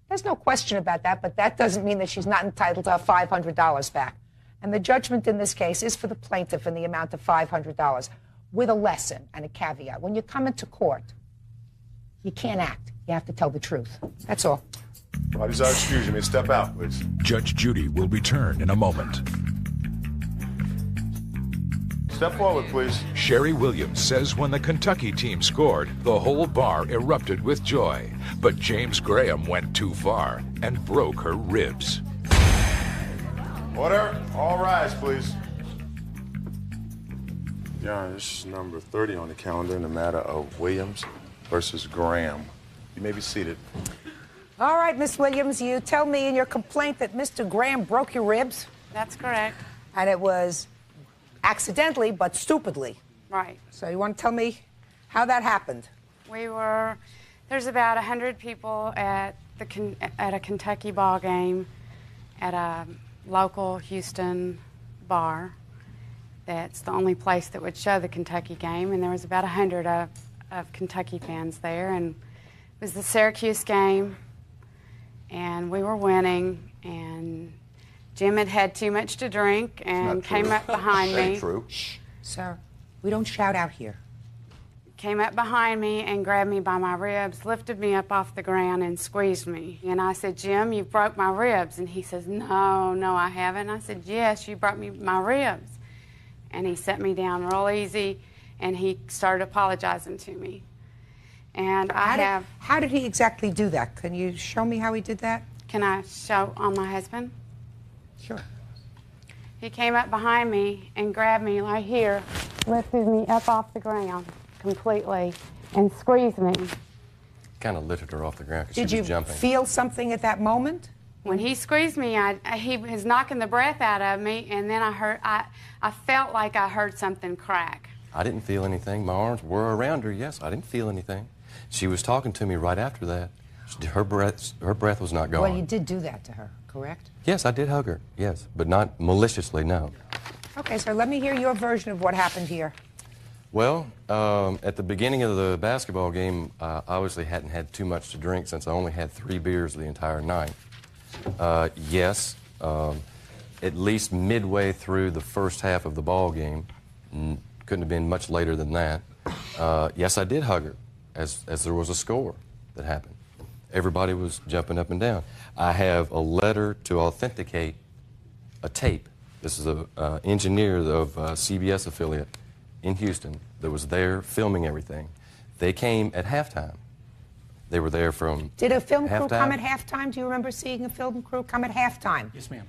There's no question about that, but that doesn't mean that she's not entitled to her $500 back. And the judgment in this case is for the plaintiff in the amount of $500 with a lesson and a caveat. When you come into court, you can't act. You have to tell the truth. That's all. Bodies are excused. You may step out, please. Judge Judy will return in a moment. Step forward, please. Sherry Williams says when the Kentucky team scored, the whole bar erupted with joy. But James Graham went too far and broke her ribs. Order. All rise, please. Your Honor, this is number 30 on the calendar in the matter of Williams versus Graham. You may be seated. All right, Miss Williams, you tell me in your complaint that Mr. Graham broke your ribs. That's correct. And it was accidentally, but stupidly. Right. So you want to tell me how that happened? There's about 100 people at a Kentucky ball game at a local Houston bar that's the only place that would show the Kentucky game, and there was about 100 of Kentucky fans there, and it was the Syracuse game, and we were winning, and Jim had had too much to drink and came up behind me. True. Shh, sir, we don't shout out here. Came up behind me and grabbed me by my ribs, lifted me up off the ground and squeezed me. And I said, Jim, you broke my ribs. And he says, no, I haven't. I said, yes, you broke me my ribs. And he set me down real easy, and he started apologizing to me. And How did he exactly do that? Can you show me how he did that? Can I show on my husband? Sure. He came up behind me and grabbed me right here, lifted me up off the ground completely, and squeezed me. Kind of lifted her off the ground because Did she you was jumping. feel something at that moment? When he squeezed me, he was knocking the breath out of me, and then I felt like I heard something crack. I didn't feel anything. My arms were around her, yes. I didn't feel anything. She was talking to me right after that. Her breath was not going. Well, you did do that to her, correct? Yes, I did hug her, yes, but not maliciously, no. Okay, so let me hear your version of what happened here. Well, at the beginning of the basketball game, I obviously hadn't had too much to drink since I only had 3 beers the entire night. Yes, at least midway through the first half of the ball game, couldn't have been much later than that, yes, I did hug her as there was a score that happened. Everybody was jumping up and down. I have a letter to authenticate a tape. This is an engineer of a CBS affiliate in Houston that was there filming everything. They came at halftime. They were there from Did a film crew halftime. come at halftime? Do you remember seeing a film crew come at halftime? Yes, ma'am.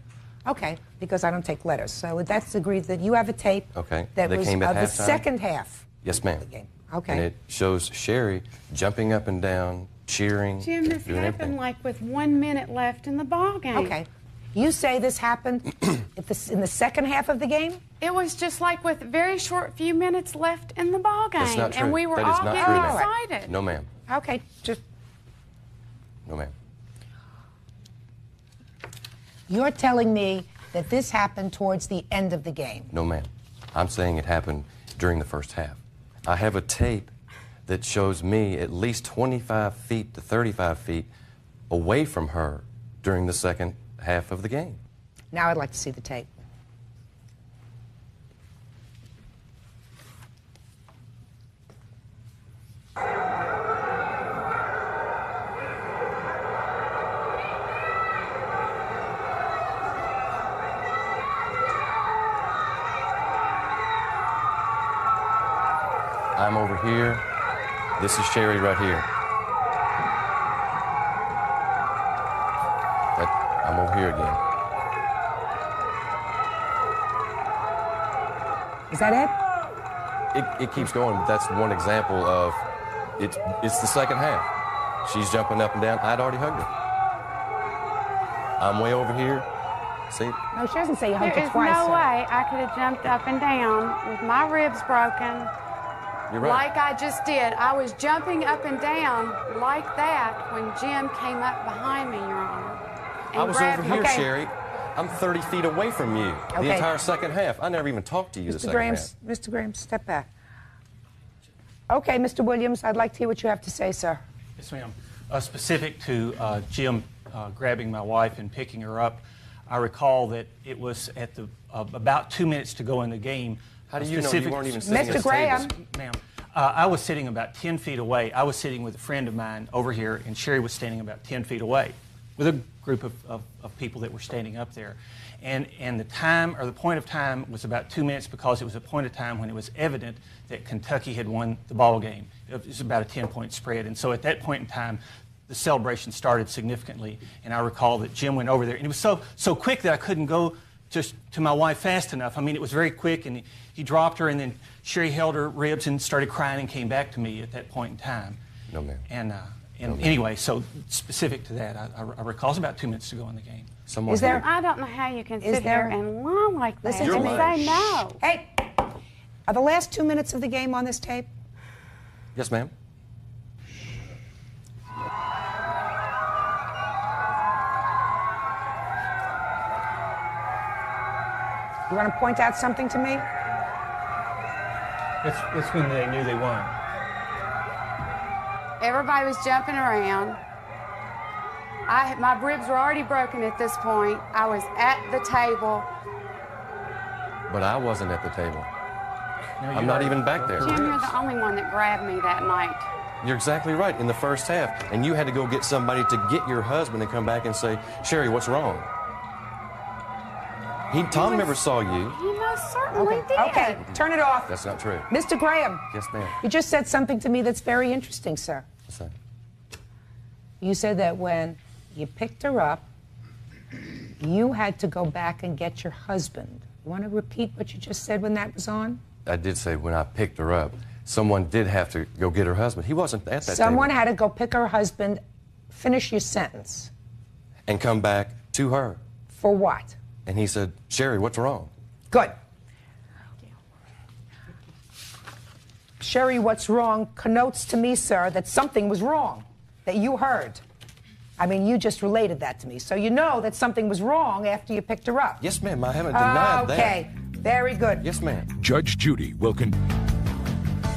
Okay, because I don't take letters. So that's agreed that you have a tape Okay. that They was came at the halftime. second half Yes, ma'am. of the game. Okay. And it shows Sherry jumping up and down, cheering, Jim, this doing happened everything. like with 1 minute left in the ball game. Okay. You say this happened in the second half of the game? It was just like with very short few minutes left in the ball game. That's not true. And we were That is all not getting true, ma'am. excited. No, ma'am. Okay, just No, ma'am. you're telling me that this happened towards the end of the game. No, ma'am. I'm saying it happened during the first half. I have a tape that shows me at least 25 feet to 35 feet away from her during the second half of the game. Now I'd like to see the tape. I'm over here. This is Sherry right here. I'm over here again. Is that it? It keeps going, but that's one example of it's the second half. She's jumping up and down. I'd already hugged her. I'm way over here. See? No, she doesn't say you hugged There her is twice. no sir. way I could have jumped up and down with my ribs broken. You're right. Like I just did. I was jumping up and down like that when Jim came up behind me, Your Honor. I was over here, Okay. Sherry. I'm 30 feet away from you the Okay. entire second half. I never even talked to you the Mr. second Graham, half. Mr. Graham, step back. Okay, Mr. Williams, I'd like to hear what you have to say, sir. Yes, ma'am. Specific to Jim grabbing my wife and picking her up, I recall that it was at the about 2 minutes to go in the game. How do you know you weren't even sitting at Mr. this Graham. table? Ma'am, I was sitting about 10 feet away. I was sitting with a friend of mine over here, and Sherry was standing about 10 feet away with a group of people that were standing up there. And the time, or the point of time, was about 2 minutes because it was a point of time when it was evident that Kentucky had won the ball game. It was about a 10-point spread. And so at that point in time, the celebration started significantly. And I recall that Jim went over there. And it was so quick that I couldn't go just to my wife fast enough. I mean, it was very quick, and he dropped her, and then Sherry held her ribs and started crying and came back to me at that point in time. No, ma'am. And anyway, so specific to that, I recall it was about 2 minutes to go in the game. Is there? I don't know how you can Is sit there- here and lie like that Listen to and me. say no. Hey, are the last 2 minutes of the game on this tape? Yes, ma'am. You want to point out something to me? It's when they knew they won. Everybody was jumping around. My ribs were already broken at this point. I was at the table. But I wasn't at the table. I'm not even back there. Jim, you're the only one that grabbed me that night. You're exactly right, in the first half. And you had to go get somebody to get your husband and come back and say, Sherry, what's wrong? Tom never saw you. He most certainly did. Okay, turn it off. That's not true. Mr. Graham. Yes, ma'am. You just said something to me that's very interesting, sir. What's that? You said that when you picked her up, you had to go back and get your husband. You want to repeat what you just said when that was on? I did say when I picked her up, someone did have to go get her husband. He wasn't at that Someone table. had to go pick her husband. Finish your sentence. And come back to her. For what? And he said, Sherry, what's wrong? Good. Sherry, what's wrong connotes to me, sir, that something was wrong, that you heard. I mean, you just related that to me. So you know that something was wrong after you picked her up. Yes, ma'am. I haven't denied that. Okay. Very good. Yes, ma'am. Judge Judy will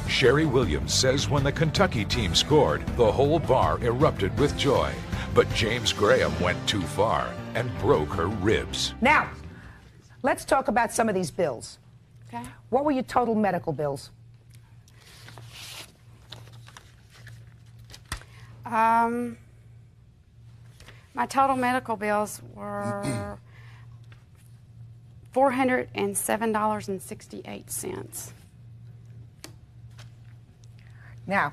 Sherry Williams says when the Kentucky team scored, the whole bar erupted with joy. But James Graham went too far and broke her ribs. Now, let's talk about some of these bills. Okay. What were your total medical bills? My total medical bills were $407.68. Now,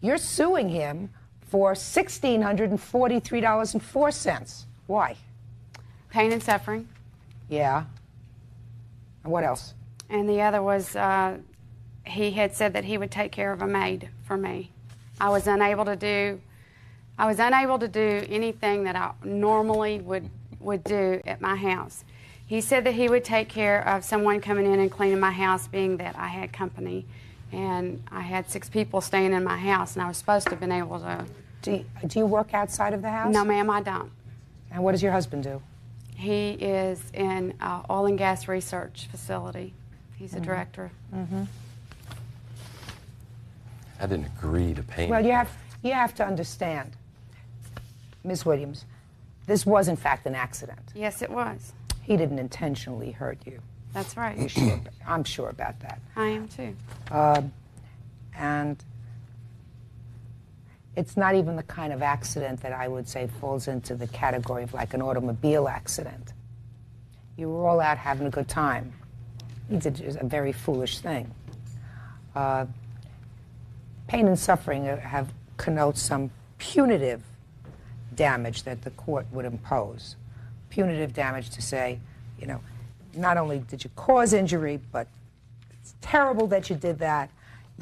you're suing him for $1,643.04. Why? Pain and suffering. Yeah. And what else? And the other was he had said that he would take care of a maid for me. I was unable to do anything that I normally would do at my house. He said that he would take care of someone coming in and cleaning my house, being that I had company. And I had 6 people staying in my house, and I was supposed to have been able to... Do you work outside of the house? No, ma'am, I don't. And what does your husband do? He is in an oil and gas research facility. He's a director. Mm-hmm. I didn't agree to pay Well, him. you have to understand, Ms. Williams, this was in fact an accident. Yes, it was. He didn't intentionally hurt you. That's right. You sure? I'm sure about that. I am too. And it's not even the kind of accident that I would say falls into the category of like an automobile accident. You were all out having a good time. He did a very foolish thing. Pain and suffering connotes some punitive damage that the court would impose. Punitive damage to say, you know, not only did you cause injury, but it's terrible that you did that.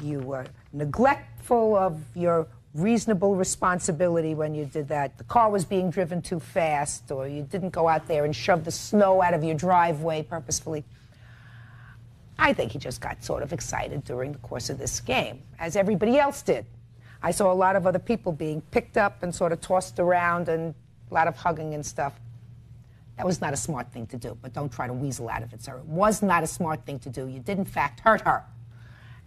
You were neglectful of your reasonable responsibility when you did that. The car was being driven too fast, or you didn't go out there and shove the snow out of your driveway purposefully. I think he just got sort of excited during the course of this game, as everybody else did. I saw a lot of other people being picked up and sort of tossed around and a lot of hugging and stuff. That was not a smart thing to do, but don't try to weasel out of it, sir. It was not a smart thing to do. You did, in fact, hurt her.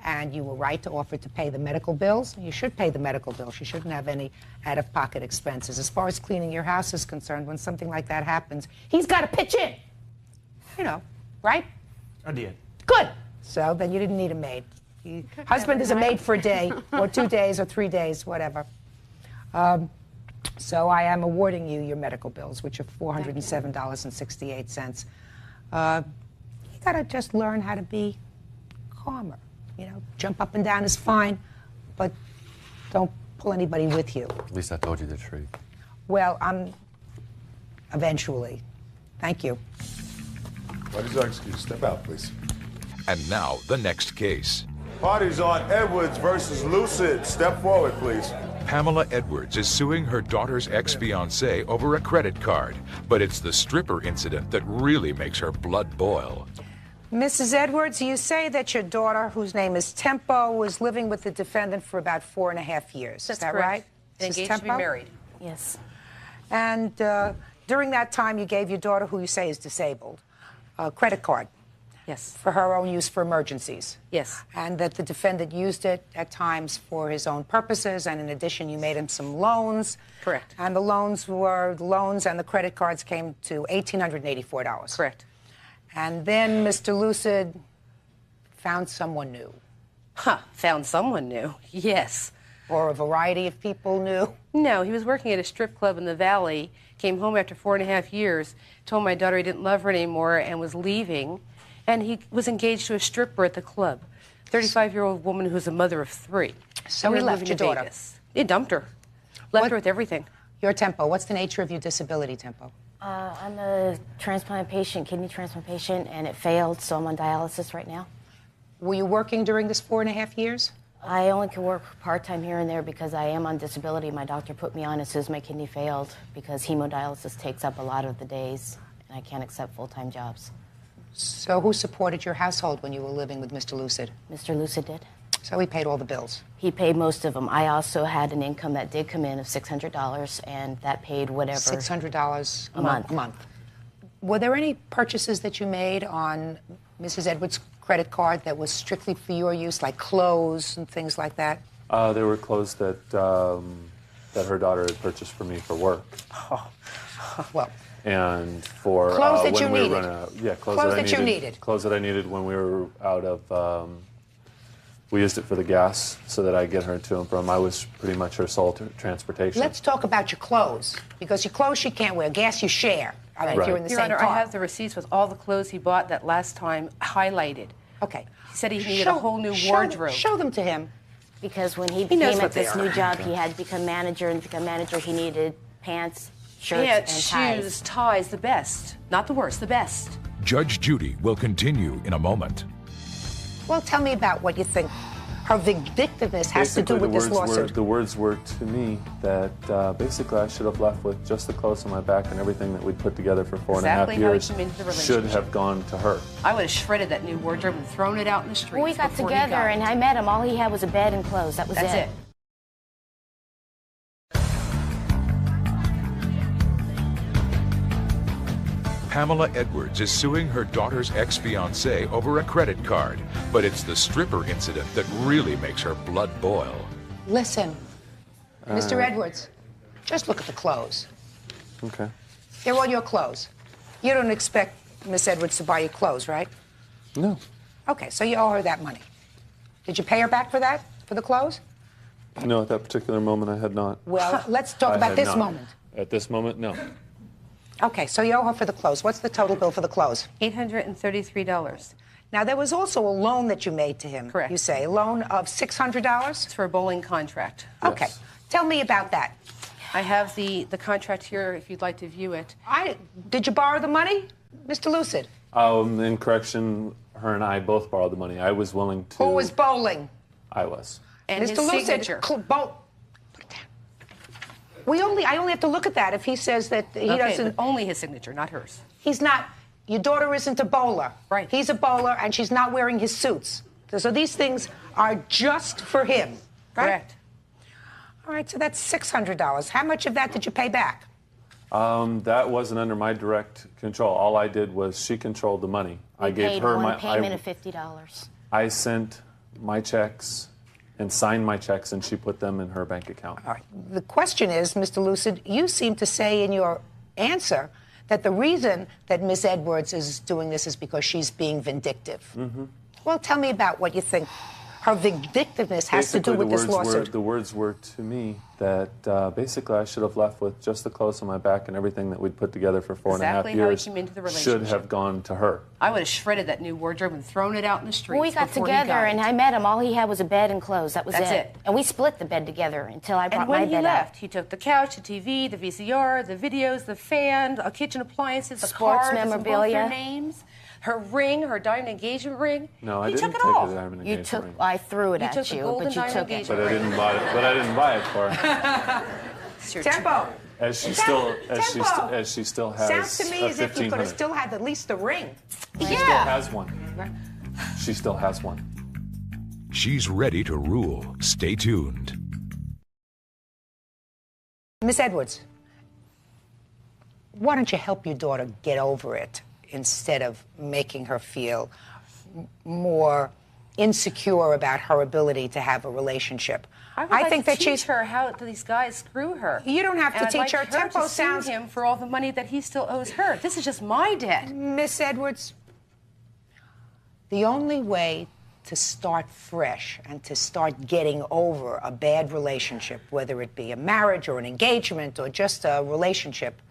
And you were right to offer to pay the medical bills. You should pay the medical bills. You shouldn't have any out-of-pocket expenses. As far as cleaning your house is concerned, when something like that happens, he's got to pitch in. You know, right? I did. Good. So then you didn't need a maid. Husband is a maid for a day, or 2 days, or 3 days, whatever. So I am awarding you your medical bills, which are $407.68. You got to just learn how to be calmer. You know, jump up and down is fine, but don't pull anybody with you. At least I told you the truth. Well, eventually. Thank you. What is our excuse? Step out, please. And now, the next case. Party's on Edwards versus Lucid. Step forward, please. Pamela Edwards is suing her daughter's ex-fiancé over a credit card, but it's the stripper incident that really makes her blood boil. Mrs. Edwards, you say that your daughter, whose name is Tempo, was living with the defendant for about 4.5 years. That's is that correct. right? And Mrs. engaged to be Tempo? married. Yes. And during that time, you gave your daughter, who you say is disabled, a credit card. Yes. For her own use for emergencies. Yes. And that the defendant used it at times for his own purposes, and in addition, you made him some loans. Correct. And the loans and the credit cards came to $1,884. Correct. And then Mr. Lucid found someone new. Found someone new. Yes. Or a variety of people new? No, he was working at a strip club in the Valley, came home after 4.5 years, told my daughter he didn't love her anymore and was leaving, and he was engaged to a stripper at the club, 35-year-old woman who's a mother of 3. So he left your daughter? Vegas. He dumped her. Left her with everything. Your Tempo, what's the nature of your disability, Tempo? I'm a transplant patient, kidney transplant patient, and it failed, so I'm on dialysis right now. Were you working during this 4.5 years? I only can work part-time here and there because I am on disability. My doctor put me on as soon as my kidney failed because hemodialysis takes up a lot of the days, and I can't accept full-time jobs. So who supported your household when you were living with Mr. Lucid? Mr. Lucid did. So he paid all the bills? He paid most of them. I also had an income that did come in of $600, and that paid whatever. $600 a month. A month. Were there any purchases that you made on Mrs. Edwards' credit card that was strictly for your use, like clothes and things like that? There were clothes that that her daughter had purchased for me for work. Well. And for clothes that when you we needed. were running out. Yeah, Clothes that you needed. Clothes that I needed when we were out of. We used it for the gas so that I get her to and from. I was pretty much her sole transportation. Let's talk about your clothes, because your clothes she can't wear. Gas you share. I mean, if you're in the Your same Honor, car. I have the receipts with all the clothes he bought that last time highlighted. Okay. He said he needed a whole new wardrobe. Show them to him. Because when he knows became what at they this are. new job, he had to become manager, and to become manager, he needed pants, shirts, Pants, and ties. shoes, ties, the best. Not the worst, the best. Judge Judy will continue in a moment. Well, tell me about what you think her vindictiveness has to do with this lawsuit. The words were to me that basically I should have left with just the clothes on my back, and everything that we'd put together for 4.5 Exactly how years he came into the should relationship. have gone to her. I would have shredded that new wardrobe and thrown it out in the streets. When we got before he together got and it. I met him, all he had was a bed and clothes. That was That's it. Pamela Edwards is suing her daughter's ex-fiancé over a credit card, but it's the stripper incident that really makes her blood boil. Listen, Mr. Edwards, just look at the clothes. Okay. They're all your clothes. You don't expect Miss Edwards to buy you clothes, right? No. Okay, so you owe her that money. Did you pay her back for that, for the clothes? No, at that particular moment I had not. Well, let's talk I about had this not. moment. At this moment, no. Okay, so you owe her for the clothes. What's the total bill for the clothes? $833. Now, there was also a loan that you made to him. Correct. You say, a loan of $600? It's for a bowling contract. Okay. Tell me about that. I have the contract here if you'd like to view it. Did you borrow the money, Mr. Lucid? In correction, her and I both borrowed the money. I was willing to. Who was bowling? I was. And Mr. his Lucid, signature. Put it down. I only have to look at that if he says that he Okay, doesn't. but only his signature, not hers. He's not. Your daughter isn't a bowler. Right. He's a bowler, and she's not wearing his suits. So these things are just for him. Right? Correct. All right, so that's $600. How much of that did you pay back? That wasn't under my direct control. All I did was she controlled the money. I gave Paid her one my payment of $50. I sent my checks and signed my checks, and she put them in her bank account. All right. The question is, Mr. Lucid, you seem to say in your answer that the reason that Miss Edwards is doing this is because she's being vindictive. Mm-hmm. Well, tell me about what you think her vindictiveness has to do with this lawsuit. The words were to me that basically I should have left with just the clothes on my back, and everything that we'd put together for 4.5 Exactly how he years came into the should relationship. have gone to her. I would have shredded that new wardrobe and thrown it out in the streets. When we got before he together got and it. I met him, all he had was a bed and clothes. That was That's it. it. And we split the bed together until I brought And when my he bed left, out. he took the couch, the TV, the VCR, the videos, the fan, kitchen appliances, the Sports cards, with both memorabilia. their names, her ring, her diamond engagement ring. No, I he didn't took it take all. the diamond You engagement took. ring. I threw it You at took the you, golden but you diamond took it. engagement But I didn't buy it. But I didn't buy it for her. Tempo. As she Tempo. still has Sounds to me a as if you could have 1500. still had at least the ring. She still has one. She still has one. She's ready to rule. Stay tuned. Miss Edwards, why don't you help your daughter get over it instead of making her feel more insecure about her ability to have a relationship. I would like think to that teach her how these guys screw her. You don't have to And teach I'd her. like Tempo to sounds sue him for all the money that he still owes her. This is just my debt. Miss Edwards, the only way to start fresh and to start getting over a bad relationship, whether it be a marriage or an engagement or just a relationship,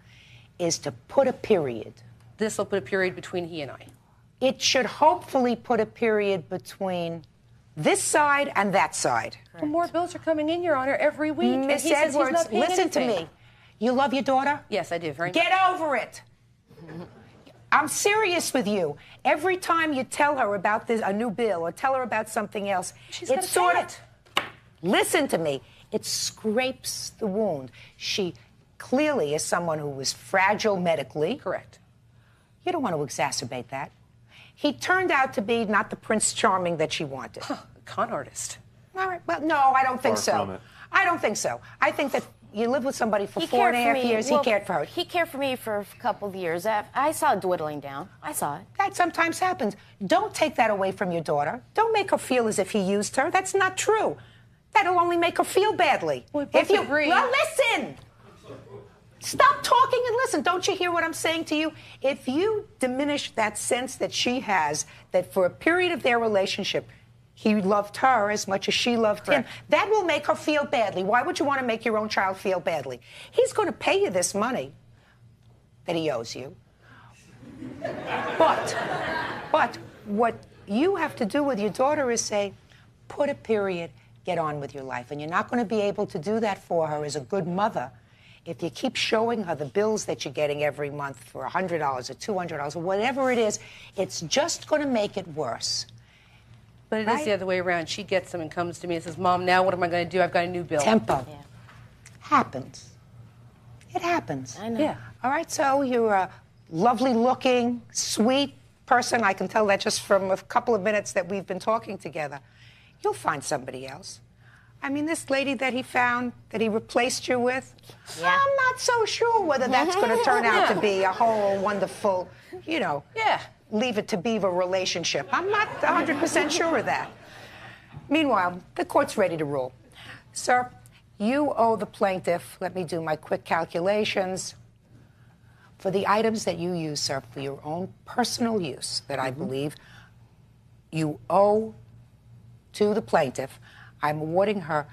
is to put a period. This will put a period between he and I. It should hopefully put a period between this side and that side. Well, more bills are coming in, Your Honor, every week. and Miss he says he's Edwards, not paying listen to anything. me. You love your daughter? Yes, I do. Very Get much. over it. I'm serious with you. Every time you tell her about this, a new bill, or tell her about something else, She's it gotta sort pay of. Listen to me. It scrapes the wound. She clearly is someone who was fragile medically. Correct. You don't want to exacerbate that. He turned out to be not the Prince Charming that she wanted. Con artist. All right. Well, no, I don't think Far so. from it. I don't think so. I think that you live with somebody for He 4.5 cared for me. years. Well, he cared for her. He cared for me for a couple of years. I saw it dwindling down. I saw it. That sometimes happens. Don't take that away from your daughter. Don't make her feel as if he used her. That's not true. That'll only make her feel badly. both agree. Well, listen. Stop talking and listen. Don't you hear what I'm saying to you? If you diminish that sense that she has, that for a period of their relationship, he loved her as much as she loved him, that will make her feel badly. Why would you want to make your own child feel badly? He's going to pay you this money that he owes you. But what you have to do with your daughter is say, put a period, get on with your life. And you're not going to be able to do that for her as a good mother if you keep showing her the bills that you're getting every month for $100 or $200 or whatever it is. It's just going to make it worse. But it is the other way around. She gets them and comes to me and says, Mom, now what am I going to do? I've got a new bill. Tempo. Happens. It happens. I know. Yeah. All right, so you're a lovely-looking, sweet person. I can tell that just from a couple of minutes that we've been talking together. You'll find somebody else. I mean, this lady that he found, that he replaced you with, I'm not so sure whether that's going to turn out to be a whole wonderful, leave it to beaver relationship. I'm not 100% sure of that. Meanwhile, the court's ready to rule. Sir, you owe the plaintiff, let me do my quick calculations, for the items that you use, sir, for your own personal use, that I believe you owe to the plaintiff, I'm awarding her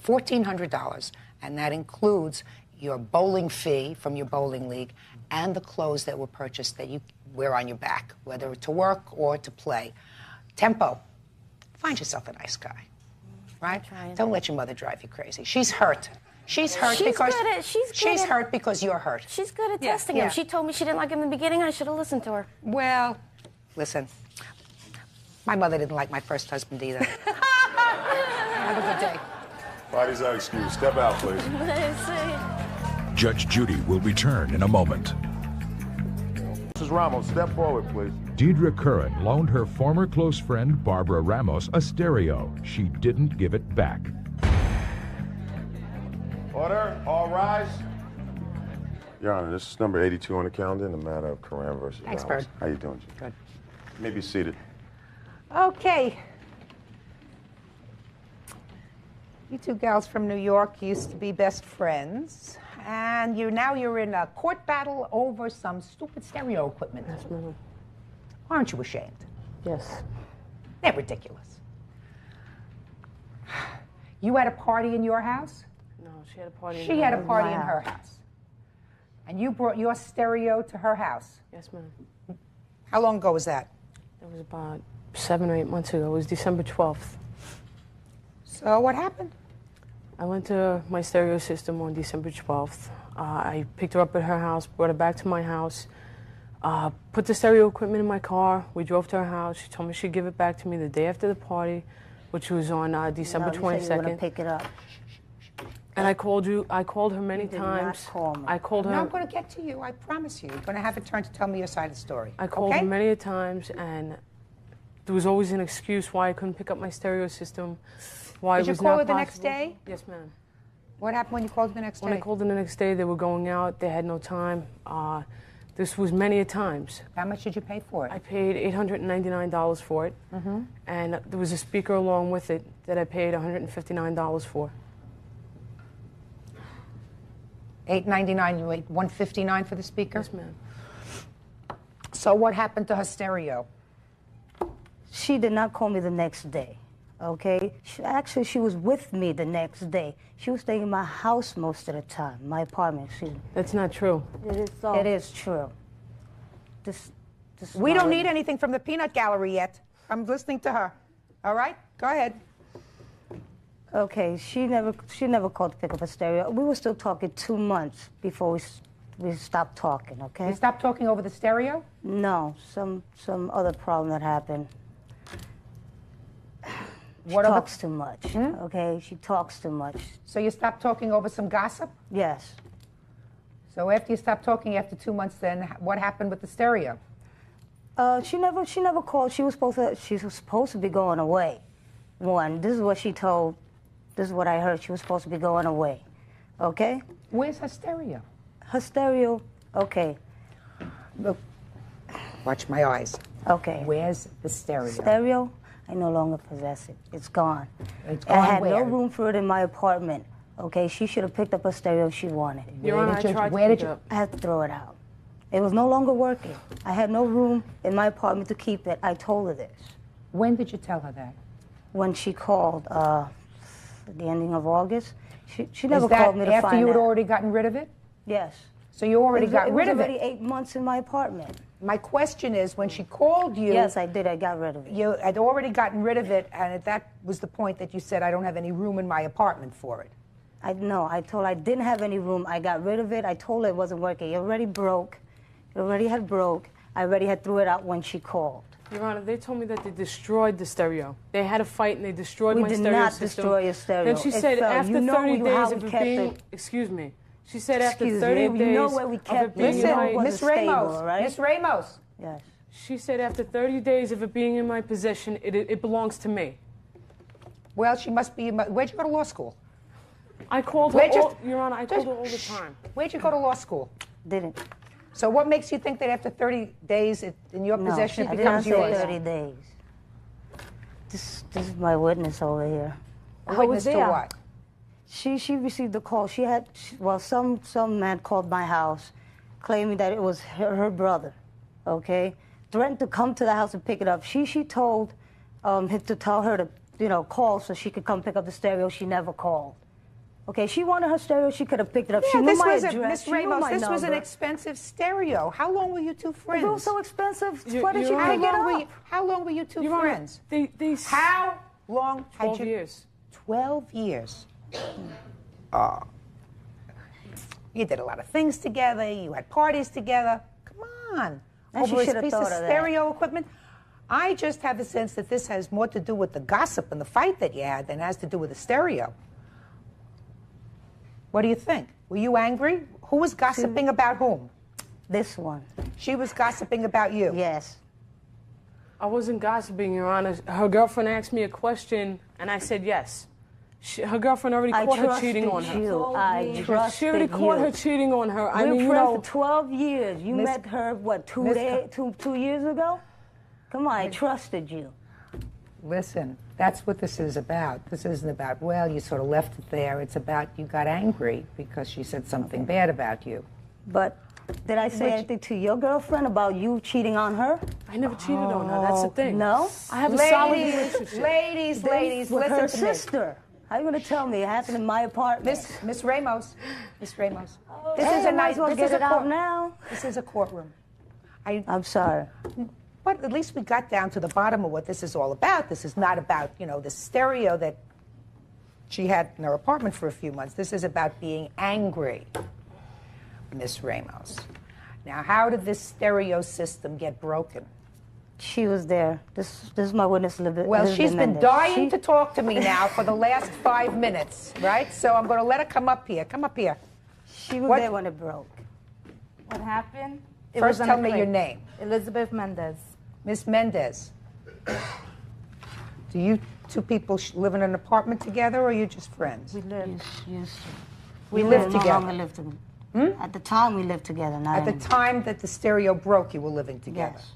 $1,400, and that includes your bowling fee from your bowling league and the clothes that were purchased that you wear on your back, whether to work or to play. Tempo, find yourself a nice guy, right? Don't let your mother drive you crazy. She's hurt. She's hurt because she's hurt because you're hurt. She's good at testing him. She told me she didn't like him in the beginning. I should have listened to her. Well, listen, my mother didn't like my first husband either. Have a good day. Party's our excuse. Step out, please. Judge Judy will return in a moment. Mrs. Ramos, step forward, please. Deidre Curran loaned her former close friend Barbara Ramos a stereo. She didn't give it back. Order. All rise. Your Honor, this is number 82 on the calendar in the matter of Curran versus Thanks, Ramos. Bird. How you doing, Judy? Good. You may be seated. Okay. You two gals from New York used to be best friends, and you're in a court battle over some stupid stereo equipment. Yes, ma'am. Aren't you ashamed? Yes. They're ridiculous. You had a party in your house? No, she had a party in She had a party my in her house. And you brought your stereo to her house? Yes, ma'am. How long ago was that? It was about 7 or 8 months ago. It was December 12th. So what happened? I went to my stereo system on December 12th. I picked her up at her house, brought her back to my house, put the stereo equipment in my car. We drove to her house. She told me she'd give it back to me the day after the party, which was on December 22nd. You want to pick it up. And I called her many You did times. not call me. I called her. No, I'm going to get to you. I promise you. You're going to have a turn to tell me your side of the story. I called okay? her many a times, and there was always an excuse why I couldn't pick up my stereo system. Why Did it you was call not her the next possible. day? Yes, ma'am. What happened when you called her the next day? When I called her the next day, they were going out. They had no time. This was many a times. How much did you pay for it? I paid $899 for it, and there was a speaker along with it that I paid $159 for. $899, you paid $159 for the speaker? Yes, ma'am. So what happened to her stereo? She did not call me the next day, okay? She was with me the next day. She was staying in my house most of the time, my apartment, excuse me. That's not true. It is so. It is true. We don't need anything from the peanut gallery yet. I'm listening to her. All right? Go ahead. Okay, she never called to pick up a stereo. We were still talking 2 months before we stopped talking, okay? You stopped talking over the stereo? No, some other problem that happened. She What talks too much, okay? She talks too much. So you stopped talking over some gossip? Yes. So after you stopped talking after 2 months, then what happened with the stereo? She never called. She was supposed to be going away. This is what she told. This is what I heard. She was supposed to be going away. Okay? Where's her stereo? Her stereo, okay. Look, watch my eyes. Okay. Where's the stereo? Stereo? I no longer possess it. It's gone. It's I gone had no where? room for it in my apartment. Okay, she should have picked up a stereo if she wanted. Your Honor, Where did you? I had to throw it out. It was no longer working. I had no room in my apartment to keep it. I told her this. When did you tell her that? When she called, at the ending of August. She never called me to find out. After you had already gotten rid of it? Yes. So you already got rid of it? It was already 8 months in my apartment. My question is, when she called you... Yes, I did. I got rid of it. You had already gotten rid of it, and that was the point that you said, I don't have any room in my apartment for it. I told her I didn't have any room. I got rid of it. I told her it wasn't working. It already broke. It already had broke. I already had threw it out when she called. Your Honor, they told me that they destroyed the stereo. They had a fight and they destroyed my stereo system. We did not destroy your stereo. Then she said after 30 days of it being... Excuse me. She said after 30 days of it being in my... Miss Ramos, Miss Ramos. Yes. She said after 30 days of it being in my possession, it belongs to me. Well, she must be... Where'd you go to law school? I called her, Your Honor, I told her all the time. Where'd you go to law school? Didn't. So what makes you think that after 30 days in your possession it becomes yours? I didn't say 30 days. This is my witness over here. A witness to what? She received a call. Some man called my house claiming that it was her brother, okay? Threatened to come to the house and pick it up. She told him to tell her to, call so she could come pick up the stereo. She never called. Okay, she wanted her stereo. She could have picked it up. She knew my address. Miss Ramos, this was an expensive stereo. How long were you two friends? It was so expensive. Why did you pick it up? How long were you two friends? How long had you? 12 years. 12 years. You did a lot of things together. You had parties together. Come on. Over a piece of stereo equipment. I just have the sense that this has more to do with the gossip and the fight that you had than it has to do with the stereo. What do you think? Were you angry? Who was gossiping about whom? This one. She was gossiping about you? Yes. I wasn't gossiping, Your Honor. Her girlfriend asked me a question, and I said yes. Her girlfriend already caught her cheating on her. She already caught her cheating on her. We were friends for 12 years. You met her, what, 2 years ago? Come on, I trusted you. Listen, that's what this is about. This isn't about, well, you sort of left it there. It's about you got angry because she said something bad about you. But did I say anything to your girlfriend about you cheating on her? I never cheated on her. That's the thing. No? I have a solid relationship. Ladies, with listen her to sister. How are you going to tell me it happened in my apartment? Miss Ramos. Miss Ramos. This is a nice one. Get it out now. This is a courtroom. I'm sorry. But at least we got down to the bottom of what this is all about. This is not about, the stereo that she had in her apartment for a few months. This is about being angry, Miss Ramos. Now, how did this stereo system get broken? She was there. This is my witness, Elizabeth. Well, she's been dying to talk to me now for the last 5 minutes, right? So I'm going to let her come up here. Come up here. She was there when it broke. What happened? First, tell me your name. Elizabeth Mendez. Miss Mendez. Do you two people live in an apartment together, or are you just friends? We live. Yes. We live together. No longer live At the time we lived together. Not At the anymore. time that the stereo broke, you were living together. Yes.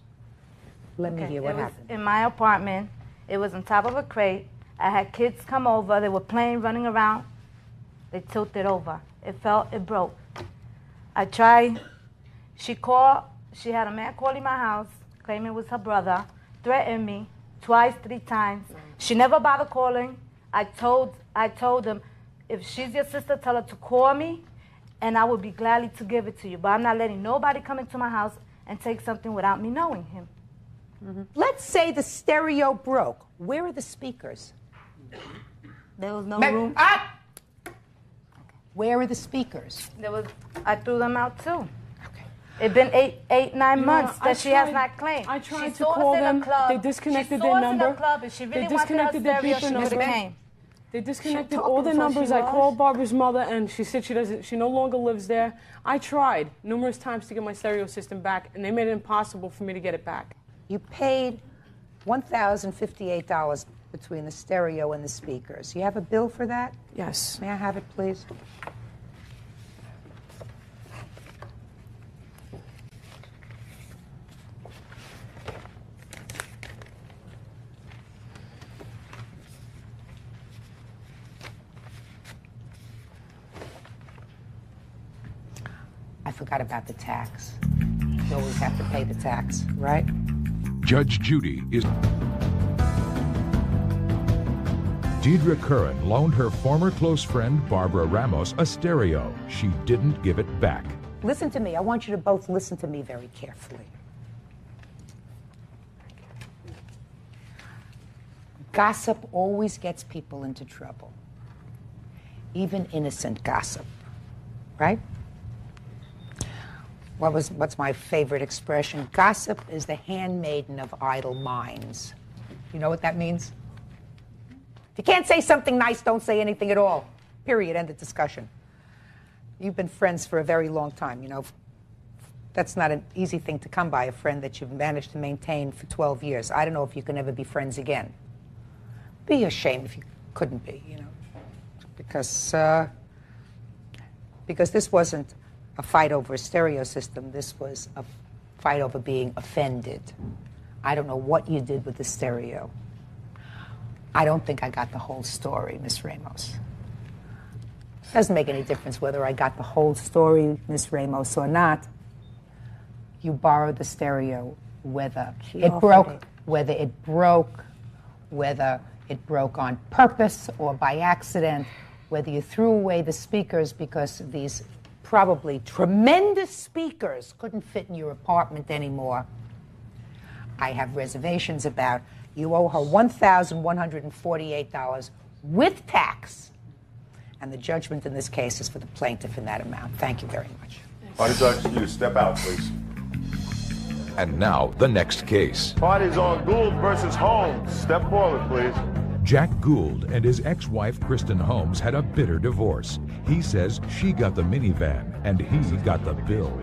Let me hear what It was happened. in my apartment. It was on top of a crate. I had kids come over. They were playing, running around. They tilted over. It fell. It broke. I tried. She called. She had a man calling my house, claiming it was her brother, threatened me twice, 3 times. She never bothered calling. I told them, if she's your sister, tell her to call me, and I would be gladly to give it to you. But I'm not letting nobody come into my house and take something without me knowing him. Let's say the stereo broke. Where are the speakers? There was no room. Where are the speakers? I threw them out too. It's been eight, 9 months that she has not claimed. I tried She to saw us call in a them. club. They disconnected She their saw us number. in a club, and she really They wanted disconnected her their stereo. beeper She number. could have came. They disconnected She all the talking before numbers. she I was. called Barbara's mother, and she said she no longer lives there. I tried numerous times to get my stereo system back, and they made it impossible for me to get it back. You paid $1,058 between the stereo and the speakers. You have a bill for that? Yes. May I have it, please? I forgot about the tax. You always have to pay the tax, right? Judge Judy is... Deidre Curran loaned her former close friend Barbara Ramos a stereo. She didn't give it back. Listen to me. I want you to both listen to me very carefully. Gossip always gets people into trouble, even innocent gossip, right? What's my favorite expression? Gossip is the handmaiden of idle minds. You know what that means? If you can't say something nice, don't say anything at all. Period. End of discussion. You've been friends for a very long time. You know, that's not an easy thing to come by, a friend that you've managed to maintain for 12 years. I don't know if you can ever be friends again. Be ashamed if you couldn't be, you know, because this wasn't a fight over a stereo system. This was a fight over being offended. I don't know what you did with the stereo. I don't think I got the whole story, Miss Ramos. Doesn't make any difference whether I got the whole story, Miss Ramos, or not. You borrowed the stereo, whether it broke, whether it broke on purpose or by accident, whether you threw away the speakers because these probably tremendous speakers couldn't fit in your apartment anymore. I have reservations about. You owe her $1,148 with tax. And the judgment in this case is for the plaintiff in that amount. Thank you very much. Party Judge, you step out, please. And now, the next case. Party's on Gould versus Holmes. Step forward, please. Jack Gould and his ex-wife Kristen Holmes had a bitter divorce. He says she got the minivan and he got the bill.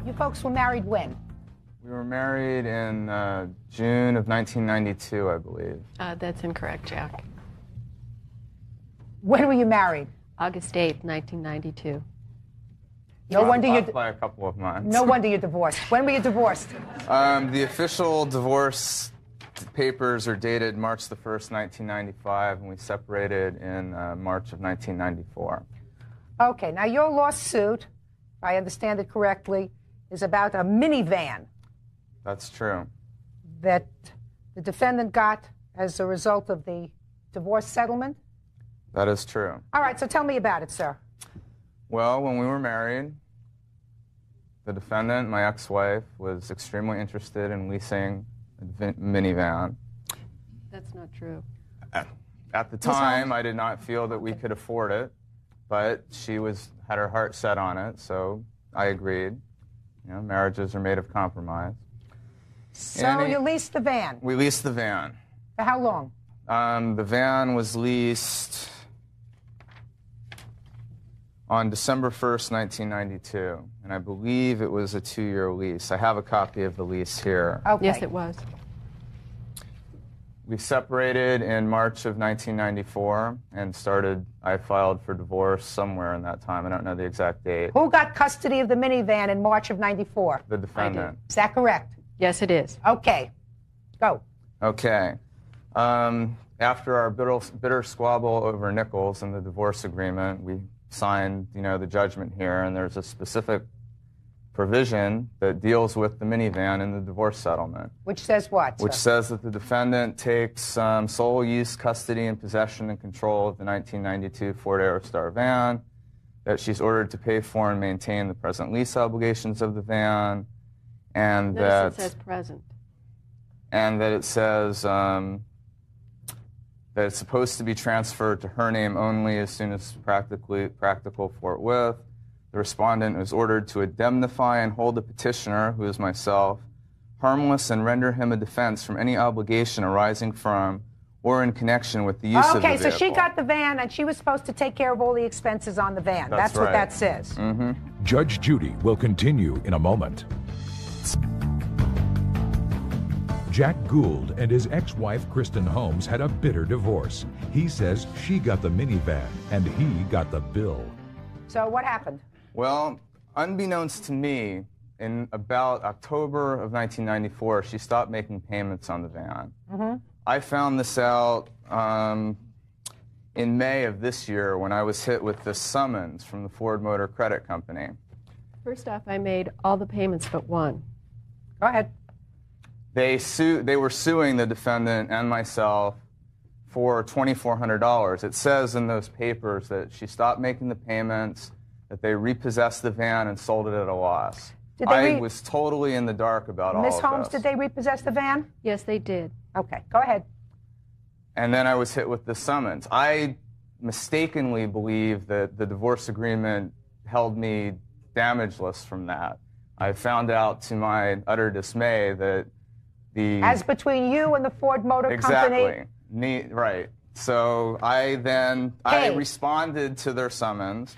You folks were married when? We were married in June of 1992, I believe. That's incorrect, Jack. When were you married? August 8th, 1992. No wonder you. By a couple of months. No wonder you're divorced. When were you divorced? The official divorce papers are dated March the 1st, 1995, and we separated in March of 1994. Okay, now your lawsuit, if I understand it correctly, is about a minivan That's true. that the defendant got as a result of the divorce settlement? That is true. All right, so tell me about it, sir. Well, when we were married, the defendant, my ex-wife, was extremely interested in leasing a minivan. That's not true. At the time, I did not feel that we could afford it, but she had her heart set on it, so I agreed. You know, marriages are made of compromise. So you leased the van? We leased the van. For how long? The van was leased on December 1st, 1992, and I believe it was a 2-year lease. I have a copy of the lease here. Okay. Yes, it was. We separated in March of 1994 and I filed for divorce somewhere in that time. I don't know the exact date. Who got custody of the minivan in March of 94? The defendant. Is that correct? Yes, it is. Okay. Go. Okay. After our bitter squabble over nickels and the divorce agreement, we signed, the judgment here, and there's a specific provision that deals with the minivan in the divorce settlement. Which says what? Which says that the defendant takes sole use, custody, and possession and control of the 1992 Ford Aerostar van, that she's ordered to pay for and maintain the present lease obligations of the van, and Notice it says present. And that it says that it's supposed to be transferred to her name only as soon as practical forthwith. The respondent is ordered to indemnify and hold the petitioner, who is myself, harmless and render him a defense from any obligation arising from or in connection with the use of the vehicle. Okay, so she got the van, and she was supposed to take care of all the expenses on the van. That's right. What that says. Mm-hmm. Judge Judy will continue in a moment. Jack Gould and his ex-wife Kristen Holmes had a bitter divorce. He says she got the minivan and he got the bill. So what happened? Well, unbeknownst to me, in about October of 1994, she stopped making payments on the van. Mm-hmm. I found this out in May of this year when I was hit with this summons from the Ford Motor Credit Company. First off, I made all the payments but one. Go ahead. They were suing the defendant and myself for $2,400. It says in those papers that she stopped making the payments, that they repossessed the van and sold it at a loss. I was totally in the dark about all of this. Ms. Holmes, did they repossess the van? Yes, they did. Okay, go ahead. And then I was hit with the summons. I mistakenly believed that the divorce agreement held me damageless from that. I found out to my utter dismay that As between you and the Ford Motor Company? Exactly. Right. So I responded to their summons,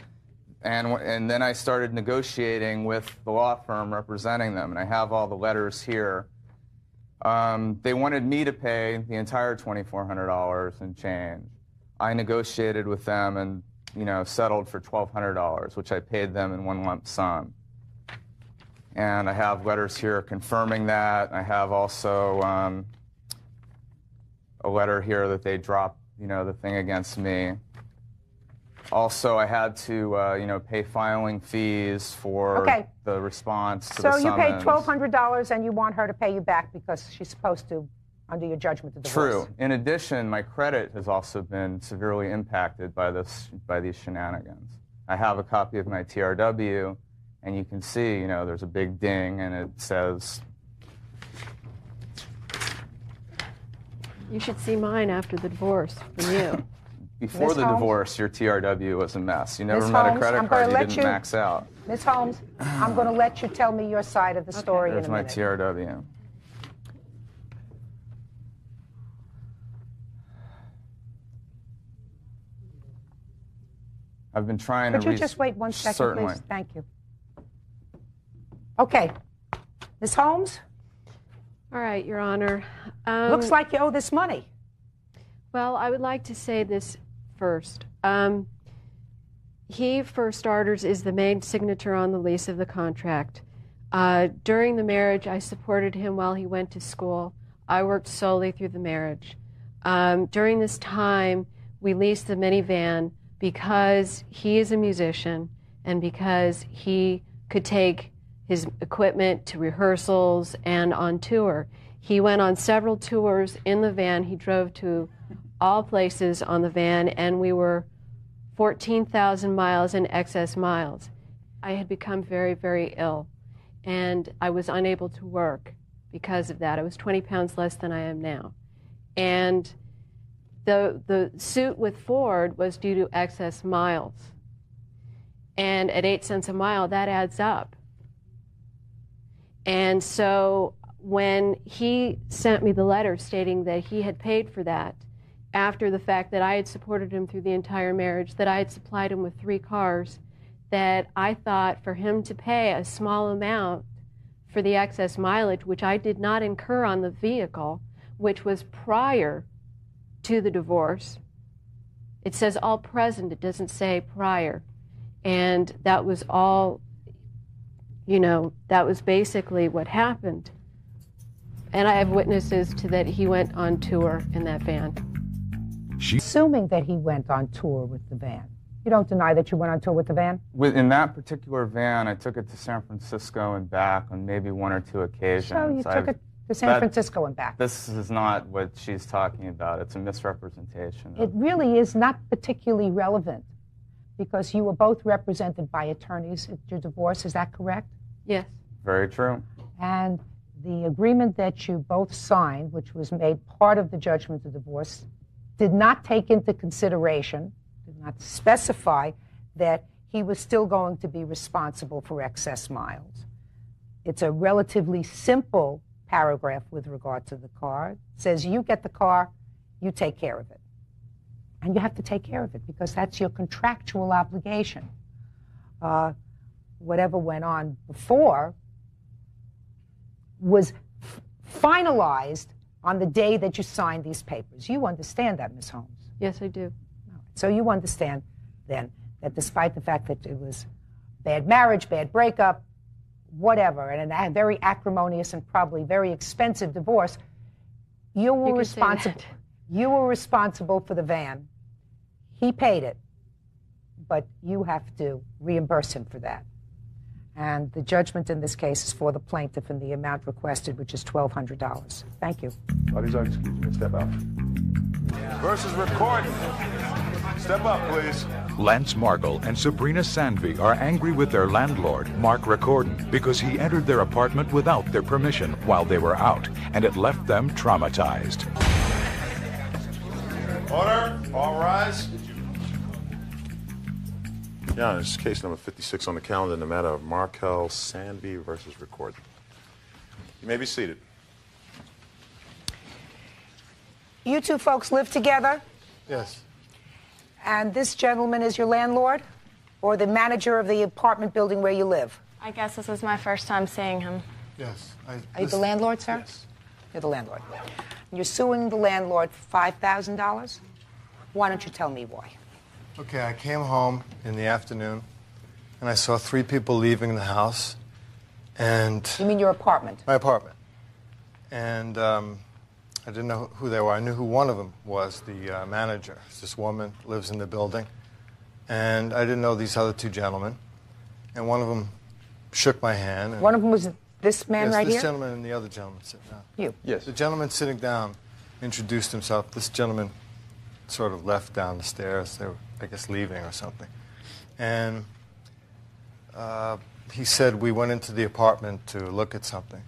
and then I started negotiating with the law firm representing them, and I have all the letters here. They wanted me to pay the entire $2,400 and change. I negotiated with them and, settled for $1,200, which I paid them in one lump sum. And I have letters here confirming that. I have also a letter here that they dropped, the thing against me. Also, I had to, pay filing fees for the response to the summons. So you paid $1,200 and you want her to pay you back because she's supposed to, under your judgment of divorce. True. In addition, my credit has also been severely impacted by these shenanigans. I have a copy of my TRW. And you can see, there's a big ding, and it says... You should see mine after the divorce from you. Before the divorce, your TRW was a mess. You never met a credit card you didn't max out. Ms. Holmes, I'm going to let you tell me your side of the story in a minute. There's my TRW. I've been trying to... Could you just wait 1 second, Certainly. please? Thank you. Okay. Ms. Holmes? All right, Your Honor. Looks like you owe this money. Well, I would like to say this first. He, for starters, is the main signature on the lease of the contract. During the marriage, I supported him while he went to school. I worked solely through the marriage. During this time, we leased the minivan because he is a musician and because he could take his equipment to rehearsals and on tour. He went on several tours in the van. He drove to all places on the van, and we were 14,000 miles in excess miles. I had become very, very ill, and I was unable to work because of that. I was 20 pounds less than I am now. And the suit with Ford was due to excess miles. And at 8 cents a mile, that adds up. And so when he sent me the letter stating that he had paid for that, after the fact that I had supported him through the entire marriage, that I had supplied him with 3 cars, that I thought for him to pay a small amount for the excess mileage, which I did not incur on the vehicle, which was prior to the divorce. It says all present, it doesn't say prior. And that was all, you know, that was basically what happened. And I have witnesses to that he went on tour in that van. Assuming that he went on tour with the van. You don't deny that you went on tour with the van? In that particular van, I took it to San Francisco and back on maybe 1 or 2 occasions. So you took it to San Francisco and back. This is not what she's talking about. It's a misrepresentation. It really is not particularly relevant because you were both represented by attorneys at your divorce. Is that correct? Yes. Very true. And the agreement that you both signed, which was made part of the judgment of divorce, did not take into consideration, did not specify that he was still going to be responsible for excess miles. It's a relatively simple paragraph with regard to the car. It says you get the car, you take care of it. And you have to take care of it because that's your contractual obligation. Whatever went on before was finalized on the day that you signed these papers. You understand that, Ms. Holmes? Yes, I do. So you understand then that despite the fact that it was bad marriage, bad breakup, whatever, and a very acrimonious and probably very expensive divorce, you were responsible. You were responsible for the van. He paid it, but you have to reimburse him for that. And the judgment in this case is for the plaintiff in the amount requested, which is $1,200. Thank you. Bodies are excused. You may step out. Versus recording. Step up, please. Lance Margle and Sabrina Sandby are angry with their landlord, Mark Ricordan, because he entered their apartment without their permission while they were out, and it left them traumatized. Order. All rise. Yeah, this is case number 56 on the calendar in the matter of Markel Sandby versus Ricordan. You may be seated. You two folks live together? Yes. And this gentleman is your landlord or the manager of the apartment building where you live? I guess this is my first time seeing him. Yes. Are you the landlord, sir? Yes. You're the landlord. You're suing the landlord for $5,000? Why don't you tell me why? Okay, I came home in the afternoon, and I saw 3 people leaving the house, and... You mean your apartment? My apartment. And I didn't know who they were. I knew who one of them was, the manager. It's this woman, lives in the building. And I didn't know these other 2 gentlemen. And one of them shook my hand. And one of them was this man right here? Yes, this gentleman and the other gentleman sitting down. You? Yes. The gentleman sitting down introduced himself. This gentleman sort of left down the stairs. They were, I guess, leaving or something. And he said we went into the apartment to look at something.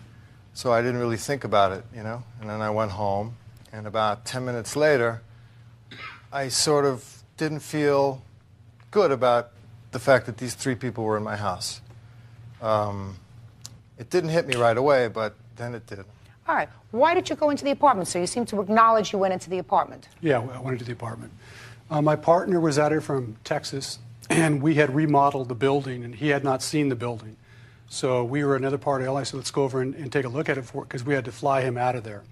So I didn't really think about it, you know. And then I went home. And about 10 minutes later, I sort of didn't feel good about the fact that these 3 people were in my house. It didn't hit me right away, but then it did. All right. Why did you go into the apartment? So you seem to acknowledge you went into the apartment. Yeah, I went into the apartment. My partner was out here from Texas, and we had remodeled the building, and he had not seen the building. So we were another part of LA, so let's go over and take a look at it because we had to fly him out of there.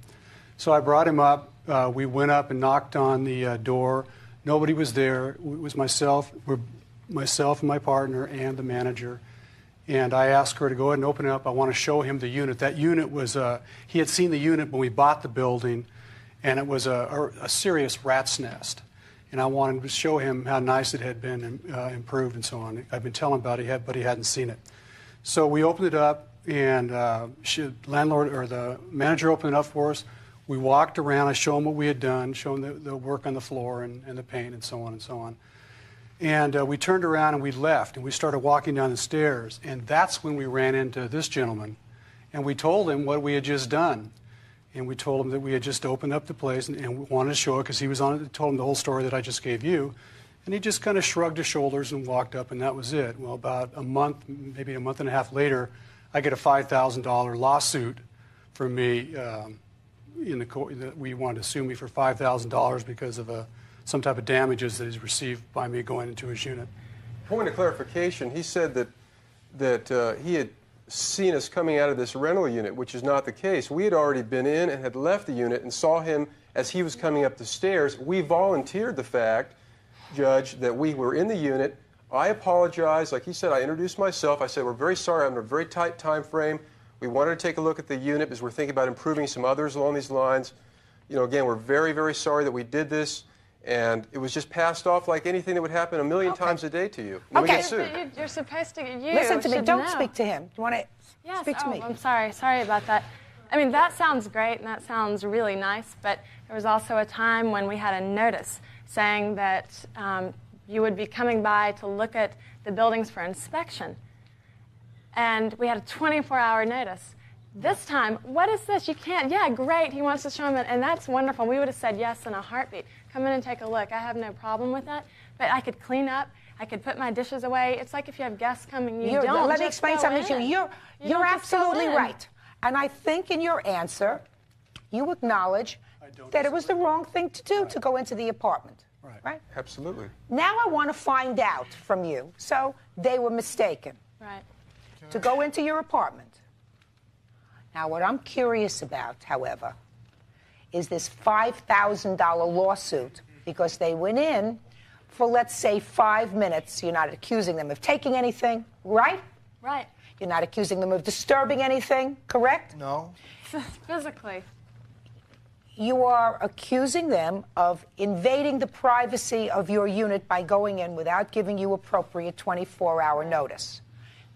So I brought him up. We went up and knocked on the door. Nobody was there. It was myself and my partner and the manager. And I asked her to go ahead and open it up. I want to show him the unit. That unit was, he had seen the unit when we bought the building, and it was a serious rat's nest. And I wanted to show him how nice it had been improved and so on. I've been telling him about it, but he hadn't seen it. So we opened it up, and the manager opened it up for us. We walked around. I showed him what we had done, showed him the work on the floor and the paint and so on and so on. And we turned around and we left, and we started walking down the stairs. And that's when we ran into this gentleman. And we told him what we had just done. And we told him that we had just opened up the place and we wanted to show it because he was on it. Told him the whole story that I just gave you. And he just kind of shrugged his shoulders and walked up, and that was it. Well, about a month, maybe a month and a half later, I get a $5,000 lawsuit from me in the court that we wanted to sue me for $5,000 because of some type of damages that he's received by me going into his unit. Point of clarification, he said that he had seen us coming out of this rental unit, which is not the case. We had already been in and had left the unit and saw him as he was coming up the stairs. We volunteered the fact, Judge, that we were in the unit. I apologized. Like he said, I introduced myself. I said, we're very sorry. I'm in a very tight time frame. We wanted to take a look at the unit because we're thinking about improving some others along these lines. You know, again, we're very, very sorry that we did this. And it was just passed off like anything that would happen a million times a day to you. And we get sued. You're supposed to. Listen to me. Don't speak to him. You want to speak to me? I'm sorry. Sorry about that. I mean, that sounds great and that sounds really nice, but there was also a time when we had a notice saying that you would be coming by to look at the buildings for inspection. And we had a 24-hour notice. This time, what is this? You can't. Yeah, great. He wants to show him it, and that's wonderful. We would have said yes in a heartbeat. Come in and take a look. I have no problem with that. But I could clean up. I could put my dishes away. It's like if you have guests coming, you don't. Let me explain something to you. You're absolutely right. And I think in your answer, you acknowledge that it was the wrong thing to do to go into the apartment. Right? Absolutely. Now I want to find out from you. So they were mistaken. Right. To go into your apartment. Now, what I'm curious about, however, is this $5,000 lawsuit because they went in for, let's say, 5 minutes. You're not accusing them of taking anything, right? Right. You're not accusing them of disturbing anything, correct? No. Physically. You are accusing them of invading the privacy of your unit by going in without giving you appropriate 24-hour notice.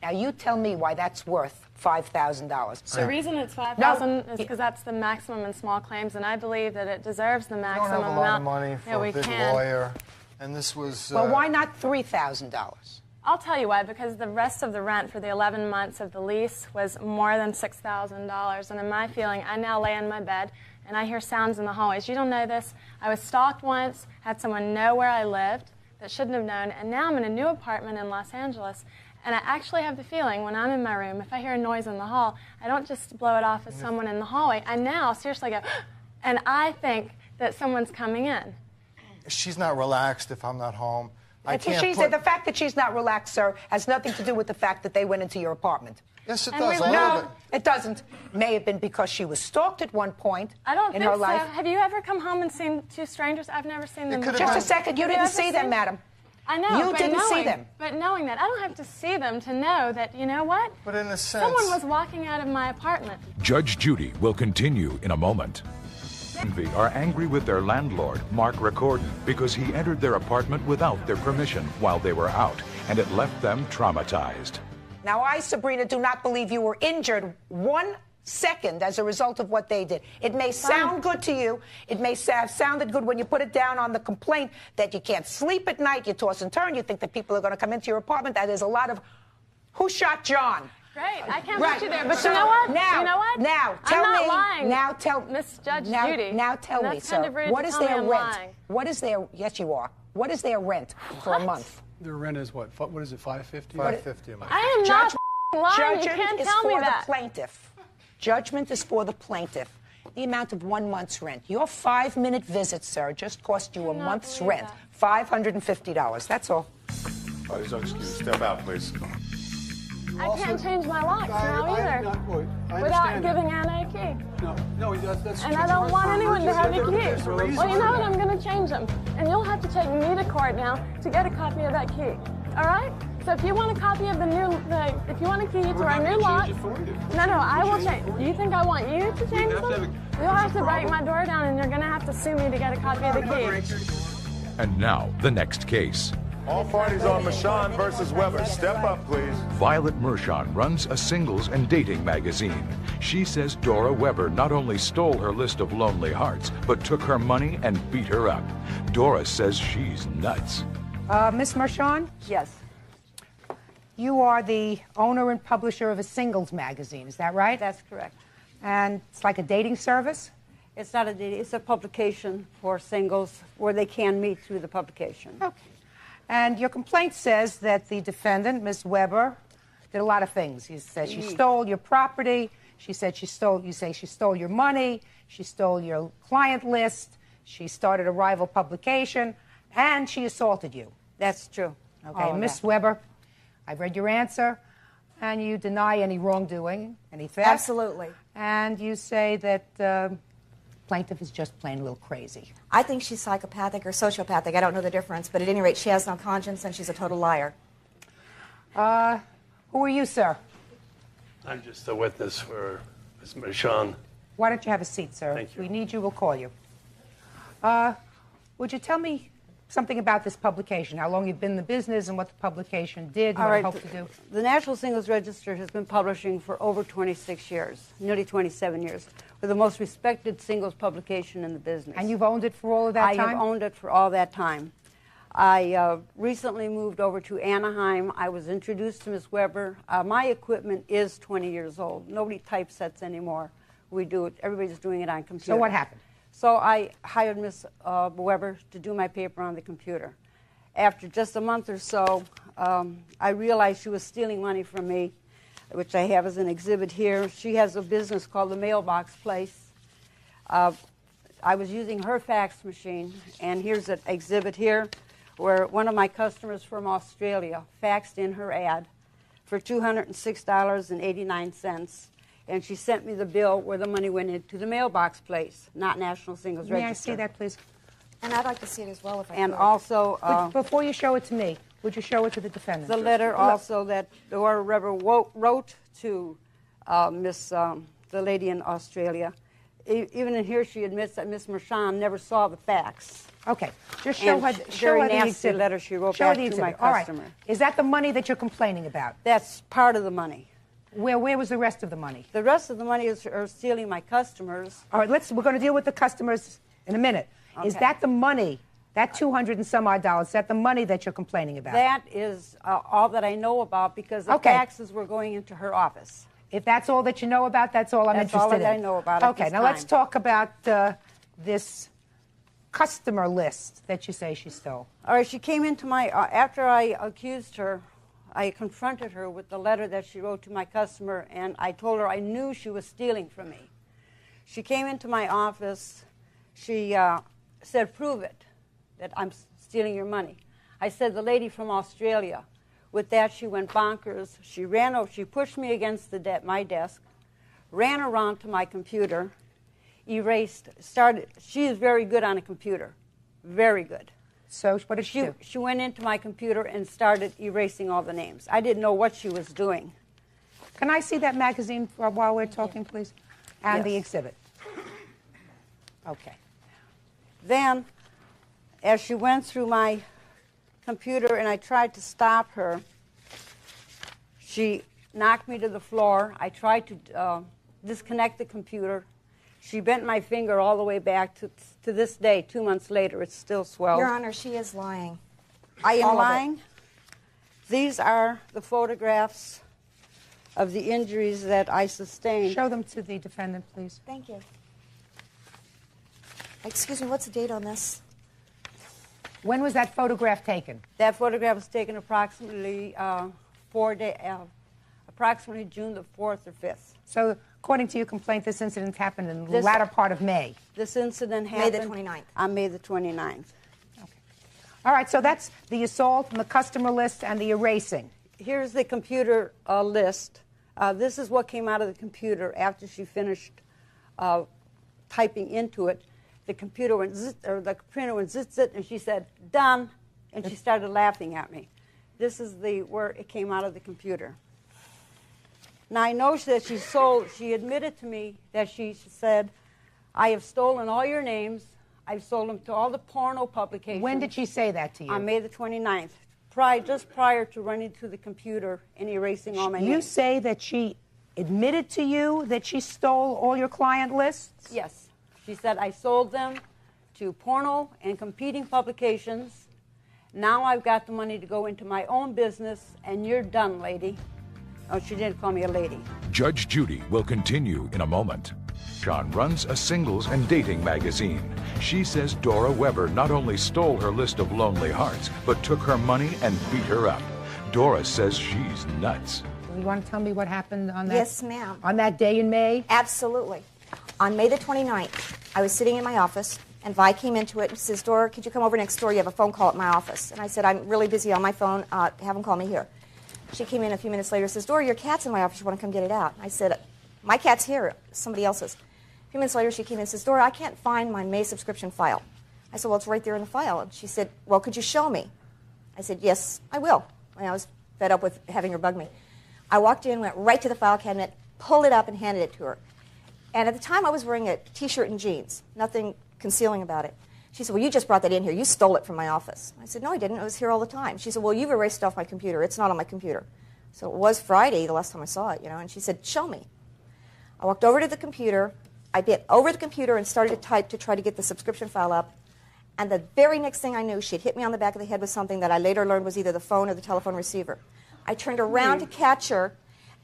Now, you tell me why that's worth $5,000. The reason it's $5,000 is because that's the maximum in small claims, and I believe that it deserves the maximum amount. amount. We don't have a lot of money for a big lawyer, and this was... Well, why not $3,000? I'll tell you why, because the rest of the rent for the 11 months of the lease was more than $6,000, and in my feeling, I now lay in my bed, and I hear sounds in the hallways. You don't know this. I was stalked once, had someone know where I lived that shouldn't have known, and now I'm in a new apartment in Los Angeles. And I actually have the feeling when I'm in my room, if I hear a noise in the hall, I don't just blow it off as someone in the hallway. I now seriously go, and I think that someone's coming in. She's not relaxed if I'm not home. The fact that she's not relaxed, sir, has nothing to do with the fact that they went into your apartment. Yes, it does. No, it doesn't. May have been because she was stalked at one point I don't in think her so. life. Have you ever come home and seen two strangers? I've never seen them. Just a second. You didn't see them, madam. I know. You didn't see them. But knowing that, I don't have to see them to know that, you know what? But in a sense... Someone was walking out of my apartment. Judge Judy will continue in a moment. Envy are angry with their landlord, Mark Ricordan, because he entered their apartment without their permission while they were out, and it left them traumatized. Now, I, Sabrina, do not believe you were injured 1 second as a result of what they did. It may sound good to you. It may have sounded good when you put it down on the complaint that you can't sleep at night, you toss and turn, you think that people are going to come into your apartment. That is a lot of, who shot John? Great, I can't put you there. But so you know what? Now, tell I'm me. not lying. Now, tell Miss Judge now, Judy. Now, tell me, That's kind sir. of rude What to is tell me their I'm rent? lying. What is their? Yes, you are. What is their rent for a month? Their rent is what? What is it? $550. $550 a month. I am not lying. You Judgment can't is tell me for that. the plaintiff. Judgment is for the plaintiff. The amount of 1 month's rent. Your 5-minute visit, sir, just cost you a month's rent. $550. That's all. Oh, there's no excuse. Step out, please. I can't change my locks now either. Without giving Anna a key. No, that's And I don't want anyone to have a key. Well, you know what? I'm going to change them. And you'll have to take me to court now to get a copy of that key. All right? So if you want a copy of if you want a key to our new lock, no, I will change. Do you think I want you to change them? You'll have to break my door down, and you're going to have to sue me to get a copy of the key. And now, the next case. All parties on Mershon versus Weber. Step up, please. Violet Mershon runs a singles and dating magazine. She says Dora Weber not only stole her list of lonely hearts, but took her money and beat her up. Dora says she's nuts. Miss Mershon? Yes. You are the owner and publisher of a singles magazine, is that right? That's correct. And it's like a dating service? It's not a dating, it's a publication for singles where they can meet through the publication. Okay. And your complaint says that the defendant, Ms. Weber, did a lot of things. You said she stole your property. She said she stole your money. She stole your client list. She started a rival publication. And she assaulted you. That's true. Okay, Miss Weber, I've read your answer. And you deny any wrongdoing, any theft. Absolutely. And you say that plaintiff is just plain a little crazy. I think she's psychopathic or sociopathic. I don't know the difference, but at any rate, she has no conscience and she's a total liar. Who are you, sir? I'm just a witness for Ms. Mershon. Why don't you have a seat, sir? Thank you. If we need you, we'll call you. Would you tell me something about this publication, how long you've been in the business and what the publication did and what it hoped to do? The National Singles Register has been publishing for over 26 years, nearly 27 years. We're the most respected singles publication in the business. And you've owned it for all of that time? I have owned it for all that time. I recently moved over to Anaheim. I was introduced to Ms. Weber. My equipment is 20 years old. Nobody typesets anymore. We do it. Everybody's doing it on computer. So what happened? So I hired Ms. Weber to do my paper on the computer. After just a month or so, I realized she was stealing money from me, which I have as an exhibit here. She has a business called the Mailbox Place. I was using her fax machine, and here's an exhibit here where one of my customers from Australia faxed in her ad for $206.89. And she sent me the bill where the money went into the Mailbox Place, not National Singles Register. May I see that, please? And I'd like to see it as well if I And could. also... before you show it to me, would you show it to the defendant? The letter also that Dora Weber wrote to the lady in Australia. Even in here, she admits that Miss Mershon never saw the fax. Okay, just show her, very the nasty exhibit. letter she wrote Show back the to my exhibit. All right. customer. Is that the money that you're complaining about? That's part of the money. Where was the rest of the money? The rest of the money is her stealing my customers. All right, we're going to deal with the customers in a minute. Is Okay. that the money, that 200 and some odd dollars, is that the money that you're complaining about? That is all that I know about because the faxes were going into her office. If that's all that you know about, that's all I'm That's interested all that in. I know about at Okay, this now let's time. talk about this customer list that you say she stole. All right, she came into my, after I accused her, I confronted her with the letter that she wrote to my customer, and I told her I knew she was stealing from me. She came into my office. She said, prove it, that I'm stealing your money. I said, the lady from Australia. With that, she went bonkers. She ran over, she pushed me against my desk, ran around to my computer, erased, she is very good on a computer, very good. So what did she do? She went into my computer and started erasing all the names. I didn't know what she was doing. Can I see that magazine while we're talking, please? And Yes. the exhibit. Okay. Then, as she went through my computer and I tried to stop her, she knocked me to the floor. I tried to disconnect the computer. She bent my finger all the way back to this day, 2 months later. It's still swelled. Your Honor, she is lying. I am All of it. lying. These are the photographs of the injuries that I sustained. Show them to the defendant, please. Thank you. Excuse me, what's the date on this? When was that photograph taken? That photograph was taken approximately approximately June the 4th or 5th. So, according to your complaint, this incident happened in the This- latter part of May. This incident May the happened 29th. on May the 29th. All right, so that's the assault and the customer list and the erasing. Here's the computer list. This is what came out of the computer after she finished typing into it. The computer went zit, or the printer went zit zit, and she said, "Done," and she started laughing at me. This is where it came out of the computer. Now I know that she admitted to me that she said, "I have stolen all your names. I've sold them to all the porno publications." When did she say that to you? On May the 29th, just prior to running to the computer and erasing all my names. You say that she admitted to you that she stole all your client lists? Yes. She said, I sold them to porno and competing publications. Now I've got the money to go into my own business, and you're done, lady. Oh, she didn't call me a lady. Judge Judy will continue in a moment. Sean runs a singles and dating magazine. She says Dora Weber not only stole her list of lonely hearts, but took her money and beat her up. Dora says she's nuts. You want to tell me what happened on that? Yes, ma'am. On that day in May? Absolutely. On May the 29th, I was sitting in my office, and Vi came into it and says, Dora, could you come over next door? You have a phone call at my office. And I said, I'm really busy on my phone. Have him call me here. She came in a few minutes later and says, Dora, your cat's in my office. You want to come get it out? I said, my cat's here. Somebody else's. A few minutes later, she came in and says, Dora, I can't find my May subscription file. I said, well, it's right there in the file. And she said, well, could you show me? I said, yes, I will. And I was fed up with having her bug me. I walked in, went right to the file cabinet, pulled it up, and handed it to her. And at the time, I was wearing a T-shirt and jeans, nothing concealing about it. She said, well, you just brought that in here. You stole it from my office. I said, no, I didn't. It was here all the time. She said, well, you've erased it off my computer. It's not on my computer. So it was Friday, the last time I saw it, and she said, show me. I walked over to the computer. I bent over the computer and started to type to try to get the subscription file up. And the very next thing I knew, she had hit me on the back of the head with something that I later learned was either the phone or the telephone receiver. I turned around to catch her,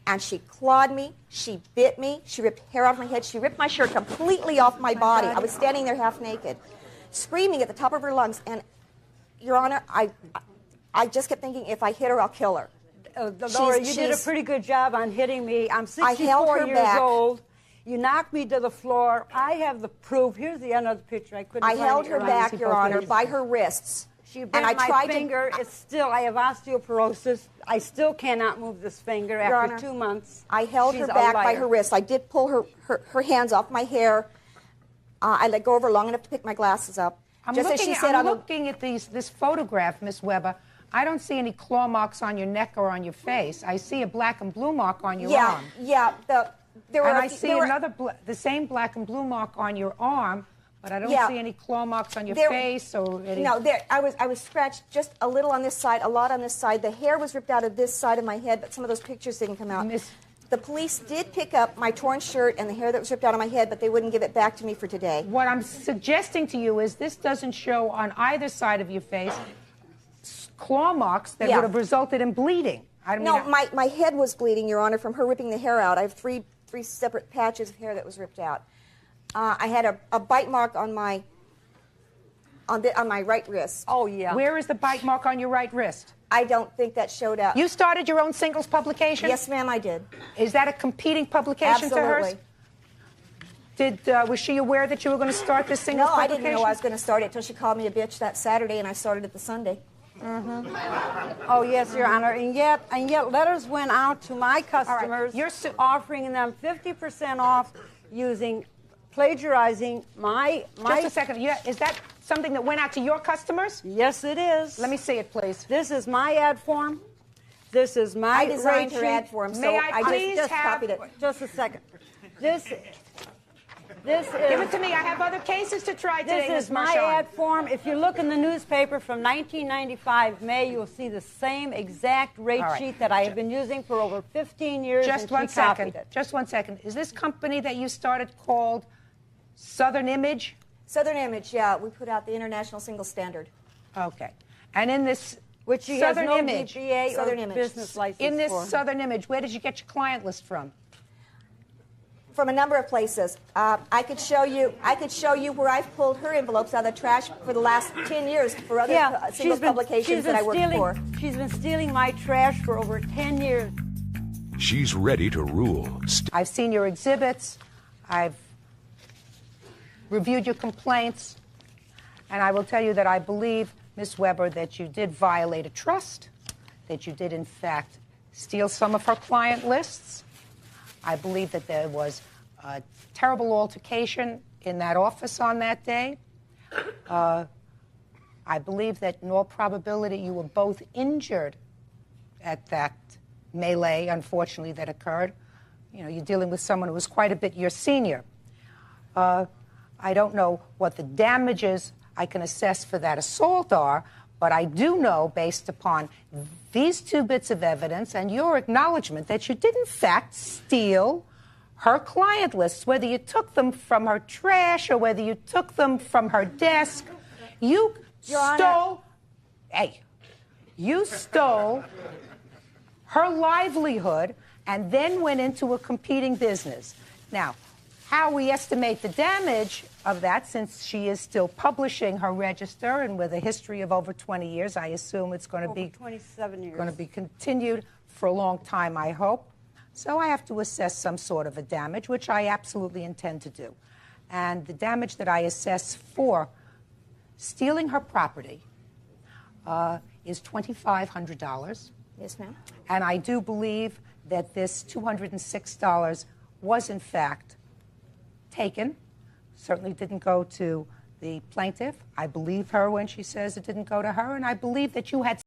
and she clawed me, she bit me, she ripped hair off my head, she ripped my shirt completely off my body. I was standing there half naked, screaming at the top of her lungs. And, Your Honor, I just kept thinking, if I hit her, I'll kill her. Laura, you did a pretty good job on hitting me. I'm 64 years old. You knocked me to the floor. I have the proof. Here's the another picture. I held her back, Your Honor, by her wrists. She bent my finger. It's still, I have osteoporosis. I still cannot move this finger after 2 months. I held her back by her wrists. I did pull her hands off my hair. I let go of her long enough to pick my glasses up. I'm looking at this photograph, Miss Weber. I don't see any claw marks on your neck or on your face. I see a black and blue mark on your arm. Yeah. I see the same black and blue mark on your arm, but I don't see any claw marks on your face or any... No, I was scratched just a little on this side, a lot on this side. The hair was ripped out of this side of my head, but some of those pictures didn't come out. The police did pick up my torn shirt and the hair that was ripped out of my head, but they wouldn't give it back to me for today. What I'm suggesting to you is this doesn't show on either side of your face claw marks that would have resulted in bleeding. My head was bleeding, Your Honor, from her ripping the hair out. I have three separate patches of hair that was ripped out. I had a bite mark on my right wrist. Oh, yeah. Where is the bite mark on your right wrist? I don't think that showed up. You started your own singles publication? Yes, ma'am, I did. Is that a competing publication to hers? Was she aware that you were going to start this singles publication? No, I didn't know I was going to start it until she called me a bitch that Saturday, and I started it the Sunday. Oh, yes, Your Honor. And yet letters went out to my customers offering them 50% off plagiarizing my... Just a second. Is that something that went out to your customers? Yes, it is. Let me see it, please. This is my ad form. This is my I designed her ad form, so I just copied it. Just a second. This is... Give it to me. I have other cases to try today, This is my ad form. If you look in the newspaper from 1995, May, you'll see the same exact rate sheet that I have been using for over 15 years. Just one second. Just one second. Is this company that you started called Southern Image? Southern Image, yeah. We put out the International Single Standard. Okay. And in this which she Southern has no Image, DBA or business license in this for. Southern Image, where did you get your client list from? From a number of places. I could show you where I've pulled her envelopes out of the trash for the last 10 years for other single publications that I worked for. She's been stealing my trash for over 10 years. She's ready to rule. I've seen your exhibits. I've reviewed your complaints. And I will tell you that I believe, Ms. Weber, that you did violate a trust, that you did, in fact, steal some of her client lists. I believe that there was a terrible altercation in that office on that day. I believe that in all probability you were both injured at that melee, unfortunately, that occurred. You know, you're dealing with someone who was quite a bit your senior. I don't know what the damages I can assess for that assault are, but I do know, based upon these two bits of evidence and your acknowledgement, that you did, in fact, steal her client lists, whether you took them from her trash or whether you took them from her desk. You stole her livelihood and then went into a competing business. Now, how we estimate the damage of that, since she is still publishing her register and with a history of over 20 years, I assume it's going to be 27 years. Going to be continued for a long time, I hope. So I have to assess some sort of a damage, which I absolutely intend to do. And the damage that I assess for stealing her property is $2,500. Yes, ma'am. And I do believe that this $206 was, in fact, taken. Certainly didn't go to the plaintiff. I believe her when she says it didn't go to her, and I believe that you had